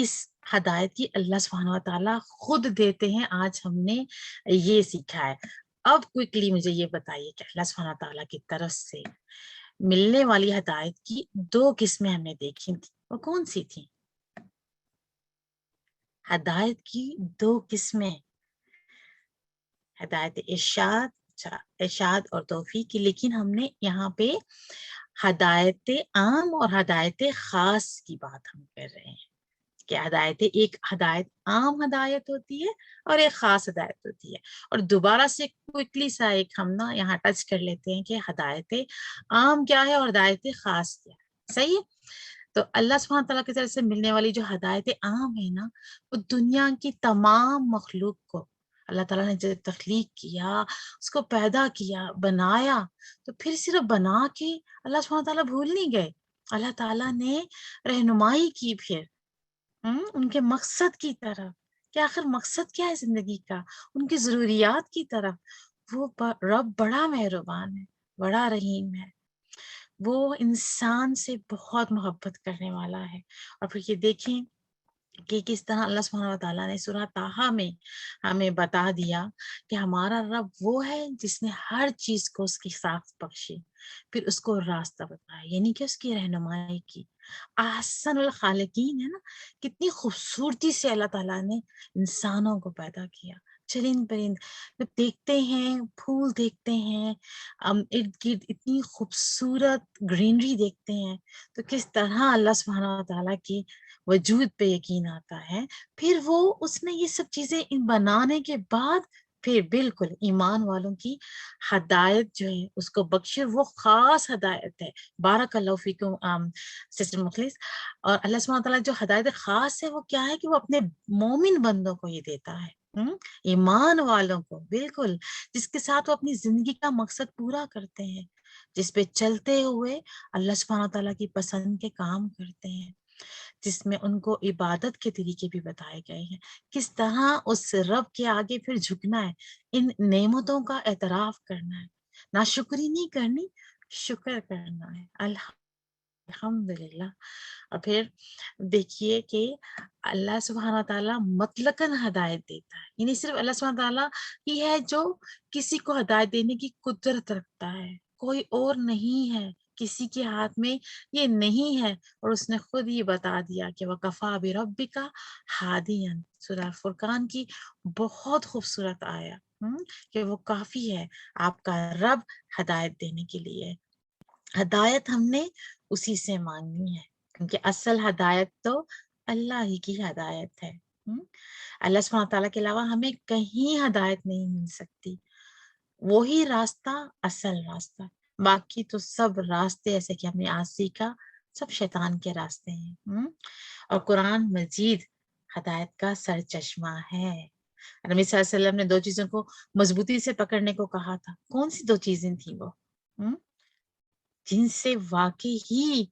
اس ہدایت کی اللہ سبحانہ تعالیٰ خود دیتے ہیں۔ آج ہم نے یہ سیکھا ہے۔ اب کوئکلی مجھے یہ بتائیے کہ اللہ سبحانہ تعالیٰ کی طرف سے ملنے والی ہدایت کی دو قسمیں ہم نے دیکھی تھی، وہ کون سی تھی؟ ہدایت کی دو قسمیں، ہدایت ارشاد اور توفیق کی، لیکن ہم نے یہاں پہ ہدایت عام اور ہدایت خاص کی بات ہم کر رہے ہیں کہ ایک ہدایت عام ہدایت ہوتی ہے اور ایک خاص ہدایت ہوتی ہے۔ اور دوبارہ سے کوئکلی سا ایک ہم نا یہاں ٹچ کر لیتے ہیں کہ ہدایت عام کیا ہے اور ہدایت خاص کیا ہے۔ صحیح ہے؟ تو اللہ سبحانہ تعالیٰ کی طرف سے ملنے والی جو ہدایت عام ہے نا، وہ دنیا کی تمام مخلوق کو اللہ تعالیٰ نے جب تخلیق کیا، اس کو پیدا کیا، بنایا، تو پھر صرف بنا کے اللہ سبحانہ تعالیٰ بھول نہیں گئے۔ اللہ تعالیٰ نے رہنمائی کی پھر ان کے مقصد کی طرف، کہ آخر مقصد کیا ہے زندگی کا، ان کی ضروریات کی طرف۔ وہ رب بڑا مہربان ہے، بڑا رحیم ہے۔ وہ انسان سے بہت محبت کرنے والا ہے۔ اور پھر یہ دیکھیں کہ کس طرح اللہ سبحانہ و تعالیٰ نے سورہ طٰہٰ میں ہمیں بتا دیا کہ ہمارا رب وہ ہے جس نے ہر چیز کو اس کی ساخت بخشی، پھر اس کو راستہ بتایا، یعنی کہ اس کی رہنمائی کی۔ احسن الخالقین ہے نا، کتنی خوبصورتی سے اللہ تعالیٰ نے انسانوں کو پیدا کیا۔ چرند پرند جب دیکھتے ہیں، پھول دیکھتے ہیں، ارد گرد اتنی خوبصورت گرینری دیکھتے ہیں، تو کس طرح اللہ سبحانہ و تعالیٰ کی وجود پہ یقین آتا ہے۔ پھر وہ اس نے یہ سب چیزیں بنانے کے بعد پھر بالکل ایمان والوں کی ہدایت جو ہے اس کو بخشے، وہ خاص ہدایت ہے۔ بارک اللہ فیکم سسٹر مخلص۔ اور اللہ سبحانہ تعالیٰ جو ہدایت خاص ہے وہ کیا ہے کہ وہ اپنے مومن بندوں کو یہ دیتا ہے، ایمان والوں کو، بالکل جس کے ساتھ وہ اپنی زندگی کا مقصد پورا کرتے ہیں، جس پہ چلتے ہوئے اللہ سبحانہ تعالیٰ کی پسند کے کام کرتے ہیں، جس میں ان کو عبادت کے طریقے بھی بتائے گئے ہیں، کس طرح اس رب کے آگے پھر جھکنا ہے، ان نعمتوں کا اعتراف کرنا ہے، ناشکری نہیں کرنی، شکر کرنا ہے، الحمدللہ۔ اور پھر دیکھیے کہ اللہ سبحانہ تعالیٰ مطلقاً ہدایت دیتا ہے، یعنی صرف اللہ سبحانہ تعالیٰ ہی ہے جو کسی کو ہدایت دینے کی قدرت رکھتا ہے، کوئی اور نہیں ہے، کسی کے ہاتھ میں یہ نہیں ہے۔ اور اس نے خود یہ بتا دیا کہ وَكَفَىٰ بِرَبِّكَ هَادِيًا، سورہ فرقان کی بہت خوبصورت آیا کہ وہ کافی ہے آپ کا رب ہدایت دینے کے لیے۔ ہدایت ہم نے اسی سے مانگنی ہے، کیونکہ اصل ہدایت تو اللہ ہی کی ہدایت ہے۔ اللہ سبحانہ تعالیٰ کے علاوہ ہمیں کہیں ہدایت نہیں مل سکتی، وہی راستہ اصل راستہ، باقی تو سب راستے ایسے کہ ہم نے آج سیکھا سب شیطان کے راستے ہیں۔ اور قرآن مجید ہدایت کا سر چشمہ ہے۔ نبی صلی اللہ علیہ وسلم نے دو چیزوں کو مضبوطی سے پکڑنے کو کہا تھا، کون سی دو چیزیں تھیں وہ جن سے واقعی ہی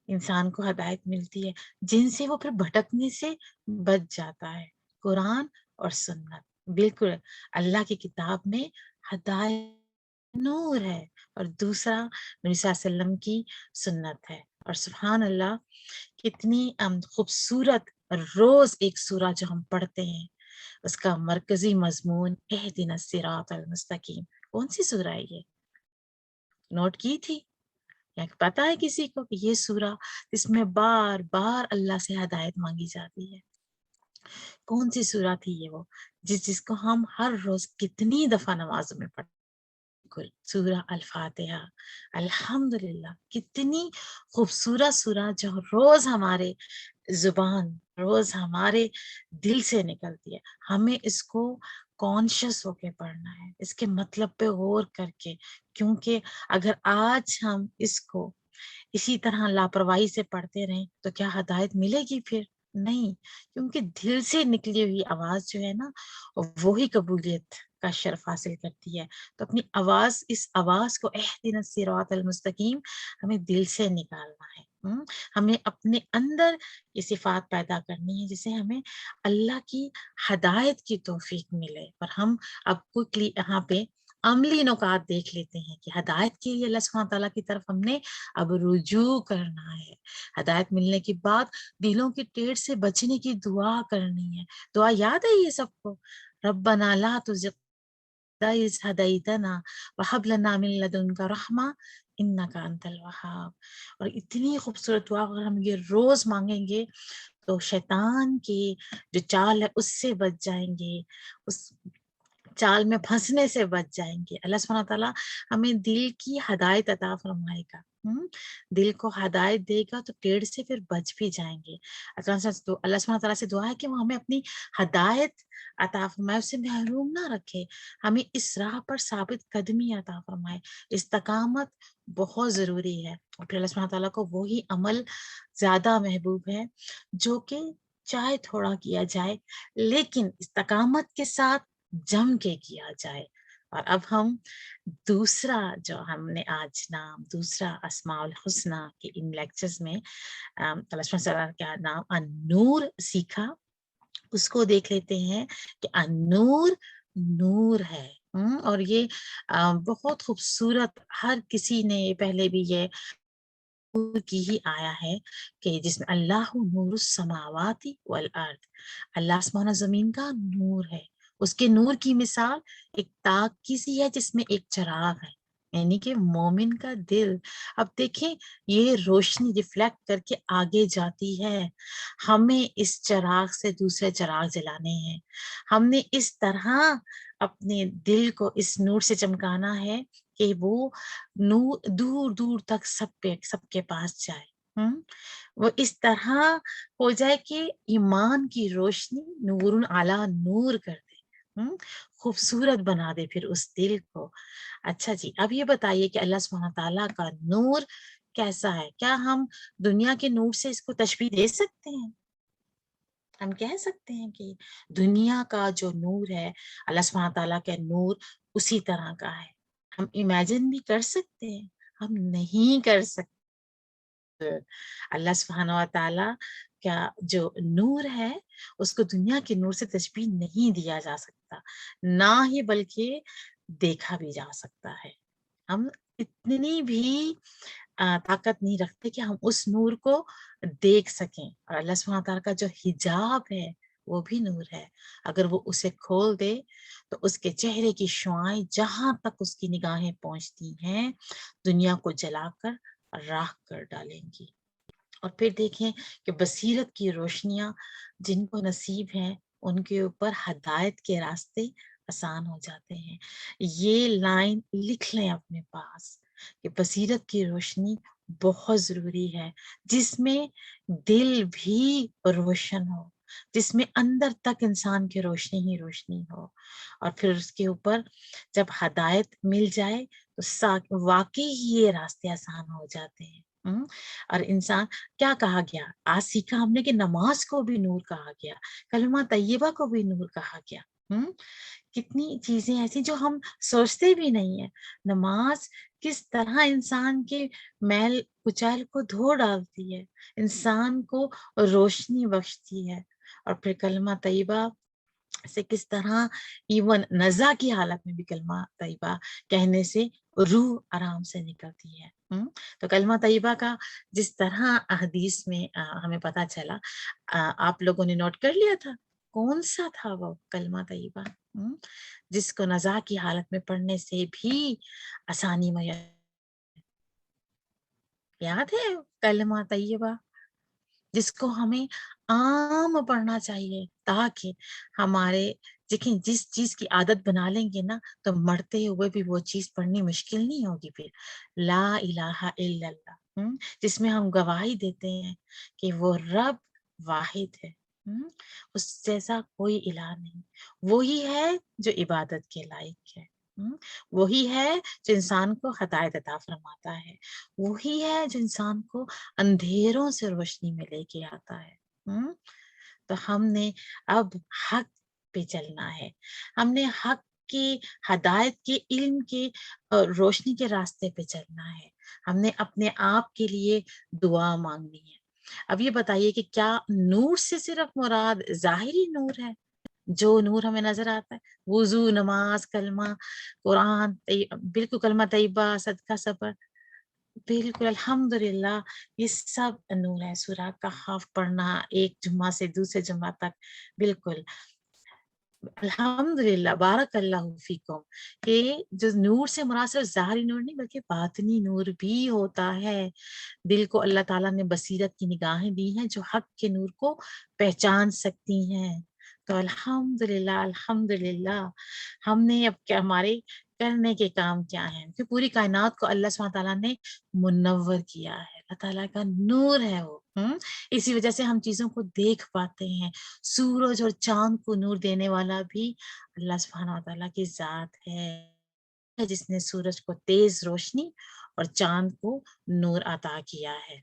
انسان کو ہدایت ملتی ہے، جن سے وہ پھر بھٹکنے سے بچ جاتا ہے؟ قرآن اور سنت۔ بالکل اللہ کی کتاب میں ہدایت نور ہے، اور دوسرا نبی صلی اللہ علیہ وسلم کی سنت ہے۔ اور سبحان اللہ کتنی خوبصورت روز ایک سورہ جو ہم پڑھتے ہیں، اس کا مرکزی مضمون اہدنا الصراط المستقیم۔ کون سی سورہ ہے یہ؟ نوٹ کی تھی؟ یا پتا ہے کسی کو کہ یہ سورہ جس میں بار بار اللہ سے ہدایت مانگی جاتی ہے؟ کون سی سورہ تھی یہ؟ وہ جس کو ہم ہر روز کتنی دفعہ نمازوں میں پڑھتے ہیں، سورہ الفاتحہ۔ الحمدللہ کتنی خوبصورت سورہ جو روز ہمارے زبان، روز ہمارے دل سے نکلتی ہے۔ ہمیں اس کو کانشیس ہو کے پڑھنا ہے، اس کے مطلب پہ غور کر کے، کیونکہ اگر آج ہم اس کو اسی طرح لاپرواہی سے پڑھتے رہیں تو کیا ہدایت ملے گی؟ پھر نہیں، کیونکہ دل سے نکلی ہوئی آواز جو ہے نا وہی قبولیت کا شرف حاصل کرتی ہے۔ تو اپنی آواز، اس آواز کو اہدنا الصراط المستقیم ہمیں دل سے نکالنا ہے۔ ہمیں اپنے اندر یہ صفات پیدا کرنی ہے جسے ہمیں اللہ کی ہدایت کی توفیق ملے۔ اور ہم اب کوئکلی یہاں پہ عملی نکات دیکھ لیتے ہیں کہ ہدایت کے لیے اللہ سبحانہ تعالیٰ کی طرف ہم نے اب رجوع کرنا ہے۔ ہدایت ملنے کے بعد دلوں کی ٹیڑھ سے بچنے کی دعا کرنی ہے۔ دعا یاد ہے یہ سب کو؟ ربنا لا تزغ إذ هديتنا وهب لنا من لدنك رحمة إنك أنت الوهاب۔ اور اتنی خوبصورت دعا اگر ہم یہ روز مانگیں گے تو شیطان کی جو چال ہے اس سے بچ جائیں گے، اس چال میں پھنسنے سے بچ جائیں گے۔ اللہ سبحانہ تعالیٰ ہمیں دل کی ہدایت عطا فرمائے گا، دل کو ہدایت دے گا تو ٹیڑھ سے پھر بچ بھی جائیں گے۔ اللہ سبحانہ تعالیٰ سے دعا ہے کہ وہ ہمیں اپنی ہدایت عطا فرمائے، اس سے محروم نہ رکھے، ہمیں اس راہ پر ثابت قدمی عطا فرمائے۔ استقامت بہت ضروری ہے، اور پھر اللہ سبحانہ تعالیٰ کو وہی عمل زیادہ محبوب ہے جو کہ چاہے تھوڑا کیا جائے لیکن استقامت کے ساتھ جم کے کیا جائے۔ اور اب ہم دوسرا جو ہم نے آج نام دوسرا اسماء الحسنہ کے ان لیکچرز میں اللہ سبحانہ تعالیٰ کا نام النور سیکھا، اس کو دیکھ لیتے ہیں کہ النور نور ہے۔ اور یہ بہت خوبصورت، ہر کسی نے پہلے بھی یہ نور کی ہی آیا ہے کہ جس میں اللہ نور السماوات والارض، اللہ آسمان و زمین کا نور ہے. اس کے نور کی مثال ایک تاک کی سی ہے جس میں ایک چراغ ہے، یعنی کہ مومن کا دل. اب دیکھیں یہ روشنی ریفلیکٹ کر کے آگے جاتی ہے. ہمیں اس چراغ سے دوسرے چراغ جلانے ہیں. ہم نے اس طرح اپنے دل کو اس نور سے چمکانا ہے کہ وہ نور دور دور تک سب کے پاس جائے. وہ اس طرح ہو جائے کہ ایمان کی روشنی نور علی نور کر دے، خوبصورت بنا دے پھر اس دل کو. اچھا جی، اب یہ بتائیے کہ اللہ سبحانہ تعالیٰ کا نور کیسا ہے؟ کیا ہم دنیا کے نور سے اس کو تشبیہ دے سکتے ہیں؟ ہم کہہ سکتے ہیں کہ دنیا کا جو نور ہے اللہ سبحانہ تعالیٰ کا نور اسی طرح کا ہے؟ ہم امیجن بھی کر سکتے ہیں؟ ہم نہیں کر سکتے. اللہ سبحانہ و تعالیٰ کا جو نور ہے اس کو دنیا کے نور سے تشبیہ نہیں دیا جا سکتا، نہ ہی بلکہ دیکھا بھی جا سکتا ہے. ہم اتنی بھی طاقت نہیں رکھتے کہ ہم اس نور کو دیکھ سکیں. اور اللہ سبحانہ تعالیٰ کا جو حجاب ہے وہ بھی نور ہے. اگر وہ اسے کھول دے تو اس کے چہرے کی شعاعیں جہاں تک اس کی نگاہیں پہنچتی ہیں دنیا کو جلا کر راکھ کر ڈالیں گی. اور پھر دیکھیں کہ بصیرت کی روشنیاں جن کو نصیب ہیں ان کے اوپر ہدایت کے راستے آسان ہو جاتے ہیں. یہ لائن لکھ لیں اپنے پاس کہ بصیرت کی روشنی بہت ضروری ہے، جس میں دل بھی روشن ہو، جس میں اندر تک انسان کی روشنی ہی روشنی ہو. اور پھر اس کے اوپر جب ہدایت مل جائے تو واقعی یہ راستے آسان ہو جاتے ہیں. اور انسان کیا کہا گیا؟ آج سیکھا ہم نے کہ نماز کو بھی نور کہا گیا، کلمہ طیبہ کو بھی نور کہا گیا. کتنی چیزیں ایسی جو ہم سوچتے بھی نہیں ہیں. نماز کس طرح انسان کے میل کچیل کو دھو ڈالتی ہے، انسان کو روشنی بخشتی ہے. اور پھر کلمہ طیبہ سے کس طرح ایون نزا کی حالت میں بھی کلمہ طیبہ کہنے سے روح آرام سے نکلتی ہے. تو کلمہ طیبہ کا جس طرح حدیث میں ہمیں پتہ چلا، آپ لوگوں نے نوٹ کر لیا تھا کون سا تھا وہ کلمہ طیبہ جس کو نزا کی حالت میں پڑھنے سے بھی آسانی میسر؟ یاد ہے کلمہ طیبہ جس کو ہمیں عام پڑھنا چاہیے تاکہ ہمارے دیکھیں جس چیز کی عادت بنا لیں گے نا تو مرتے ہوئے بھی وہ چیز پڑھنی مشکل نہیں ہوگی. پھر لا الہ الا اللہ، جس میں ہم گواہی دیتے ہیں کہ وہ رب واحد ہے، اس جیسا کوئی الہ نہیں، وہی ہے جو عبادت کے لائق ہے، وہی ہے جو انسان کو ہدایت عطا فرماتا ہے، وہی ہے جو انسان کو اندھیروں سے روشنی میں لے کے آتا ہے. تو ہم نے اب حق پہ چلنا ہے، ہم نے حق کی ہدایت کے علم کے روشنی کے راستے پہ چلنا ہے. ہم نے اپنے آپ کے لیے دعا مانگنی ہے. اب یہ بتائیے کہ کیا نور سے صرف مراد ظاہری نور ہے جو نور ہمیں نظر آتا ہے؟ وضو، نماز، کلمہ، قرآن، بالکل کلمہ طیبہ، صدقہ، صبر، بالکل الحمدللہ یہ سب نور ہے. سورہ کہف پڑھنا ایک جمعہ سے دوسرے جمعہ تک، بالکل الحمدللہ، بارک اللہ فیکم. کہ جو نور سے مراد صرف ظاہری نور نہیں بلکہ باطنی نور بھی ہوتا ہے. دل کو اللہ تعالیٰ نے بصیرت کی نگاہیں دی ہیں جو حق کے نور کو پہچان سکتی ہیں. تو الحمدللہ الحمدللہ ہم نے اب کیا ہمارے کرنے کے کام کیا ہیں کہ پوری کائنات کو اللہ سبحانہ تعالیٰ نے منور کیا ہے. اللہ تعالیٰ کا نور ہے وہ، اسی وجہ سے ہم چیزوں کو دیکھ پاتے ہیں. سورج اور چاند کو نور دینے والا بھی اللہ سبحانہ تعالیٰ کی ذات ہے جس نے سورج کو تیز روشنی اور چاند کو نور عطا کیا ہے.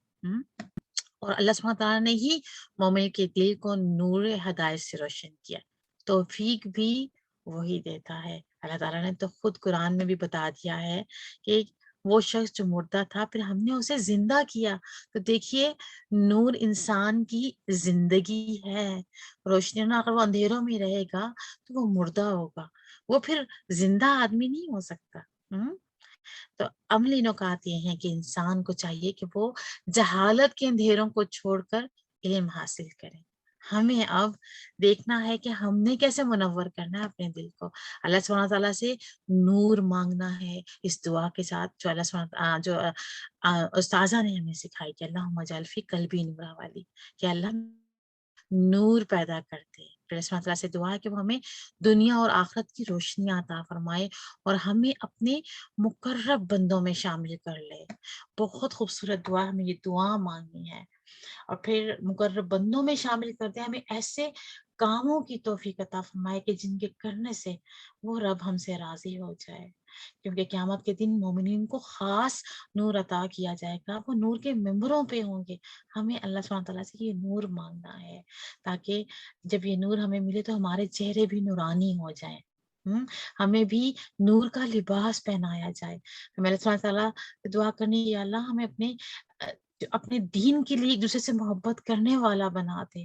اور اللہ سبحانہ تعالیٰ نے ہی مومن کے دل کو نور ہدایت سے روشن کیا. توفیق بھی وہی دیتا ہے. اللہ تعالیٰ نے تو خود قرآن میں بھی بتا دیا ہے کہ وہ شخص جو مردہ تھا پھر ہم نے اسے زندہ کیا. تو دیکھیے نور انسان کی زندگی ہے، روشنی نہ. اگر وہ اندھیروں میں رہے گا تو وہ مردہ ہوگا، وہ پھر زندہ آدمی نہیں ہو سکتا. تو عملی نکات یہ ہیں کہ انسان کو چاہیے کہ وہ جہالت کے اندھیروں کو چھوڑ کر علم حاصل کرے. ہمیں اب دیکھنا ہے کہ ہم نے کیسے منور کرنا ہے اپنے دل کو. اللہ سبحانہ تعالیٰ سے نور مانگنا ہے اس دعا کے ساتھ جو اللہ جو استاذہ نے ہمیں سکھائی کہ اللہم اجعل فی قلبی نورا والی، کہ اللہ نور پیدا کرتے. پھر اللہ سبحانہ تعالیٰ سے دعا ہے کہ وہ ہمیں دنیا اور آخرت کی روشنی عطا فرمائے اور ہمیں اپنے مقرب بندوں میں شامل کر لے. بہت خوبصورت دعا، ہمیں یہ دعا مانگنی ہے. اور پھر مقرب بندوں میں شامل کرتے ہیں، ہمیں ایسے کاموں کی توفیق عطا فرمائے کہ جن کے کرنے سے وہ رب ہم سے راضی ہو جائے. کیونکہ قیامت کے دن مومنین کو خاص نور عطا کیا جائے گا، وہ نور کے ممبروں پہ ہوں گے. ہمیں اللہ سبحانہ تعالیٰ سے یہ نور مانگنا ہے تاکہ جب یہ نور ہمیں ملے تو ہمارے چہرے بھی نورانی ہو جائیں، ہمیں بھی نور کا لباس پہنایا جائے. ہمیں اللہ سبحانہ تعالیٰ دعا کرنی، یا اللہ ہمیں اپنے دین کے لیے ایک دوسرے سے محبت کرنے والا بنا دے.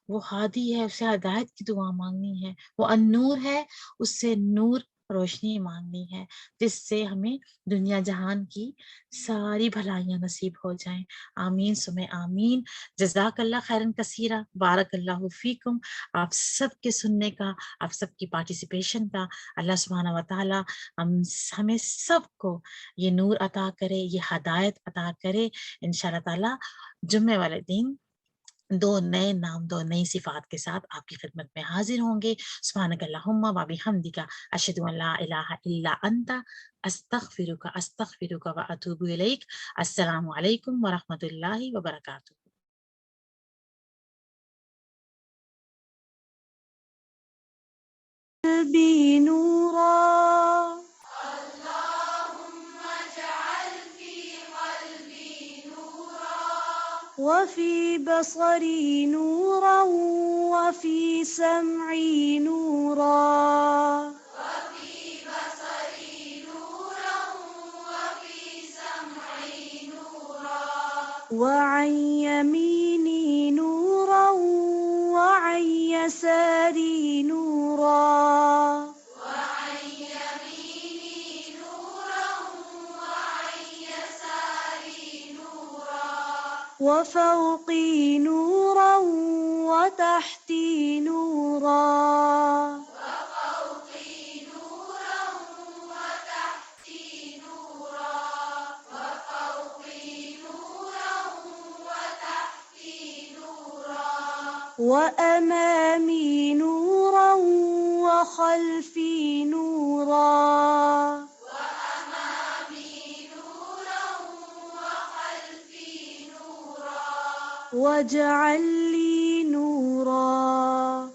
وہ ہادی ہے، اسے ہدایت کی دعا مانگنی ہے. وہ النور ہے، اس سے نور روشنی مانگنی ہے جس سے ہمیں دنیا جہان کی ساری بھلائیاں نصیب ہو جائیں. آمین سمے آمین. جزاک اللہ خیرن کثیرہ، بارک اللہ فیکم. آپ سب کے سننے کا، آپ سب کی پارٹیسپیشن کا اللہ سبحانہ و تعالی ہمیں سب کو یہ نور عطا کرے، یہ ہدایت عطا کرے. انشاءاللہ تعالی جمعے والے دن 2 نئے نام، 2 نئی صفات کے ساتھ آپ کی خدمت میں حاضر ہوں گے. سبحانک اللہم و بحمدک، اشہد ان لا الہ الا انت، استغفرک و اتوب الیک. السلام علیکم ورحمۃ اللہ وبرکاتہ. قلبي نورا، وفي بصري نورا، وفي سمعي نورا، وعن يميني نورا، وعن يساري نورا، وفوقي نورا، وتحتي نورا، وأمامي نورا، وخلفي نورا، واجعل لي نورا،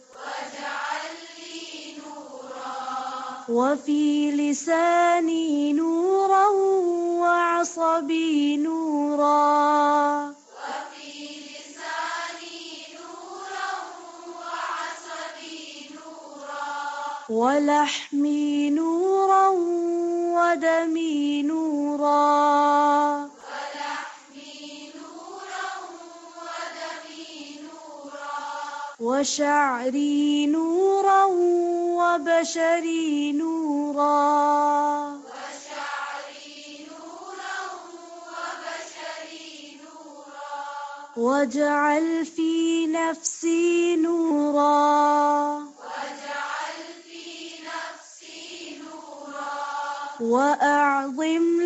وفي لساني نورا، وعصبي نورا، ولحمي نورا، ودمي نورا، وشعري نورا، وبشري نورا، واجعل في نفسي نورا، وأعظم